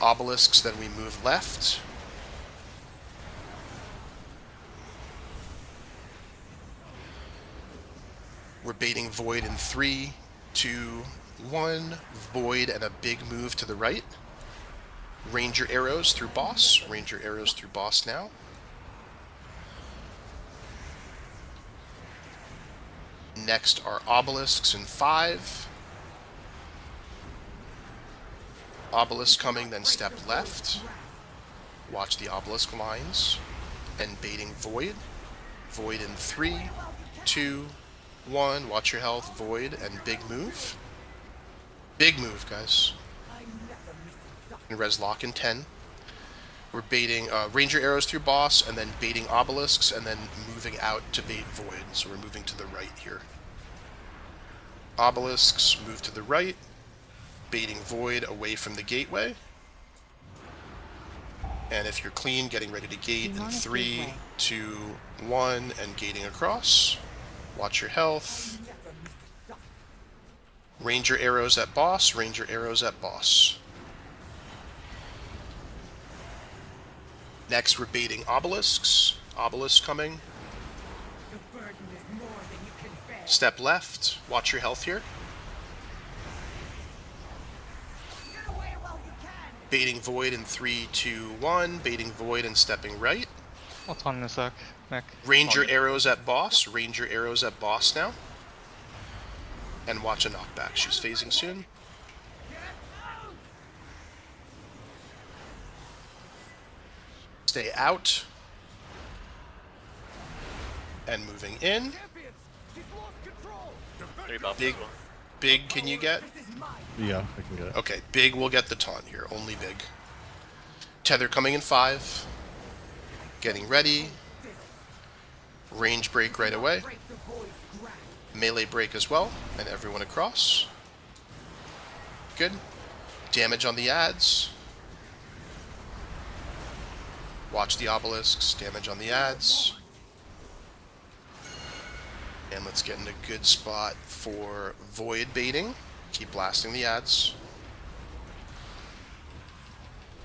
Obelisks, then we move left. We're baiting Void in 3, 2, 1. Void and a big move to the right. Ranger Arrows through boss. Ranger Arrows through boss now. Next are Obelisks in 5. Obelisk coming, then step left. Watch the Obelisk lines. And baiting Void. Void in 3, 2, 1. Watch your health. Void and big move. Big move, guys. And res lock in 10. We're baiting Ranger Arrows through boss, and then baiting Obelisks, and then moving out to bait Void. So we're moving to the right here. Obelisks move to the right, baiting Void away from the gateway. And if you're clean, getting ready to gate in 3, 2, 1, and gating across. Watch your health. Ranger Arrows at boss, Ranger Arrows at boss. Next, we're baiting Obelisks. Obelisk coming. Step left. Watch your health here. Baiting Void in 3, 2, 1. Baiting Void and stepping right. I'll taunt in a sec, Nick. Ranger Arrows at boss. Ranger Arrows at boss now. And watch a knockback. She's phasing soon. Stay out. And moving in. Big, can you get? Yeah, I can get it. Okay, big will get the taunt here. Only big. Tether coming in 5. Getting ready. Range break right away. Melee break as well. And everyone across. Good. Damage on the ads. Watch the obelisks. Damage on the ads. And let's get in a good spot for Void baiting. Keep blasting the ads.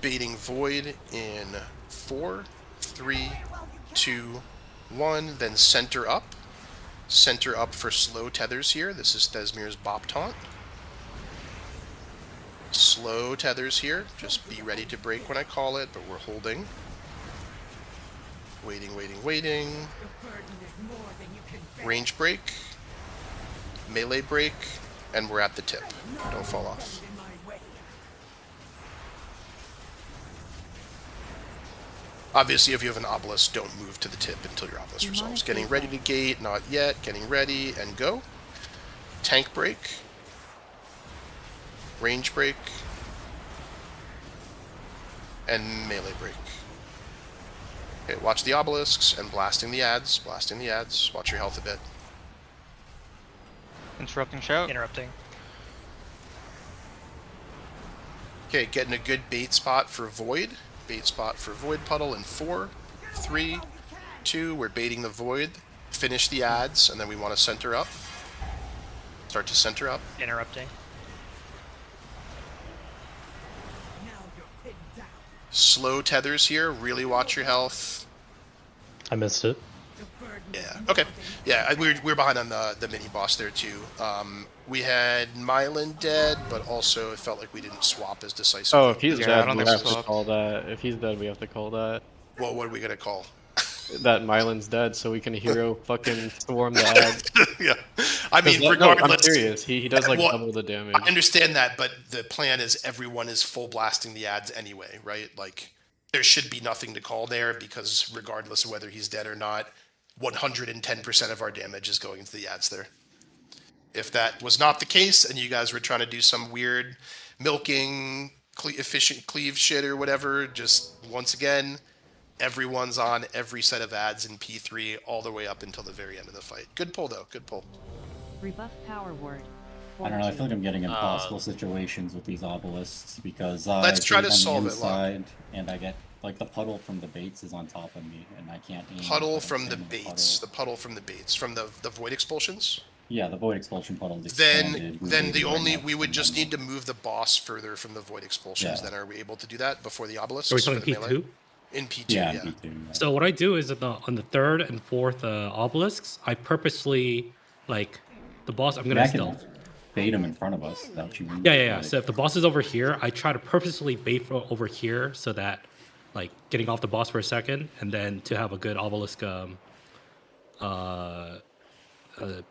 Baiting Void in 4, 3, 2, 1. Then center up. Center up for slow tethers here. This is Thesmir's Bop Taunt. Slow tethers here. Just be ready to break when I call it, but we're holding. Waiting, waiting, waiting. Range break. Melee break. And we're at the tip. Don't fall off. Obviously, if you have an obelisk, don't move to the tip until your obelisk resolves. Getting ready to gate, not yet. Getting ready, and go. Tank break. Range break. And melee break. Okay, watch the obelisks and blasting the ads. Blasting the ads. Watch your health a bit. Interrupting shout. Interrupting. Okay, getting a good bait spot for Void. Bait spot for Void Puddle in 4, 3, 2. We're baiting the Void. Finish the ads, and then we want to center up. Start to center up. Interrupting. Slow tethers here. Really watch your health. I missed it. Yeah. Okay. Yeah, we're behind on the mini boss there too. We had Mylan dead, but also it felt like we didn't swap as decisively. Oh, if he's dead, we have to call that. If he's dead, we have to call that. Well, what are we gonna call? That Mylan's dead, so we can hero fucking storm the ad. Yeah. I mean, regardless. No, I'm serious. He does like double the damage. I understand that, but the plan is everyone is full blasting the ads anyway, right? Like, there should be nothing to call there because regardless of whether he's dead or not, 110% of our damage is going to the ads there. If that was not the case and you guys were trying to do some weird milking, efficient cleave shit or whatever, just once again, everyone's on every set of ads in P3 all the way up until the very end of the fight. Good pull, though. Good pull. Rebuff Power Word. I don't know. I feel like I'm getting impossible situations with these obelisks because Let's try to bait on solve the it, Locke. inside, and I get like the puddle from the baits is on top of me, and I can't aim. Puddle if I'm from the standing in baits. The puddle from the baits. From the void expulsions. Yeah, the void expulsion puddle. Then we would just need to move the boss further from the void expulsions. Yeah. Then are we able to do that before the obelisk? Are we talking P2? In P2, Yeah, yeah. P2, yeah. So what I do is that on the third and fourth obelisks, I purposely like the boss. I'm gonna stealth. Bait him in front of us. That you mean? Yeah. So if the boss is over here, I try to purposely bait over here so that, like, getting off the boss for a second, and then to have a good obelisk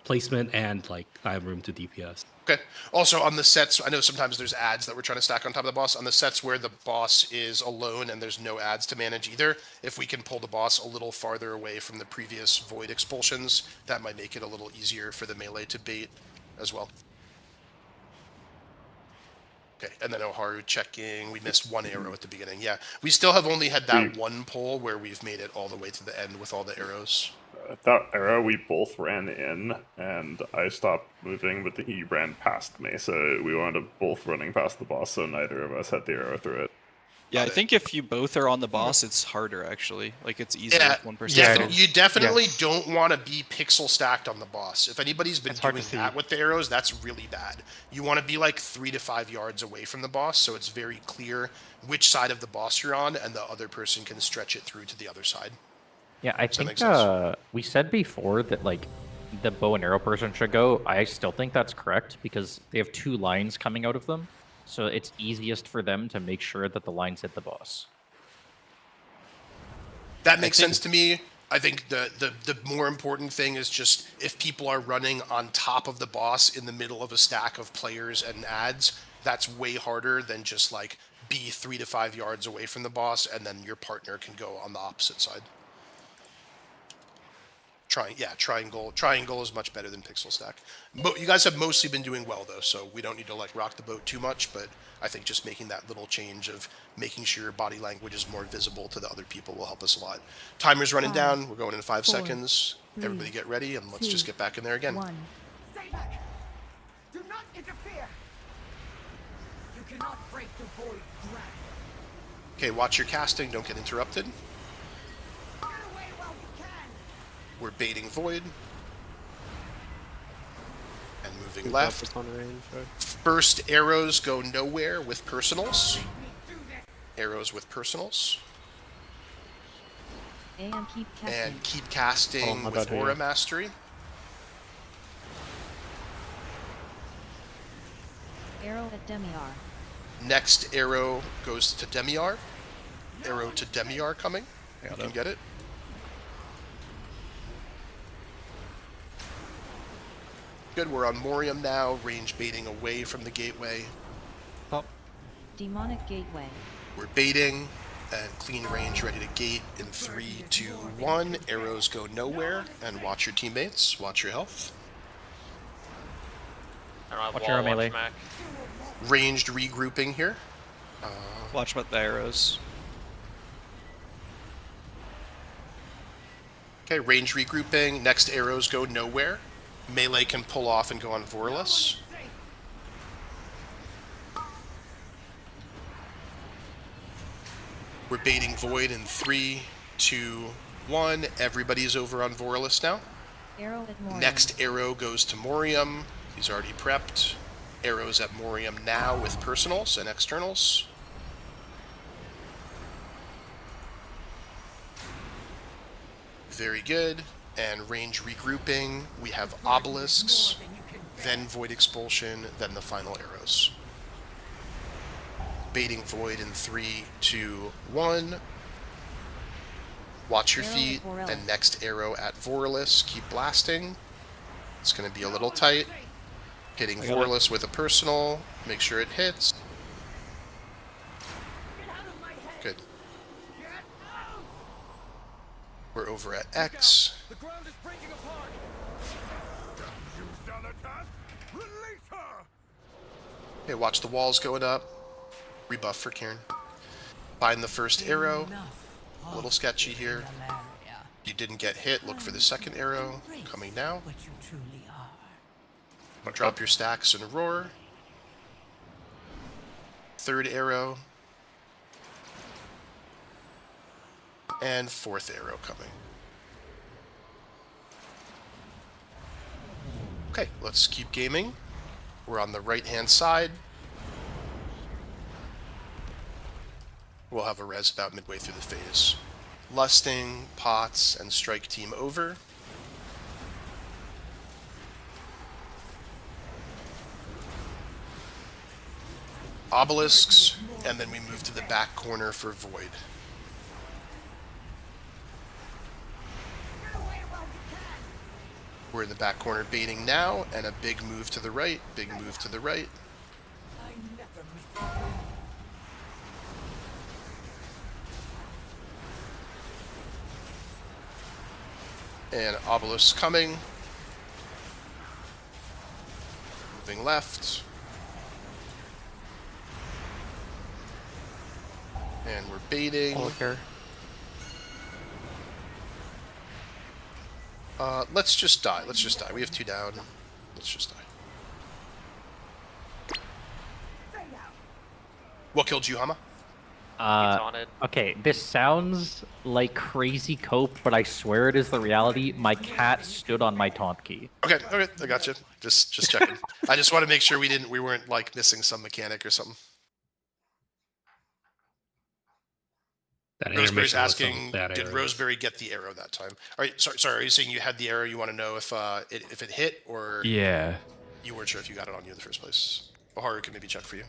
placement, and like I have room to DPS. Okay. Also, on the sets, I know sometimes there's ads that we're trying to stack on top of the boss. On the sets where the boss is alone and there's no ads to manage either, if we can pull the boss a little farther away from the previous void expulsions, that might make it a little easier for the melee to bait as well. Okay, and then Oharu checking. We missed one arrow at the beginning. Yeah, we still have only had that one pull where we've made it all the way to the end with all the arrows. That arrow, we both ran in, and I stopped moving, but he ran past me, so we wound up both running past the boss, so neither of us had the arrow through it. Yeah, I think if you both are on the boss, it's harder, actually. Like, it's easier Yeah, if one person... you definitely don't want to be pixel stacked on the boss. If anybody's been doing that with the arrows, that's really bad. You want to be like 3 to 5 yards away from the boss, so it's very clear which side of the boss you're on, and the other person can stretch it through to the other side. Yeah, I think we said before that like the bow and arrow person should go. I still think that's correct because they have 2 lines coming out of them, so it's easiest for them to make sure that the lines hit the boss. That makes sense to me. I think the more important thing is just if people are running on top of the boss in the middle of a stack of players and ads, that's way harder than just like be 3 to 5 yards away from the boss and then your partner can go on the opposite side. Triangle is much better than pixel stack. You guys have mostly been doing well though, so we don't need to like rock the boat too much, but I think just making that little change of making sure your body language is more visible to the other people will help us a lot. Timer's running down. We're going in 5 seconds. Everybody get ready and let's just get back in there again. Stay back. Do not interfere. You cannot break the void grasp. Okay, watch your casting. Don't get interrupted. We're baiting void. And moving left. First arrows go nowhere with personals. Arrows with personals. And keep casting. And keep casting with Aura Mastery. Arrow at Demiar. Next arrow goes to Demiar. Arrow to Demiar coming. You can get it. Good, we're on Morium now, range baiting away from the gateway. Demonic Gateway. We're baiting, and clean range ready to gate in 3, 2, 1. Arrows go nowhere, and watch your teammates, watch your health. Watch your melee. Ranged regrouping here. Watch about the arrows. Okay, range regrouping. Next arrows go nowhere. Melee can pull off and go on Vorless. We're baiting Void in 3, 2, 1. Everybody's over on Vorless now. Arrow at Morium. Next arrow goes to Morium. He's already prepped. Arrows at Morium now with personals and externals. Very good. And range regrouping, we have obelisks, then void expulsion, then the final arrows. Baiting void in 3, 2, 1. Watch your feet, and next arrow at Vorless. Keep blasting. It's going to be a little tight. Hitting Vorless with a personal. Make sure it hits. Good. We're over at X. The ground is breaking apart. Release her. Okay, watch the walls going up. Rebuff for Kieran. Find the first arrow. A little sketchy here. You didn't get hit. Look for the second arrow. Coming now. Drop your stacks and roar. Third arrow. And fourth arrow coming. Okay, let's keep gaming. We're on the right-hand side. We'll have a res about midway through the phase. Lusting, Pots, and Strike Team over. Obelisks, and then we move to the back corner for Void. We're in the back corner baiting now, and a big move to the right, big move to the right. And Obelisk coming. Moving left. And we're baiting. Let's just die. Let's just die. We have 2 down. Let's just die. What killed you, Hama? Okay, this sounds like crazy cope, but I swear it is the reality. My cat stood on my taunt key. Okay, I got you. Just checking. I just want to make sure we weren't like missing some mechanic or something. Roseberry's asking, did Roseberry get the arrow that time? All right, sorry. Are you saying you had the arrow? You want to know if it hit, or you weren't sure if you got it on you in the first place? Baharu can maybe check for you.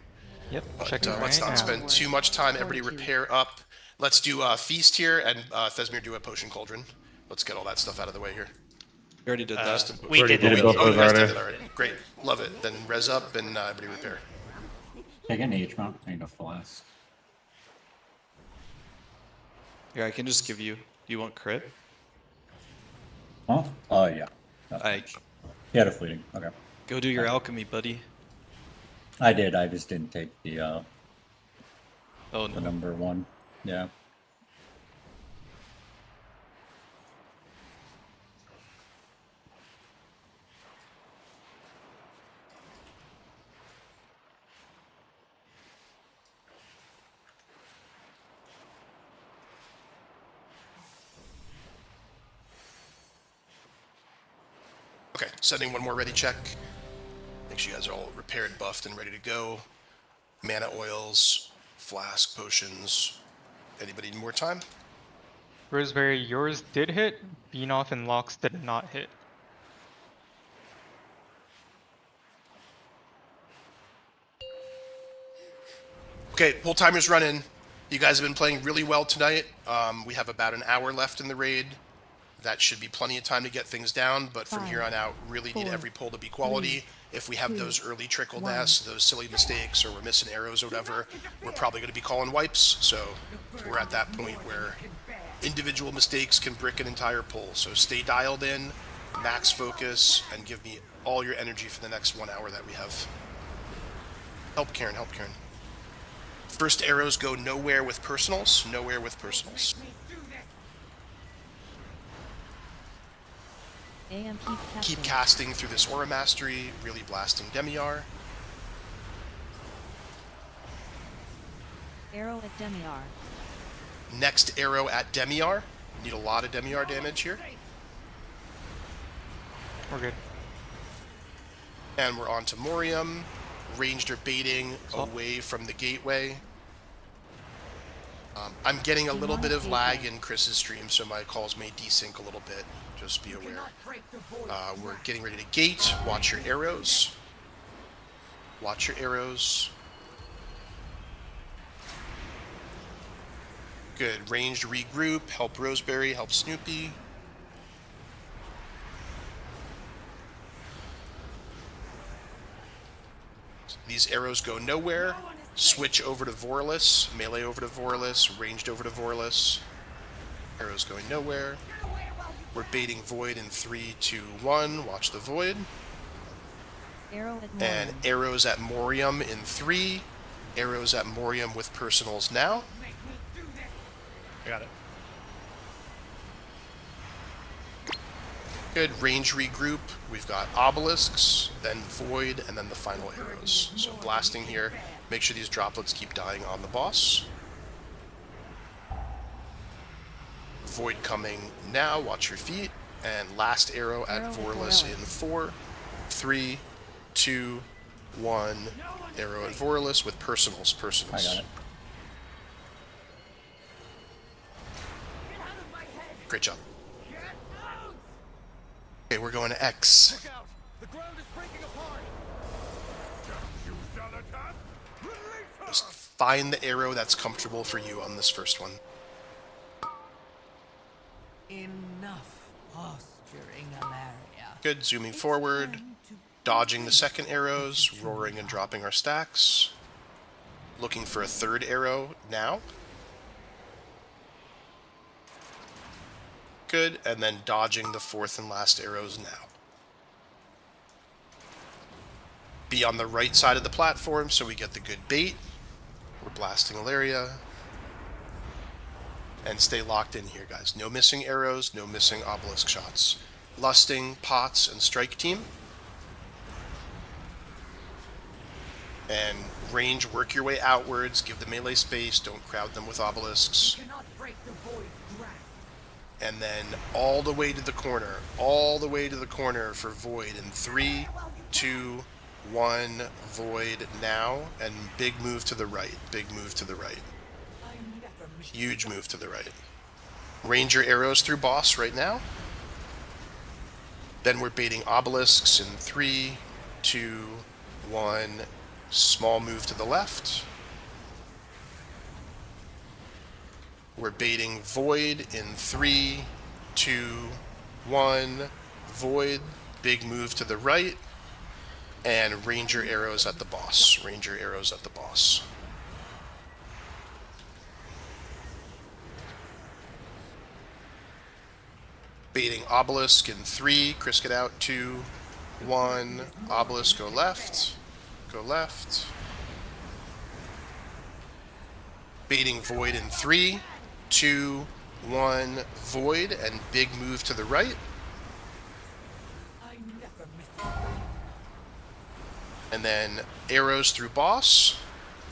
Yep. But let's not spend too much time. Everybody repair up. Let's do Feast here, and Thesmir do a Potion Cauldron. Let's get all that stuff out of the way here. We already did that. We did it. both Oh, you guys did it already. Great, love it. Then res up and everybody repair. Take an H mount. I need a flask. Yeah, I can just give you. Do you want crit? Huh? Oh, yeah. He had a fleeting. Okay. Go do your alchemy, buddy. I did. I just didn't take the oh, no. The number 1. Yeah. Okay, sending one more ready check. Make sure you guys are all repaired, buffed, and ready to go. Mana oils, flask, potions. Anybody need more time? Roseberry, yours did hit. Beanoff and Locks did not hit. Okay, whole timer's running. You guys have been playing really well tonight. We have about an hour left in the raid. That should be plenty of time to get things down, but from here on out, really need every pull to be quality. If we have those early trickle deaths, those silly mistakes, or we're missing arrows or whatever, we're probably going to be calling wipes. So we're at that point where individual mistakes can brick an entire pull. So stay dialed in, max focus, and give me all your energy for the next 1 hour that we have. Help Karen, help Karen. First arrows go nowhere with personals, nowhere with personals. Keep casting through this Aura Mastery, really blasting Demiar. Arrow at Demiar. Next arrow at Demiar. Need a lot of Demiar damage here. We're good. And we're on to Morium. Ranged or baiting away from the gateway. I'm getting a little bit of lag in Chris's stream, so my calls may desync a little bit. Just be aware. We're getting ready to gate. Watch your arrows. Watch your arrows. Good. Ranged regroup. Help Roseberry. Help Snoopy. These arrows go nowhere. Switch over to Vorless. Melee over to Vorless. Ranged over to Vorless. Arrows going nowhere. We're baiting Void in 3, 2, 1. Watch the Void. And arrows at Morium in 3. Arrows at Morium with personals now. I got it. Good. Range regroup. We've got obelisks, then void, and then the final arrows. So blasting here. Make sure these droplets keep dying on the boss. Void coming now. Watch your feet. And last arrow at Vorlus in 4, 3, 2, 1. Arrow at Vorlus with personals. I got it. Great job. Okay, we're going to X. Just find the arrow that's comfortable for you on this first one. Enough posturing, Alleria. Good. Zooming forward. Dodging the second arrows. Roaring and dropping our stacks. Looking for a third arrow now. Good. And then dodging the fourth and last arrows now. Be on the right side of the platform so we get the good bait. We're blasting Alleria. And stay locked in here, guys. No missing arrows, no missing obelisk shots. Lusting, pots, and strike team. And range, work your way outwards. Give the melee space. Don't crowd them with obelisks. And then all the way to the corner. All the way to the corner for void in 3, 2, 1. Void now. And big move to the right. Big move to the right. Huge move to the right. Ranger arrows through boss right now. Then we're baiting obelisks in 3, 2, 1. Small move to the left. We're baiting void in 3, 2, 1. Void. Big move to the right. And ranger arrows at the boss. Ranger arrows at the boss. Baiting obelisk in 3, Chris get out, 2, 1, obelisk go left, Baiting void in 3, 2, 1, void, and big move to the right. And then arrows through boss,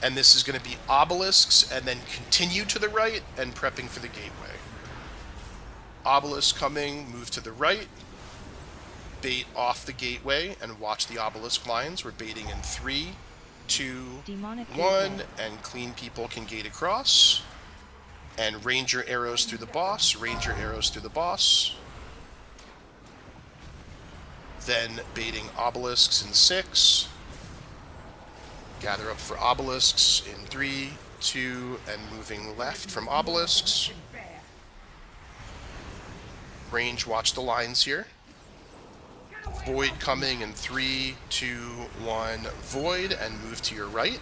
and this is going to be obelisks, and then continue to the right, and prepping for the gateway. Obelisk coming, move to the right, bait off the gateway, and watch the obelisk lines. We're baiting in 3, 2, 1, and clean people can gate across. And ranger arrows through the boss, ranger arrows through the boss. Then baiting obelisks in 6. Gather up for obelisks in 3, 2, and moving left from obelisks. Range, watch the lines here. Void coming in 3, 2, 1. Void, and move to your right.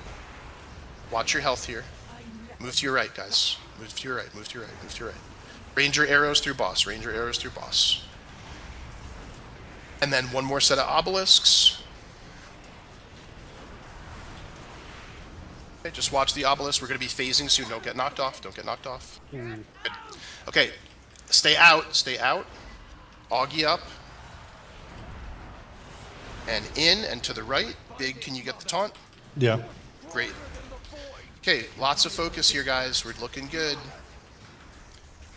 Watch your health here. Move to your right, guys. Move to your right, move to your right, move to your right. Ranger arrows through boss, ranger arrows through boss. And then one more set of obelisks. Okay, just watch the obelisk. We're going to be phasing soon. Don't get knocked off. Don't get knocked off. Good. Okay. Stay out. Stay out. Augie up. And in and to the right. Big, can you get the taunt? Yeah. Great. Okay, lots of focus here, guys. We're looking good.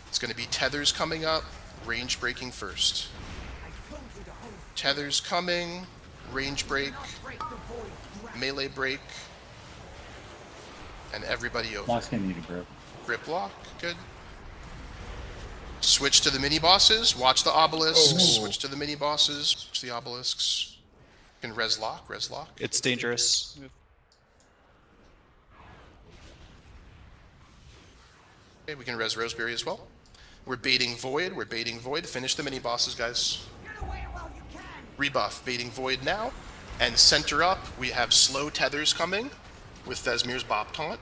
It's going to be tethers coming up. Range breaking first. Tethers coming. Range break. Melee break. And everybody over. Last game you need a grip. Grip lock. Good. Switch to the mini bosses. Watch the obelisks. Oh. Switch to the mini bosses. Watch the obelisks. You can res lock. Res lock. It's dangerous. Okay, we can res Roseberry as well. We're baiting void. We're baiting void. Finish the mini bosses, guys. Rebuff. Baiting void now. And center up, we have slow tethers coming with Thesmir's Bop Taunt.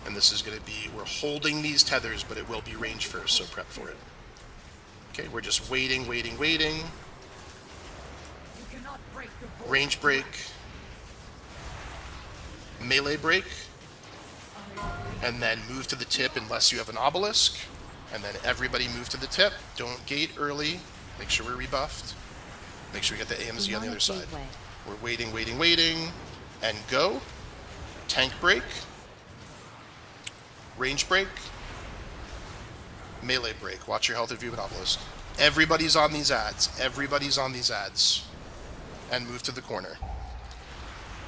And this is going to be, we're holding these tethers, but it will be range first, so prep for it. Okay, we're just waiting, waiting, waiting. Range break. Melee break. And then move to the tip unless you have an obelisk. And then everybody move to the tip. Don't gate early. Make sure we're rebuffed. Make sure we get the AMZ on the other side. Gateway. We're waiting, and go. Tank break. Range break. Melee break. Watch your health if you have an obelisk. Everybody's on these ads. And move to the corner.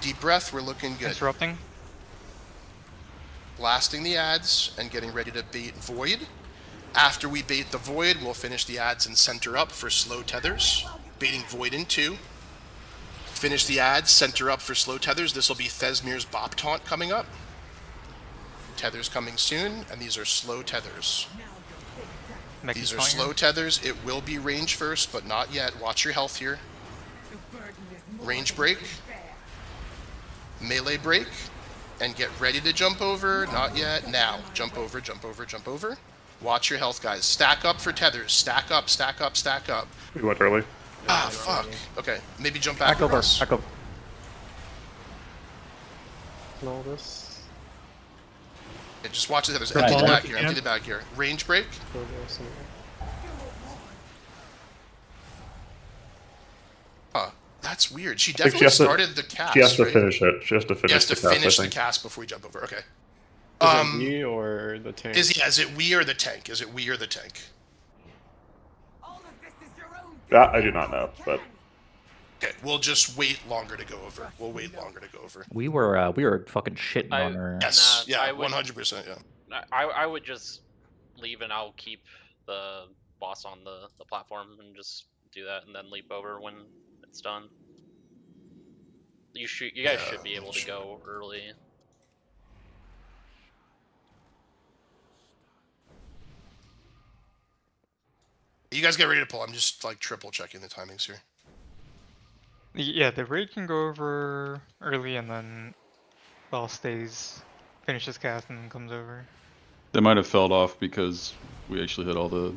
Deep breath, we're looking good. Interrupting. Blasting the ads and getting ready to bait Void. After we bait the Void, we'll finish the ads and center up for slow tethers. Baiting Void in 2. Finish the ads, center up for slow tethers. This will be Thesmir's Bop Taunt coming up. Tethers coming soon, and these are slow tethers. These are slow tethers. It will be range first, but not yet. Watch your health here. Range break. Melee break. And get ready to jump over. Not yet. Now. Jump over. Watch your health, guys. Stack up for tethers. Stack up. We went early. Ah, fuck. Okay. Maybe jump back across. Back over. All this. Yeah, just watch the tethers. Empty the bag here. Range break. That's weird. She definitely started the cast. She has to right? finish it. She has to finish the cast before we jump over. Okay. Is it we or the tank? Is it we or the tank? That I do not know, but okay, we'll just wait longer to go over. We were fucking shitting on her. Yes, yeah, 100%. Yeah. I would just leave and I'll keep the boss on the platform and just do that and then leap over when it's done. You guys should be able to go early. You guys get ready to pull. I'm just like triple checking the timings here. Yeah, the raid can go over early and then boss finishes cast and then comes over. They might have felled off because we actually hit all the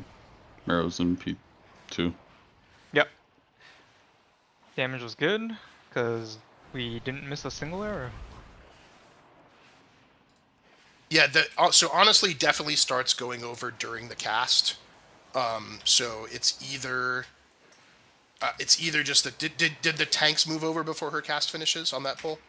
arrows in P2. Yep. Damage was good because we didn't miss a single arrow. Yeah, so honestly, definitely starts going over during the cast. So it's either just that did the tanks move over before her cast finishes on that pull?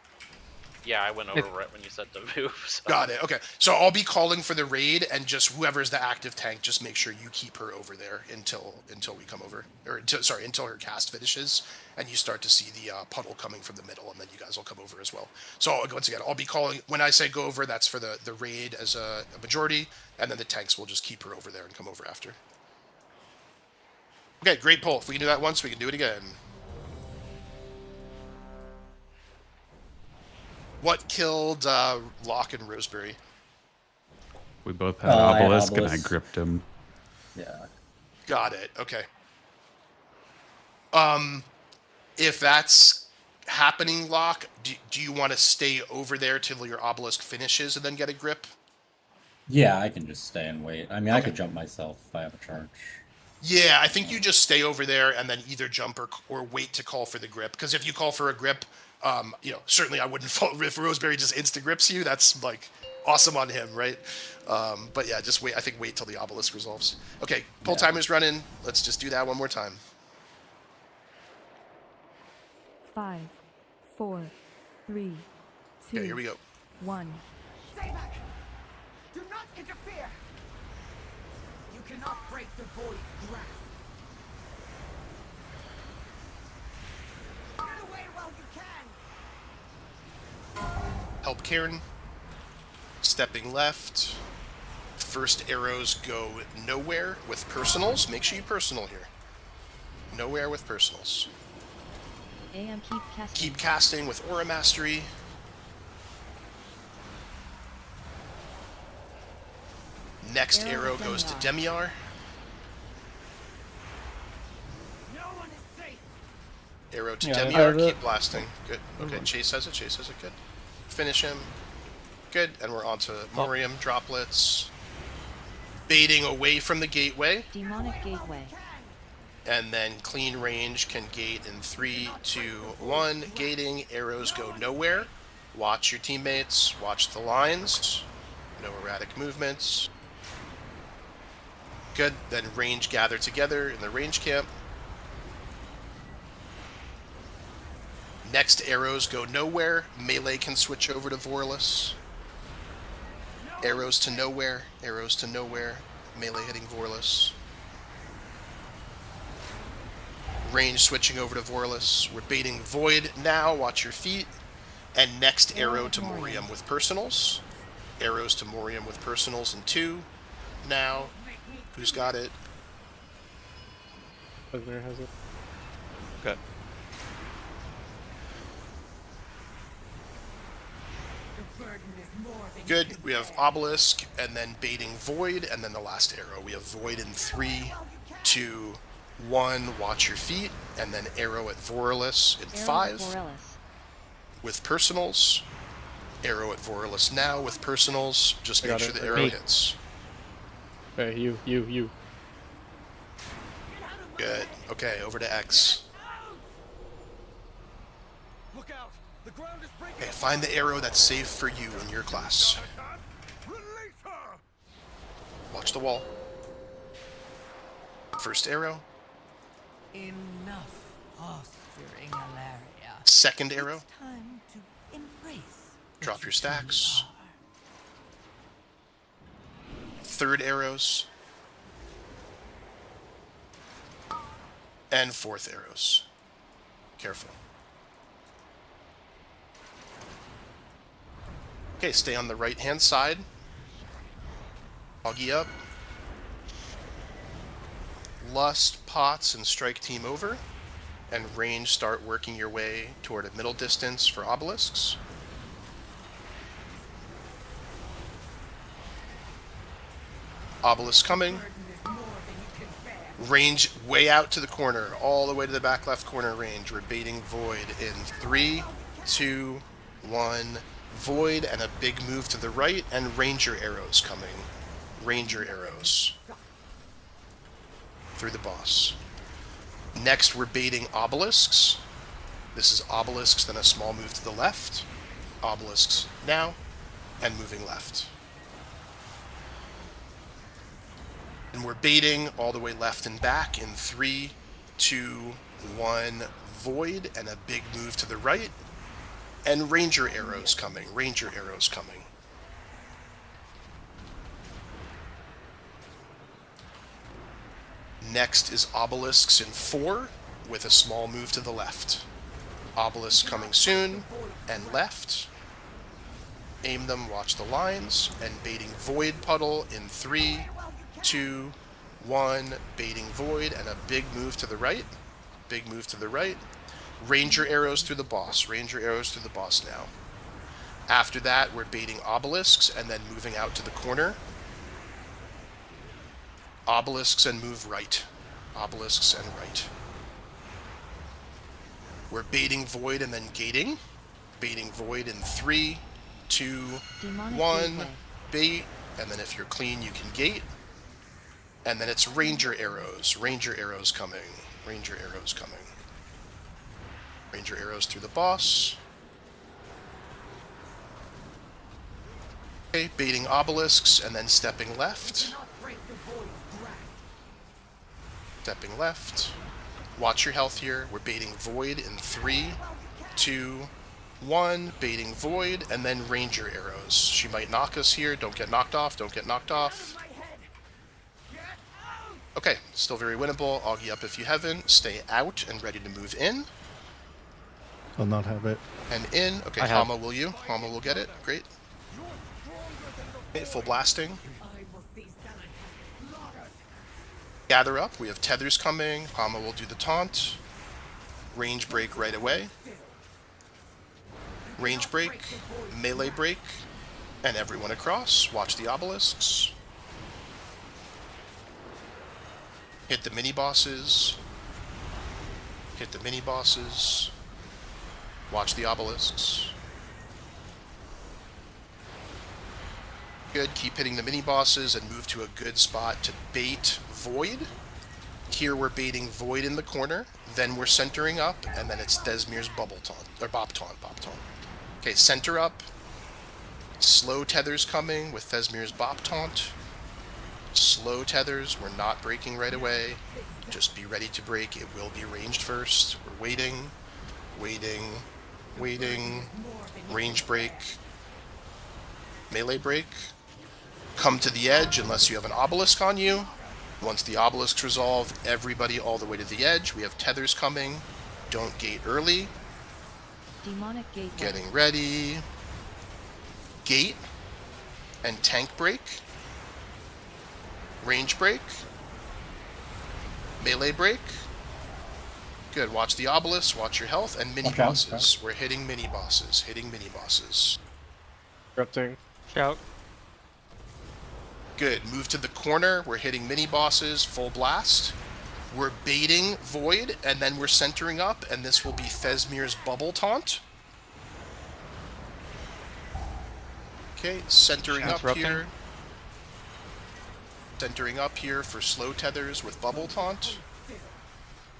Yeah, I went over right when you said to move. So. Got it. Okay, so I'll be calling for the raid, and just whoever's the active tank, just make sure you keep her over there until we come over, or until her cast finishes, and you start to see the puddle coming from the middle, and then you guys will come over as well. So once again, I'll be calling when I say go over. That's for the raid as a majority, and then the tanks will just keep her over there and come over after. Okay, great pull. If we can do that once, we can do it again. What killed Locke and Roseberry? We both had obelisk, and I gripped him. Yeah. Got it. Okay. If that's happening, Locke, do you want to stay over there till your obelisk finishes and then get a grip? Yeah, I can just stay and wait. I mean, I could jump myself if I have a charge. Yeah, I think you just stay over there and then either jump or wait to call for the grip. Because if you call for a grip, certainly I wouldn't fall if Roseberry just insta grips you. That's like awesome on him, right? But yeah, just wait. I think wait till the obelisk resolves. Okay, pull timer's running. Let's just do that one more time. 5, 4, 3, 2. Okay, here we go. 1. Stay back! Do not interfere! You cannot break the void's grasp. Get away while you can! Help Karen. Stepping left. First arrows go nowhere with personals. Make sure you personal here. Nowhere with personals. AM keep casting. Keep casting with Aura Mastery. Next arrow goes to Demiar. No one is safe. Arrow to Demiar. Keep blasting. Good. Okay, Chase has it. Good. Finish him. Good. And we're on to Morium droplets. Baiting away from the gateway. Demonic gateway. And then clean range can gate in 3, 2, 1. Gating. Arrows go nowhere. Watch your teammates. Watch the lines. No erratic movements. Good. Then range gather together in the range camp. Next arrows go nowhere. Melee can switch over to Vorless. Arrows to nowhere. Arrows to nowhere. Melee hitting Vorless. Range switching over to Vorless. We're baiting Void now. Watch your feet. And next arrow to Morium with personals. Arrows to Morium with personals in 2. Now. Who's got it? Bugbear has it. Okay. Good. We have Obelisk, and then baiting Void, and then the last arrow. We have Void in 3, 2, 1. Watch your feet, and then arrow at Vorless in 5. With personals. Arrow at Vorless now with personals. Just make sure the arrow hits. Hey, you. Good. Okay, over to X. Okay, find the arrow that's safe for you in your class. Watch the wall. First arrow. Enough posturing, Alleria. Second arrow. It's time to embrace. Drop your stacks. Third arrows. And fourth arrows. Careful. Okay, stay on the right-hand side. Augie up. Lust, Pots, and Strike Team over. And range, start working your way toward a middle distance for obelisks. Obelisk coming. Range way out to the corner, all the way to the back left corner range. We're baiting Void in 3, 2, 1. Void and a big move to the right, and Ranger arrows coming. Ranger arrows. Through the boss. Next, we're baiting Obelisks. This is Obelisks, then a small move to the left. Obelisks now, and moving left. And we're baiting all the way left and back in 3, 2, 1. Void and a big move to the right. And Ranger arrows coming. Ranger arrows coming. Next is Obelisks in 4 with a small move to the left. Obelisk coming soon and left. Aim them, watch the lines, and baiting Void Puddle in 3, 2, 1. Baiting Void and a big move to the right. Big move to the right. Ranger arrows through the boss. Ranger arrows through the boss now. After that, we're baiting Obelisks and then moving out to the corner. Obelisks and move right. Obelisks and right. We're baiting Void and then gating. Baiting Void in 3, 2, 1. Bait. And then if you're clean, you can gate. And then it's Ranger arrows. Ranger arrows coming. Ranger arrows coming. Ranger arrows through the boss. Okay, baiting Obelisks and then stepping left. Stepping left. Watch your health here. We're baiting Void in 3, 2, 1. Baiting Void and then Ranger arrows. She might knock us here. Don't get knocked off. Don't get knocked off. Okay, still very winnable. Augie up if you haven't. Stay out and ready to move in. I'll not have it. And in. Okay, Hama, will you? Hama will get it. Great. Okay, full blasting. Gather up. We have tethers coming. Hama will do the taunt. Range break right away. Range break. Melee break. And everyone across. Watch the obelisks. Hit the mini-bosses. Hit the mini-bosses. Watch the obelisks. Good, keep hitting the mini-bosses and move to a good spot to bait Void. Here we're baiting Void in the corner, then we're centering up, and then it's Desmir's Bubble Taunt, or Bop Taunt. Okay, center up. Slow tethers coming with Thesmir's Bop Taunt. Slow tethers, we're not breaking right away. Just be ready to break, it will be ranged first. We're waiting, waiting, waiting, range break, melee break. Come to the edge unless you have an obelisk on you. Once the obelisk's resolved, everybody all the way to the edge. We have tethers coming. Don't gate early. Demonic gateway. Getting ready. Gate and tank break. Range break. Melee break. Good. Watch the obelisk. Watch your health and mini bosses. We're hitting mini bosses. Hitting mini bosses. Interrupting. Shout. Good. Move to the corner. We're hitting mini bosses. Full blast. We're baiting Void, and then we're centering up, and this will be Fesmir's Bubble Taunt. Okay, centering up here. Centering up here for slow tethers with Bubble Taunt.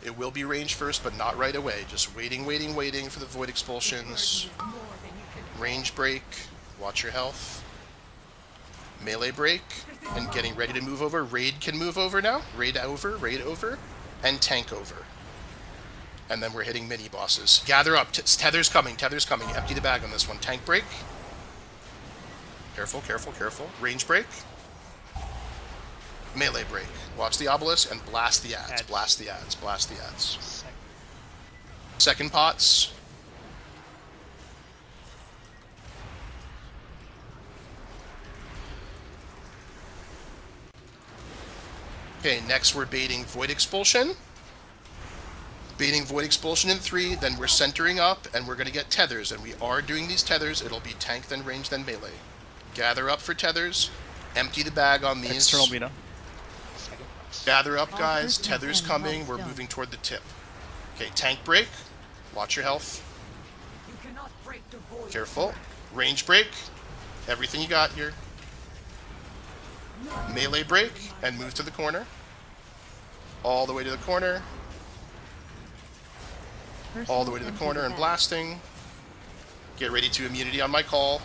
It will be range first, but not right away. Just waiting for the Void Expulsions. Range break. Watch your health. Melee break. And getting ready to move over. Raid can move over now. Raid over. And tank over. And then we're hitting mini bosses. Gather up. Tether's coming. Empty the bag on this one. Tank break. Careful. Range break. Melee break. Watch the obelisk and blast the ads. Blast the ads. Second pots. Okay, next we're baiting Void Expulsion. Baiting Void Expulsion in 3, then we're centering up, and we're going to get tethers, and we are doing these tethers. It'll be tank, then range, then melee. Gather up for tethers. Empty the bag on these. External Mina. Gather up, guys. Tethers coming. We're moving toward the tip. Okay, tank break. Watch your health. Careful. Range break. Everything you got here. Melee break and move to the corner. All the way to the corner. All the way to the corner and blasting. Get ready to immunity on my call.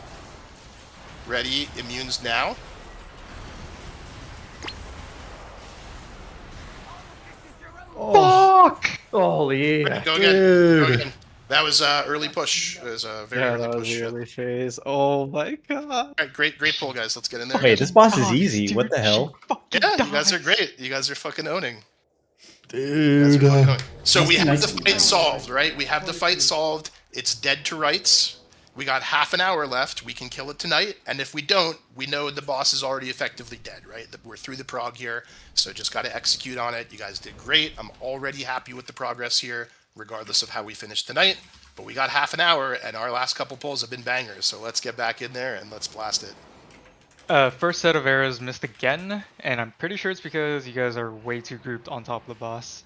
Ready, immunes now. Fuck! Holy Ready, go dude. again. That was early push. It was a very early push. The early phase. Oh my god. All right, great pull, guys. Let's get in there. Wait, this boss is easy. dude, What the hell? Yeah, you guys are great. You guys are fucking owning. Dude. So we have the fight solved, right? We have the fight solved. It's dead to rights. We got half an hour left. We can kill it tonight. And if we don't, we know the boss is already effectively dead, right? We're through the prog here. So just got to execute on it. You guys did great. I'm already happy with the progress here, regardless of how we finish tonight. But we got half an hour, and our last couple pulls have been bangers. So let's get back in there and let's blast it. First set of arrows missed again, and I'm pretty sure it's because you guys are way too grouped on top of the boss.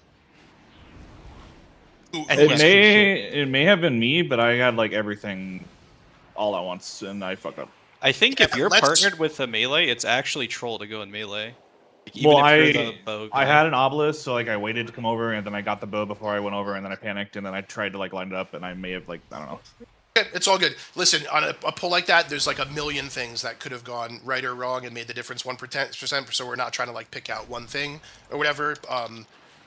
It may have been me, but I had like everything all at once, and I fucked up. I think if you're partnered with a melee, it's actually troll to go in melee. Like, even Well, if you're the bow I guy. had an obelisk, so like I waited to come over, and then I got the bow before I went over, and then I panicked, and then I tried to like line it up, and I may have like I don't know. It's all good. Listen, on a pull like that, there's like a million things that could have gone right or wrong and made the difference 1%. So we're not trying to like pick out one thing or whatever.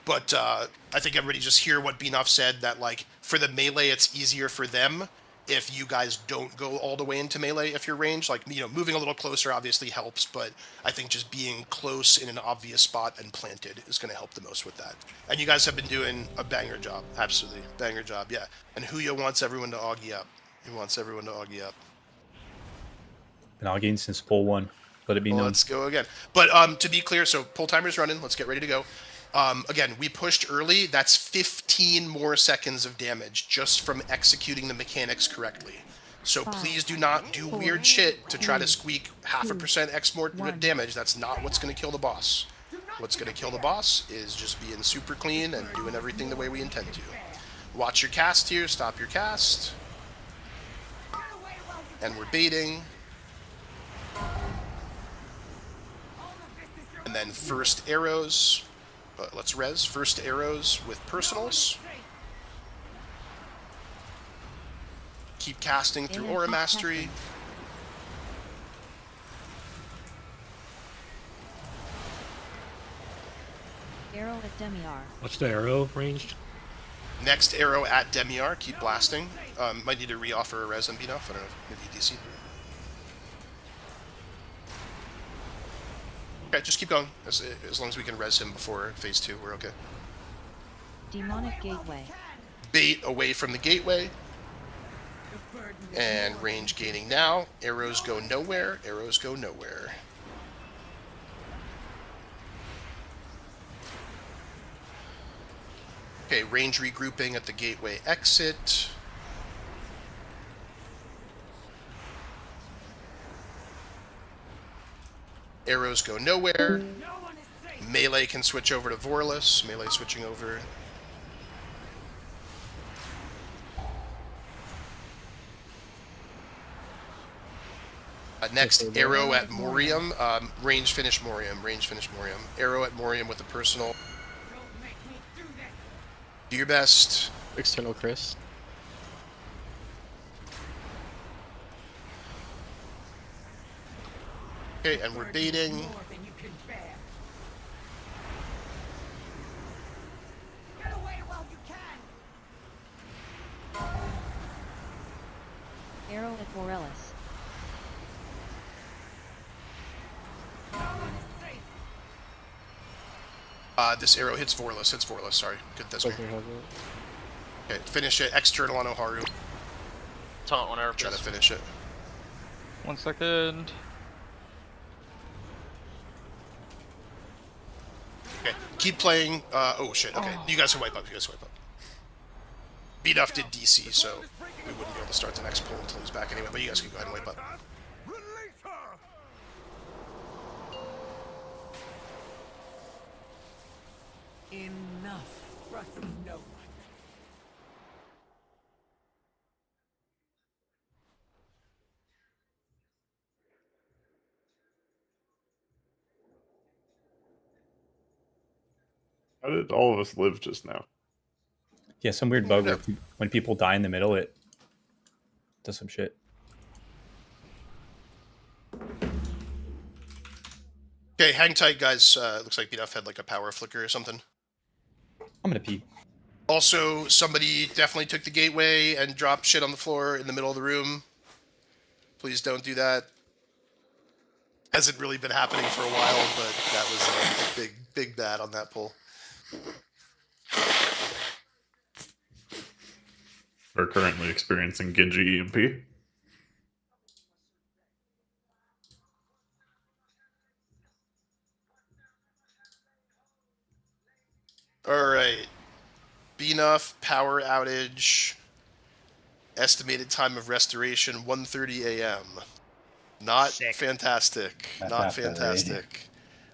But I think everybody just hear what Beanoff said, that like for the melee, it's easier for them if you guys don't go all the way into melee if you're ranged. Like, you know, moving a little closer obviously helps, but I think just being close in an obvious spot and planted is going to help the most with that. And you guys have been doing a banger job. Absolutely. Banger job, yeah. And Huya wants everyone to Augie up. He wants everyone to Augie up. Been Augieing since pull 1. Let it be known. Let's go again. But to be clear, so pull timer's running. Let's get ready to go. Again, we pushed early. That's 15 more seconds of damage just from executing the mechanics correctly. So please do not do weird shit to try to squeak 0.5% X more damage. That's not what's going to kill the boss. What's going to kill the boss is just being super clean and doing everything the way we intend to. Watch your cast here. Stop your cast. And we're baiting. And then first arrows. Let's res. First arrows with personals. Keep casting through Aura Mastery. Arrow at Demiar. Watch the arrow ranged. Next arrow at Demiar. Keep blasting. Might need to re-offer a res and beat off. I don't know. Maybe DC. Okay, just keep going. As long as we can res him before phase 2, we're okay. Demonic Gateway. Bait away from the gateway. And range gaining now. Arrows go nowhere. Arrows go nowhere. Okay, range regrouping at the gateway exit. Arrows go nowhere. Melee can switch over to Vorless. Melee switching over. Next, arrow at Morium. Range finish Morium. Range finish Morium. Arrow at Morium with a personal. Do your best. External Chris. Okay, and we're baiting. Arrow at Morellis. This arrow hits Vorless. Hits Vorless. Sorry. Good this way. Okay, finish it. External on Oharu. Taunt whenever. Try to finish it. 1 second. Okay, keep playing. Oh shit. Okay, you guys can wipe up. You guys can wipe up. B-Duff did DC, so we wouldn't be able to start the next pull until he's back anyway. But you guys can go ahead and wipe up. Enough. Trust no one. How did all of us live just now? Yeah, some weird bug where when people die in the middle, it does some shit. Okay, hang tight, guys. Looks like B-Duff had like a power flicker or something. I'm gonna pee. Also, somebody definitely took the gateway and dropped shit on the floor in the middle of the room. Please don't do that. Hasn't really been happening for a while, but that was a big bad on that pull. We're currently experiencing Genji EMP. Alright. Benuff, power outage. Estimated time of restoration, 1:30 a.m. Not fantastic. Not fantastic.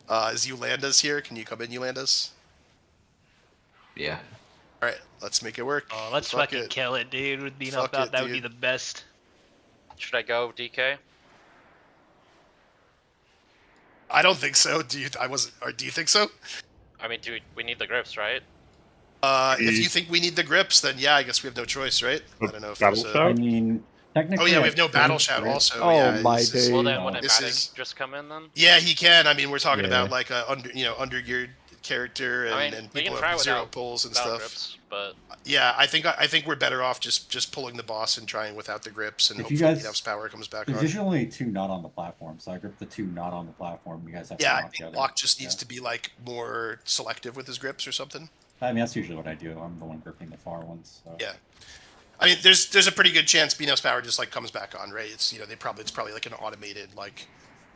Is Yolanda's here? Can you come in, Yolanda's? Yeah. Alright, let's make it work. Oh, let's Fuck fucking it. kill it, dude. With being Fuck up out, it, that would be dude. the best. Should I go DK? I don't think so. Do you think so? I mean, we need the grips, right? If you think we need the grips, then yeah, I guess we have no choice, right? I don't know if Battle there's shout? I mean, technically. Oh yeah, we I have no battle think, shout right? also. Oh yeah, my this is- day. Well, then wouldn't This Medic is- just come in then? Yeah, he can. I mean, we're talking Yeah. about like a under geared character and, I mean, and we people can try have zero without pulls and without stuff. grips, but Yeah, I think we're better off just pulling the boss and trying without the grips, and If you hopefully guys- Benuff's power comes back There's on. usually only 2 not on the platform, so I grip the 2 not on the platform. You guys have to Yeah, I lock the think other. Locke just needs to be like more selective with his grips or something. I mean, that's usually what I do. I'm the one gripping the far ones. So. Yeah. I mean, there's a pretty good chance Benuff's power just like comes back on, right? It's it's probably like an automated like,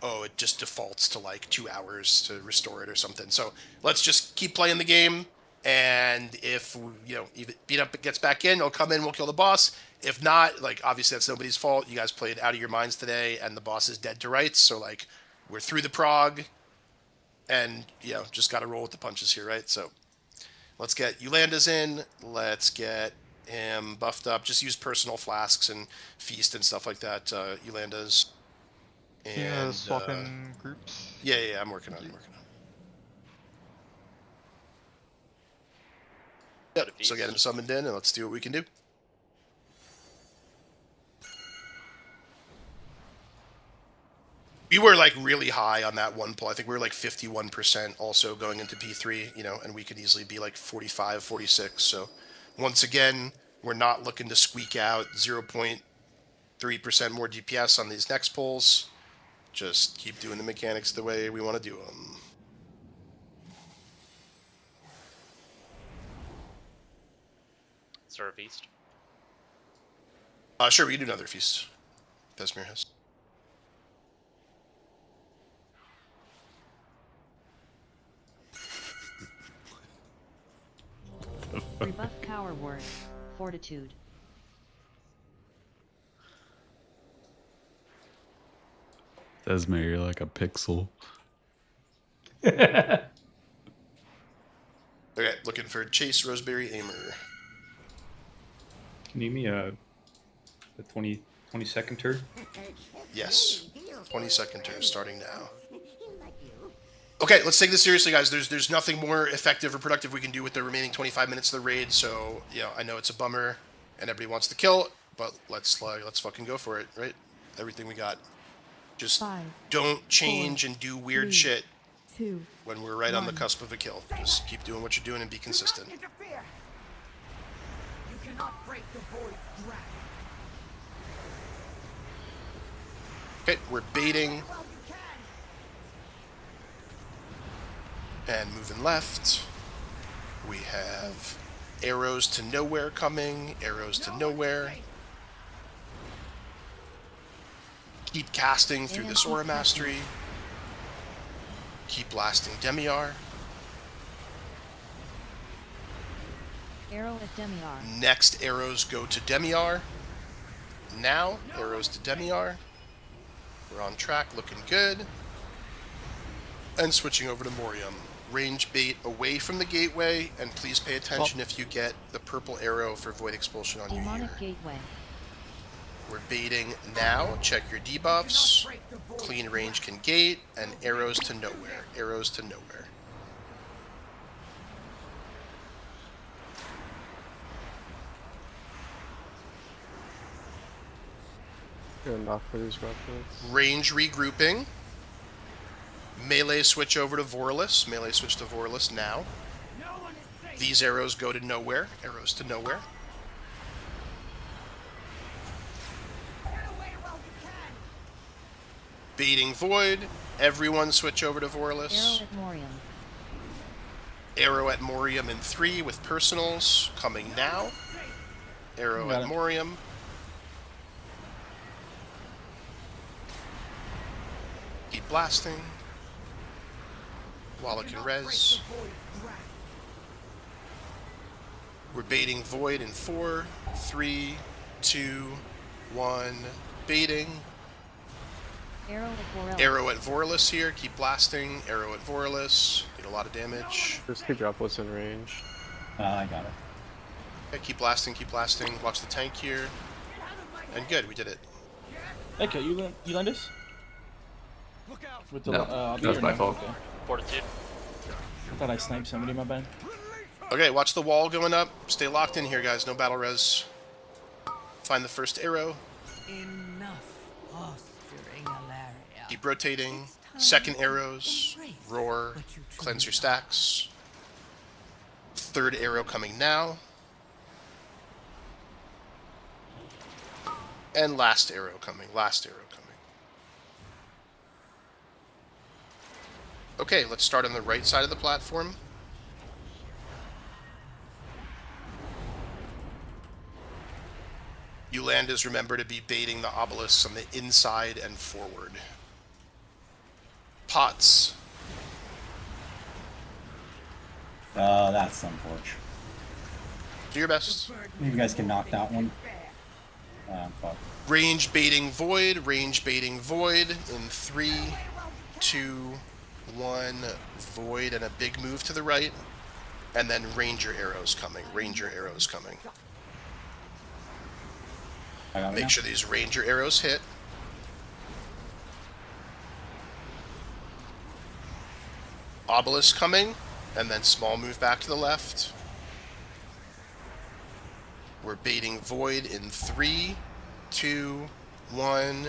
oh, it just defaults to like 2 hours to restore it or something. So let's just keep playing the game, and if if Benuff gets back in, he'll come in, we'll kill the boss. If not, like obviously that's nobody's fault. You guys played out of your minds today, and the boss is dead to rights. So like we're through the prog, and just got to roll with the punches here, right? So let's get Yolanda's in. Let's get him buffed up. Just use personal flasks and feast and stuff like that. Yolanda's. And, Yeah, swapping groups. Yeah, I'm working on it. Yep, so get him summoned in, and let's do what we can do. We were like really high on that one pull. I think we were like 51% also going into P3, and we could easily be like 45, 46. So once again, We're not looking to squeak out 0.3% more DPS on these next pulls. Just keep doing the mechanics the way we want to do them. Is there a feast? Sure, we can do another feast. Vesmir has. Rebuff power word. Fortitude. Desmond, you're like a pixel. Okay, looking for Chase, Roseberry, Aimer. Can you give me a 20-second turn? Yes. 20-second turn starting now. Okay, let's take this seriously, guys. There's nothing more effective or productive we can do with the remaining 25 minutes of the raid. So, you know, I know it's a bummer and everybody wants to kill, but let's fucking go for it, right? Everything we got. Just 5, don't change 4, and do weird 3, shit 2, when we're right on the 1. cusp of a kill. Just keep doing what you're doing and be consistent. You cannot break the void's grasp. Okay, we're baiting. And moving left. We have arrows to nowhere coming, arrows to nowhere. Keep casting through this Aura Mastery. Keep blasting Demiar. Arrow at Demiar. Next arrows go to Demiar. Now, arrows to Demiar. We're on track, looking good. And switching over to Morium. Range bait away from the gateway, and please pay attention if you get the purple arrow for Void Expulsion on your Demonic ear. Gateway. We're baiting now. Check your debuffs. Clean range can gate, and arrows to nowhere. Arrows to nowhere. Good enough for these weapons. Range regrouping. Melee switch over to Vorless. Melee switch to Vorless now. These arrows go to nowhere. Arrows to nowhere. Baiting Void. Everyone switch over to Vorless. Arrow at Morium. Arrow at Morium in 3 with personals. Coming now. Arrow at Morium. Keep blasting. While it can res. We're baiting Void in 4, 3, 2, 1. Baiting. Arrow at Vorless. Arrow at Vorless here. Keep blasting. Arrow at Vorless. Did a lot of damage. Just keep dropless in range. I got it. Okay, keep blasting, keep blasting. Watch the tank here. And good, we did it. Okay, you land this? With the, No, that was my fault. Okay. Fortitude. I thought I sniped somebody, my bad. Okay, watch the wall going up. Stay locked in here, guys. No battle res. Find the first arrow. Enough posturing, Alleria. Keep rotating. Second arrows. Roar. Cleanse your stacks. Third arrow coming now. And last arrow coming. Last arrow coming. Okay, let's start on the right side of the platform. Eulandis, remember to be baiting the obelisks on the inside and forward. Pots. That's unfortunate. Do your best. Maybe you guys can knock that one. Fuck. Range baiting Void. Range baiting Void in 3, 2, 1. Void and a big move to the right. And then Ranger arrows coming. Ranger arrows coming. Make sure these Ranger arrows hit. Obelisk coming, and then small move back to the left. We're baiting Void in 3, 2, 1.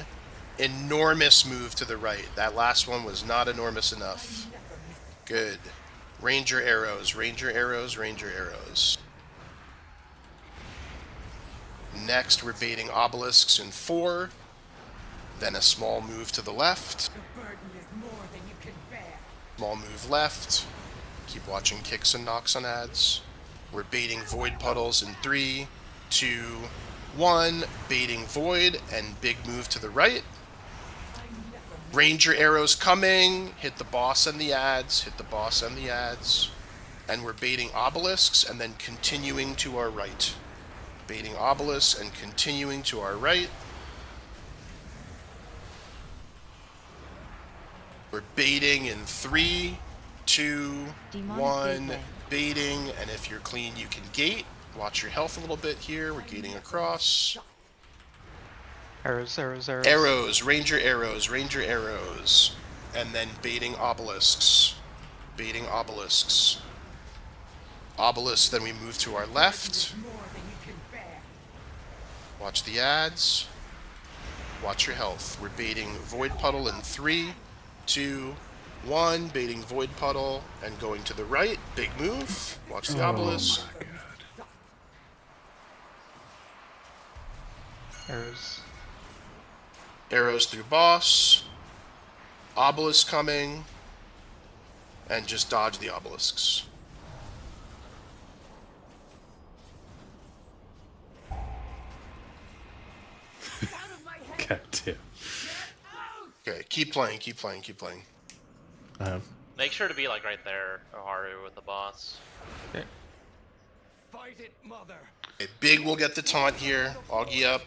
Enormous move to the right. That last one was not enormous enough. Good. Ranger arrows, Ranger arrows, Ranger arrows. Next, we're baiting obelisks in 4. Then a small move to the left. Small move left. Keep watching kicks and knocks on ads. We're baiting void puddles in 3, 2, 1. Baiting void and big move to the right. Ranger arrows coming. Hit the boss and the ads. Hit the boss and the ads. And we're baiting obelisks and then continuing to our right. Baiting obelisks and continuing to our right. We're baiting in 3, 2, 1. Baiting, and if you're clean, you can gate. Watch your health a little bit here. We're gating across. Arrows, arrows, arrows. Arrows, ranger arrows, ranger arrows. And then baiting obelisks. Baiting obelisks. Obelisks, then we move to our left. Watch the ads. Watch your health. We're baiting Void Puddle in 3, 2, 1. Baiting Void Puddle and going to the right. Big move. Watch the obelisk. Arrows. Arrows through boss. Obelisk coming. And just dodge the obelisks. God damn. Okay, keep playing, keep playing, keep playing. I have. Make sure to be like right there, Oharu, with the boss. Okay. Fight it, mother. Okay, Big will get the taunt here. Augie up.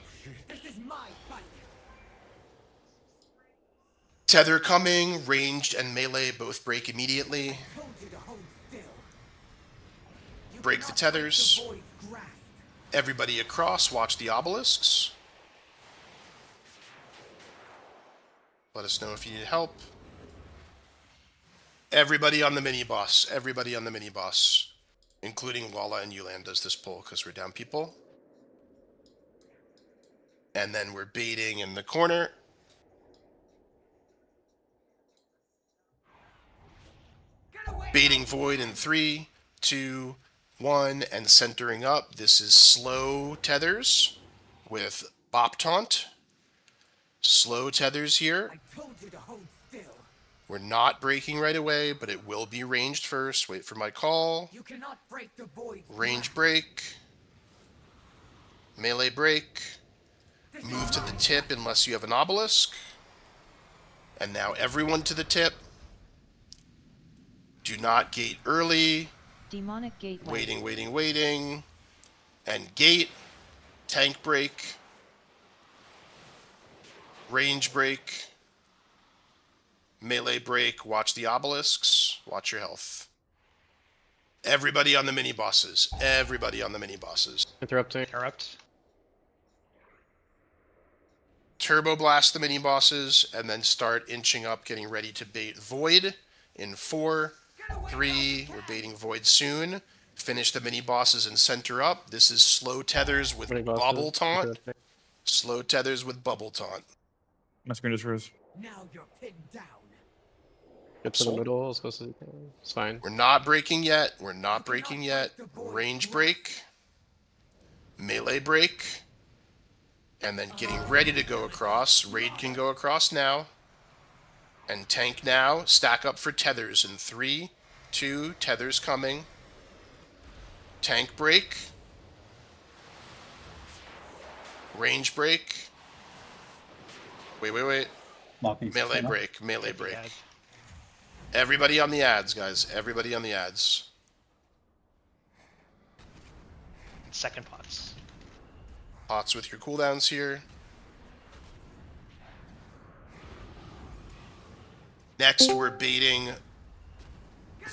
This is my fight. Tether coming, ranged and melee both break immediately. Break the tethers. Everybody across, watch the obelisks. Let us know if you need help. Everybody on the mini-boss. Everybody on the mini-boss. Including Walla and Yulan does this pull because we're down people. And then we're baiting in the corner. Baiting Void in 3, 2, 1, and centering up. This is slow tethers with Bop Taunt. Slow tethers here. We're not breaking right away, but it will be ranged first. Wait for my call. You cannot break the void. Range break. Melee break. Move to the tip unless you have an obelisk. And now everyone to the tip. Do not gate early. Demonic gateway. Waiting, waiting, waiting. And gate. Tank break. Range break. Melee break. Watch the obelisks. Watch your health. Everybody on the mini bosses. Everybody on the mini bosses. Interrupting. Interrupt. Turbo blast the mini bosses and then start inching up, getting ready to bait Void in 4, 3. We're baiting Void soon. Finish the mini bosses and center up. This is slow tethers with bubble taunt. Slow tethers with bubble taunt. My screen just froze. Now you're pinned down. Get to the middle as close as you can. It's fine. We're not breaking yet. We're not breaking yet. Range break. Melee break. And then getting ready to go across. Raid can go across now. And tank now. Stack up for tethers in 3, 2. Tethers coming. Tank break. Range break. Wait. Melee break. Melee break. Everybody on the ads, guys. Everybody on the ads. Second pots. Pots with your cooldowns here. Next, we're baiting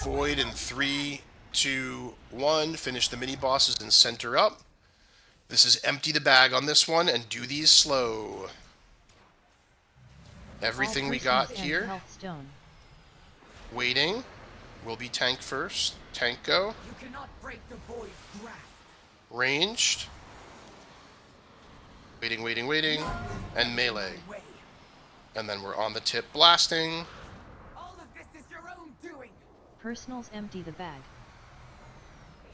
Void in 3, 2, 1. Finish the mini bosses and center up. This is empty the bag on this one and do these slow. Everything we got here. Waiting. Will be tank first. Tank go. You cannot break the void grasp. Ranged. Waiting. And melee. And then we're on the tip blasting. All of this is your own doing. Personals empty the bag.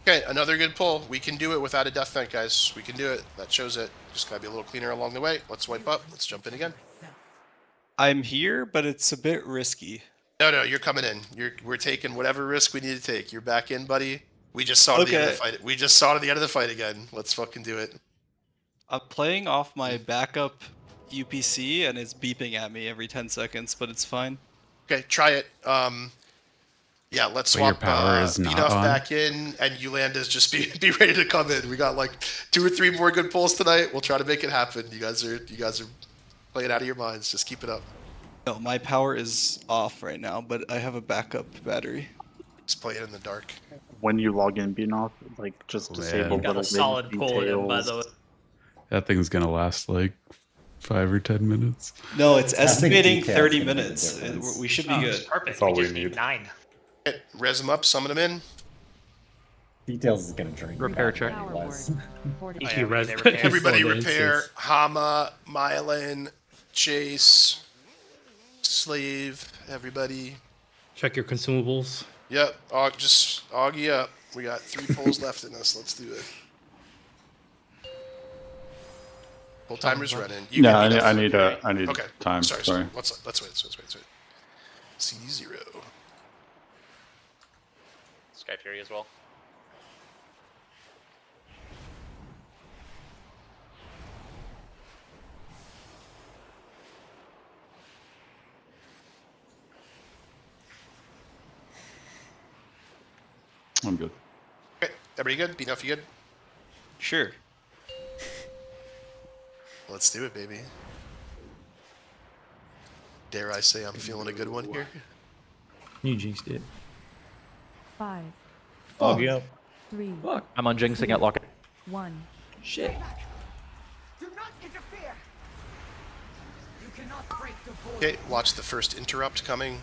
Okay, another good pull. We can do it without a death knight, guys. We can do it. That shows it. Just gotta be a little cleaner along the way. Let's wipe up. Let's jump in again. I'm here, but it's a bit risky. No, you're coming in. We're taking whatever risk we need to take. You're back in, buddy. We just saw it at the end of the fight. We just saw it at the end of the fight again. Let's fucking do it. I'm playing off my backup UPC, and it's beeping at me every 10 seconds, but it's fine. Okay, try it. Yeah, let's But your swap power is not Enough on? back in, and Yolanda's just be ready to come in. We got like 2 or 3 more good pulls tonight. We'll try to make it happen. You guys are playing out of your minds. Just keep it up. No, my power is off right now, but I have a backup battery. Just play it in the dark. When you log in, being off, like just disable You got a little solid pull in, by the way. That thing's gonna last like 5 or 10 minutes. No, it's estimating details 30 can make a minutes. difference. We should be good. Perfect. That's all we we just need need. 9. Okay, res them up, summon them in. Details is gonna drink. Repair check. Anyways. Yeah, res- they repair. Everybody Full repair. instance. Hama, Myelin, Chase, Slave, everybody. Check your consumables. Yep, just Augie up. We got 3 pulls left in us. Let's do it. Full timer's running. You Yeah, can I beat need us. I need Okay. time. Sorry. Let's wait. C0. Sky Fury as well. I'm good. Okay, everybody good? Beat enough, you good? Sure. Let's do it, baby. Dare I say I'm feeling a good one here? You jinxed it. 5, Augie up. 3, I'm unjinxing at lock. 1. Shit. Do not interfere. You cannot break the void. Okay, watch the first interrupt coming.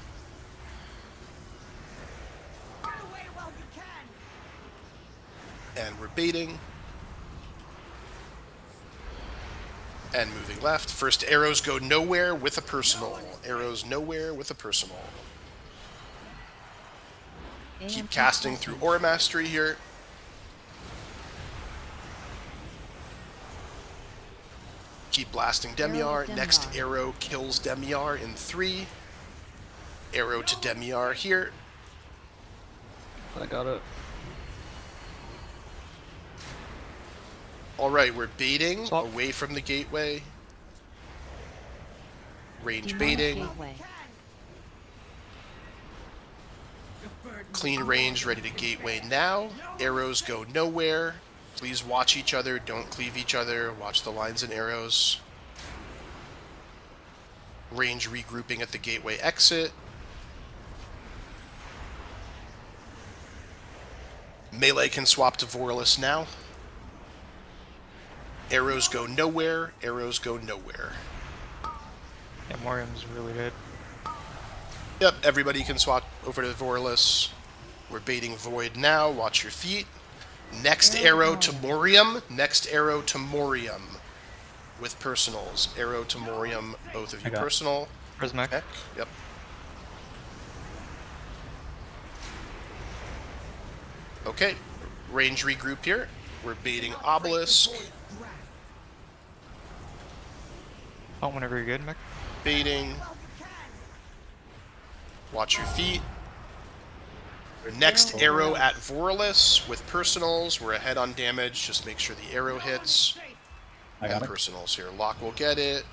Run away while you can. And we're baiting. And moving left. First arrows go nowhere with a personal. Arrows nowhere with a personal. Keep casting through Aura Mastery here. Keep blasting Demiar. Next arrow kills Demiar in 3. Arrow to Demiar here. I got it. Alright, we're baiting away from the gateway. Range baiting. Clean range, ready to gateway now. Arrows go nowhere. Please watch each other, don't cleave each other. Watch the lines and arrows. Range regrouping at the gateway exit. Melee can swap to Vorless now. Arrows go nowhere. Arrows go nowhere. Yeah, Morium's really good. Yep, everybody can swap over to Vorless. We're baiting Void now. Watch your feet. Next arrow to Morium. Next arrow to Morium. With personals. Arrow to Morium. Both of you personal. Prismac. Heck, yep. Okay. Range regroup here. We're baiting Obelisk. Oh, whenever you're good, Mick. Baiting. Watch your feet. Next arrow at Vorless with personals. We're ahead on damage. Just make sure the arrow hits. I got And it. personals here. Lock will get it.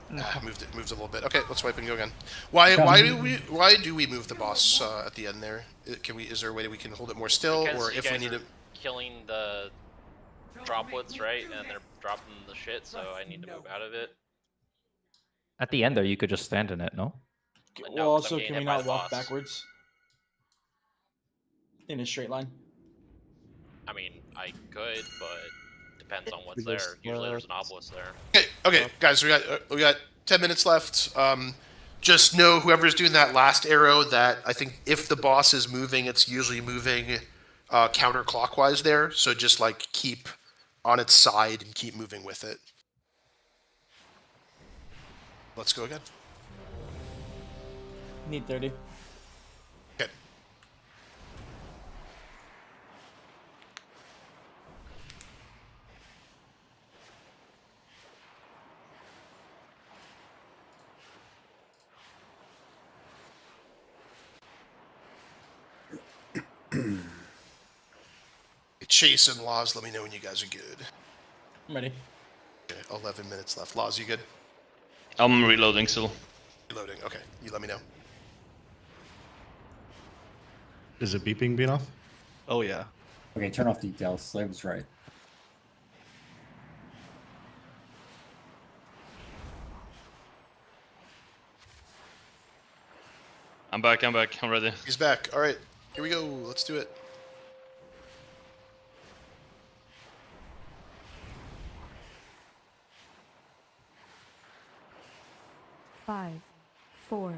Moved a little bit. Okay, let's wipe and go again. Why do we move the boss at the end there? Is there a way that we can hold it more still, Because or you if we guys need are to? killing the droplets, right? And they're dropping the shit, so I need to move out of it. At the end there, you could just stand in it, no? No, 'cause Well, I'm also, getting can we hit by not the walk boss. backwards? In a straight line? I mean, I could, but depends on what's there. Usually there's an obelisk there. Okay, guys, we got 10 minutes left. Just know whoever's doing that last arrow that I think if the boss is moving, it's usually moving counterclockwise there. So just like keep on its side and keep moving with it. Let's go again. Need 30. Okay. Chase and Laws, let me know when you guys are good. I'm ready. Okay, 11 minutes left. Laws, you good? I'm reloading still. Reloading. Okay, you let me know. Is it beeping being off? Oh yeah. Okay, turn off details. Slave was right. I'm back. I'm ready. He's back. All right, here we go. Let's do it. Five, 4,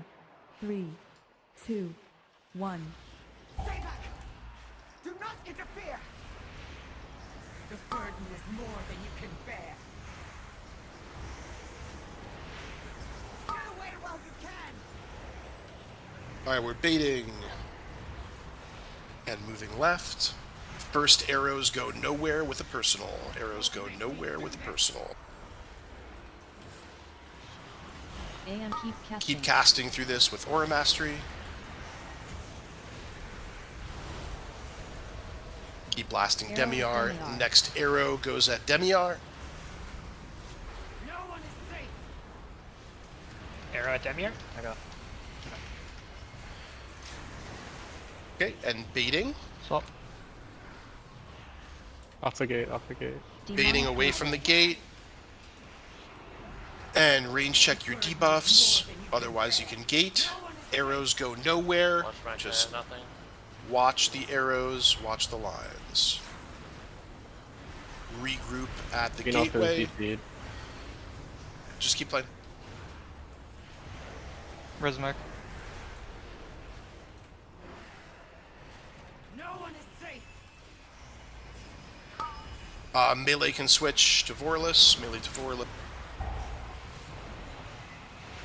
3, 2, 1. Stay back! Do not interfere! The burden is more than you can bear. Get away while you can! Alright, we're baiting. And moving left. First arrows go nowhere with a personal. Arrows go nowhere with a personal. And keep casting. Keep casting through this with Aura Mastery. Keep blasting Arrow Demiar. Demiar. Next arrow goes at Demiar. No one is safe! Arrow at Demiar? I go. Okay, and baiting. Stop. Off the gate, off the gate. Baiting away from the gate. And range check your debuffs. Otherwise you can gate. Arrows go nowhere. Just nothing. watch the arrows, watch the lines. Regroup at the gateway. Just keep playing. Resmac. No one is safe! Melee can switch to Vorless. Melee to Vorless.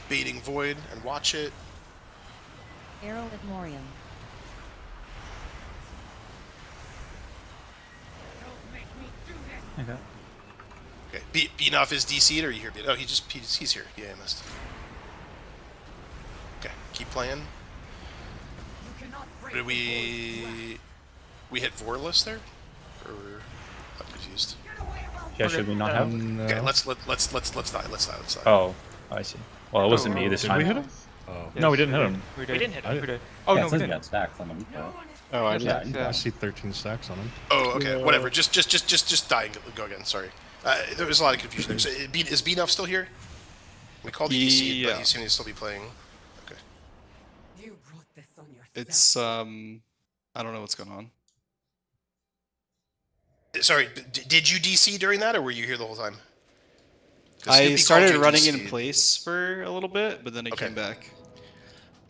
Baiting Void and watch it. Arrow at Morium. Okay. Okay, Beanoff is DC'd, or are you here? Oh, he's here. Yeah, I missed. Okay, keep playing. Did we hit Vorless there? Or I'm confused. Yeah, should we not have? Okay, let's die. Let's die. Oh, I see. Well, it wasn't me this Did time. we hit him? Oh. No, we didn't hit him. We didn't hit him. We did. Oh, Oh, yeah, no, it we says you didn't. got stacks on them. Oh, I Yeah, did. I see 13 stacks on him. Oh, okay. Whatever. Just die and go again. Sorry. There was a lot of confusion there. So, is Beanoff still here? We called the DC, but he seems to still be playing. Okay. You brought this on yourself. It's I don't know what's going on. Sorry, did you DC during that, or were you here the whole time? I started running in place for a little bit, but then I came back.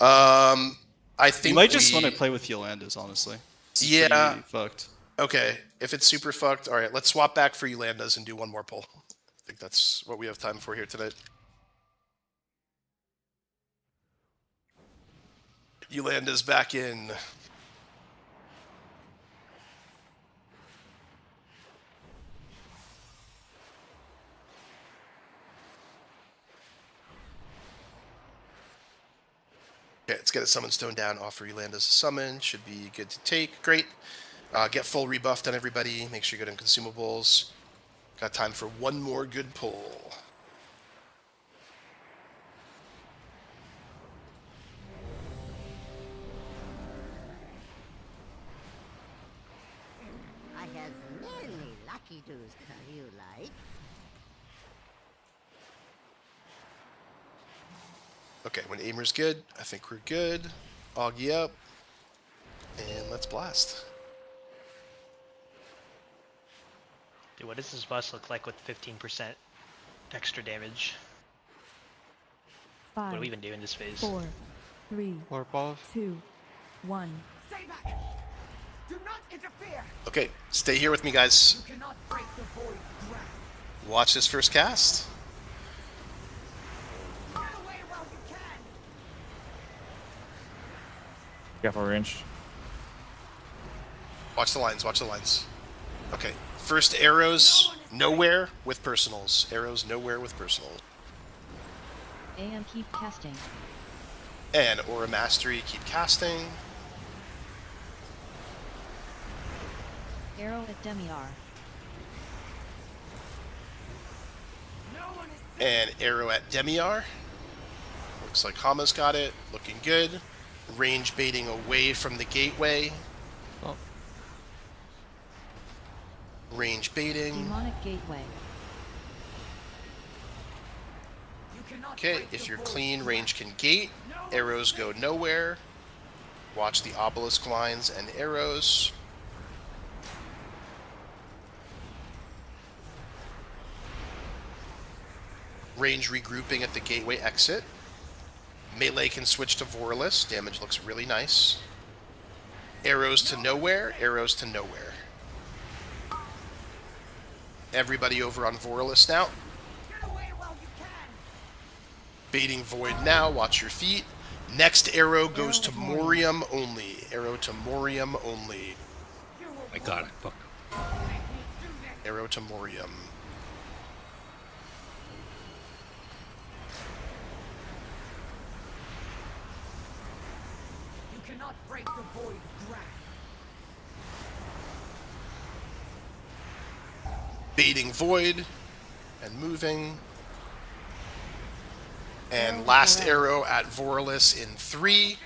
I think you might just want to play with Yolanda's, honestly. It's pretty fucked. Okay, if it's super fucked, all right. Let's swap back for Yolanda's and do one more pull. I think that's what we have time for here tonight. Yolanda's back in. Okay, let's get a summon stone down, offer Yolanda's a summon, should be good to take, great. Get full rebuffed on everybody, make sure you're good on consumables. Got time for one more good pull. I have many lucky doos, you like. Okay, when Aimer's good, I think we're good. Augie up. And let's blast. Dude, what does this bus look like with 15% extra damage? What do we even do in this phase? 4, 3, Warpath. 2, 1. Stay back! Do not interfere! Okay, stay here with me, guys. You cannot break the void's grasp. Watch this first cast. Get away while you can! Careful range. Watch the lines, watch the lines. Okay, first arrows, nowhere with personals. Arrows, nowhere with personals. And keep casting. And Aura Mastery, keep casting. Arrow at Demiar. And arrow at Demiar. Looks like Hama's got it. Looking good. Range baiting away from the gateway. Oh. Range baiting. Demonic Gateway. Okay, if you're clean, range can gate. Arrows go nowhere. Watch the obelisk lines and arrows. Range regrouping at the gateway exit. Melee can switch to Vorless. Damage looks really nice. Arrows to nowhere. Arrows to nowhere. Everybody over on Vorless now. Baiting Void now. Watch your feet. Next arrow goes to Morium only. Arrow to Morium only. I got it. Fuck. Arrow to Morium. You cannot break the void grasp. Baiting Void and moving. And last arrow at Vorless in 3.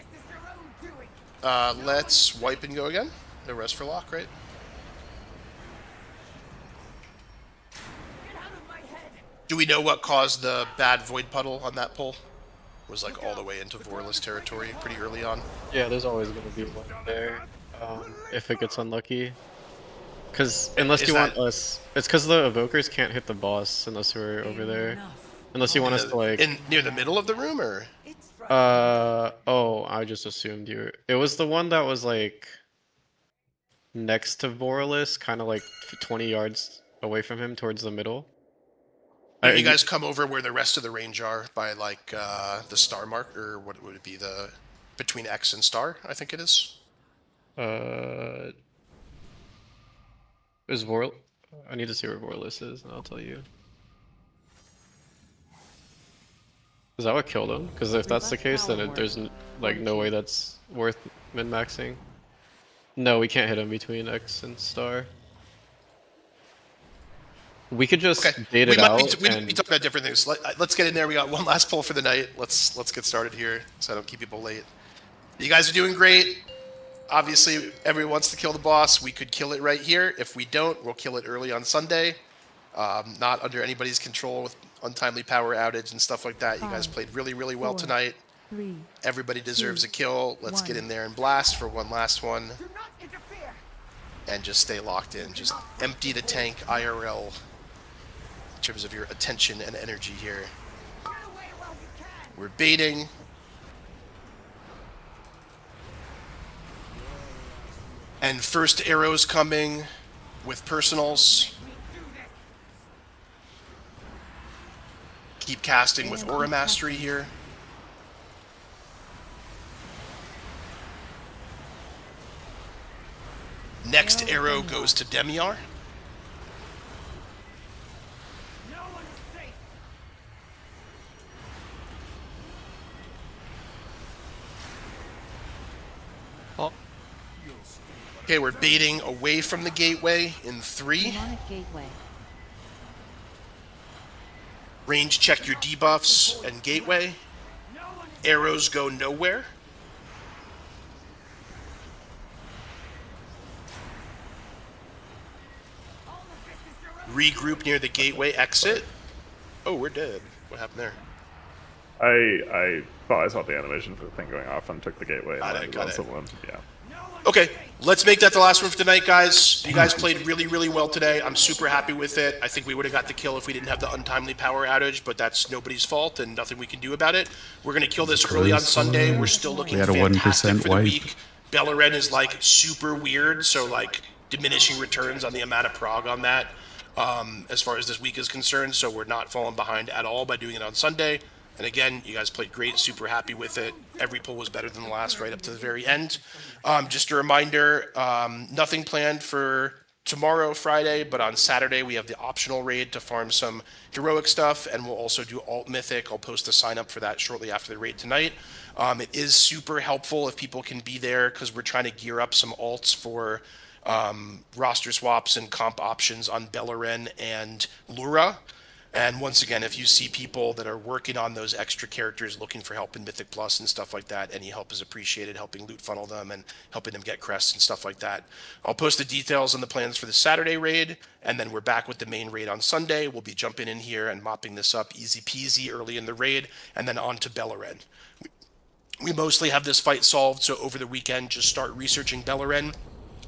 Let's wipe and go again. No rest for lock, right? Do we know what caused the bad Void Puddle on that pull? It was like all the way into Vorless territory pretty early on. Yeah, there's always going to be one there if it gets unlucky. Because unless you want us, it's because the evokers can't hit the boss unless we're over there. Unless you want us to like near the middle of the room, or oh, I just assumed you. It was the one that was like next to Vorless, kind of like 20 yards away from him, towards the middle. You guys come over where the rest of the range are by like the star mark, or what would it be, the between X and star? I think it is. Is Vor? I need to see where Vorless is, and I'll tell you. Is that what killed him? Because if that's the case, then there's like no way that's worth min-maxing. No, we can't hit him between X and star. We could just bait it out. We might be talking about different things. Let's get in there. We got one last pull for the night. Let's get started here, so I don't keep people late. You guys are doing great. Obviously, everyone wants to kill the boss. We could kill it right here. If we don't, we'll kill it early on Sunday. Not under anybody's control with untimely power outage and stuff like that. You guys played really, really well tonight. Everybody deserves a kill. Let's get in there and blast for one last one. And just stay locked in. Just empty the tank IRL in terms of your attention and energy here. We're baiting. And first arrows coming with personals. Keep casting with Aura Mastery here. Next arrow goes to Demiar. Oh. Okay, we're baiting away from the gateway in 3. Demonic Gateway. Range check your debuffs and gateway. Arrows go nowhere. Regroup near the gateway exit. Oh, we're dead. What happened there? I thought I saw the animation for the thing going off and took the gateway and Got it. someone. Yeah. Okay, let's make that the last one for tonight, guys. You guys played really, really well today. I'm super happy with it. I think we would have got the kill if we didn't have the untimely power outage, but that's nobody's fault and nothing we can do about it. We're going to kill this early on Sunday. We're still looking fantastic for the week. Beleren is like super weird, so like diminishing returns on the amount of prog on that as far as this week is concerned, so we're not falling behind at all by doing it on Sunday. And again, you guys played great, super happy with it. Every pull was better than the last right up to the very end. Just a reminder, nothing planned for tomorrow, Friday, but on Saturday we have the optional raid to farm some heroic stuff, and we'll also do alt mythic. I'll post a sign up for that shortly after the raid tonight. It is super helpful if people can be there, because we're trying to gear up some alts for roster swaps and comp options on Beleren and Lura. And once again, if you see people that are working on those extra characters looking for help in Mythic Plus and stuff like that, any help is appreciated, helping loot funnel them and helping them get crests and stuff like that. I'll post the details on the plans for the Saturday raid, and then we're back with the main raid on Sunday. We'll be jumping in here and mopping this up easy peasy early in the raid, and then on to Beleren. We mostly have this fight solved, so over the weekend, just start researching Beleren.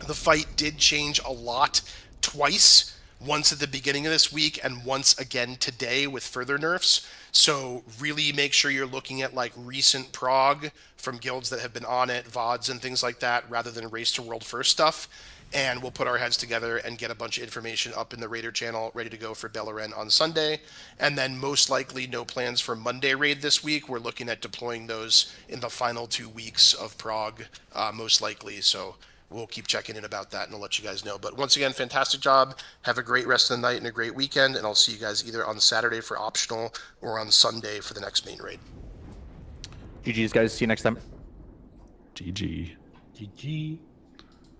The fight did change a lot twice. Once at the beginning of this week and once again today with further nerfs. So really make sure you're looking at like recent prog from guilds that have been on it, VODs and things like that, rather than race to world first stuff. And we'll put our heads together and get a bunch of information up in the Raider channel ready to go for Beleren on Sunday. And then most likely no plans for Monday raid this week. We're looking at deploying those in the final 2 weeks of prog, most likely. So we'll keep checking in about that and I'll let you guys know. But once again, fantastic job. Have a great rest of the night and a great weekend. And I'll see you guys either on Saturday for optional or on Sunday for the next main raid. GG's, guys. See you next time. GG. GG.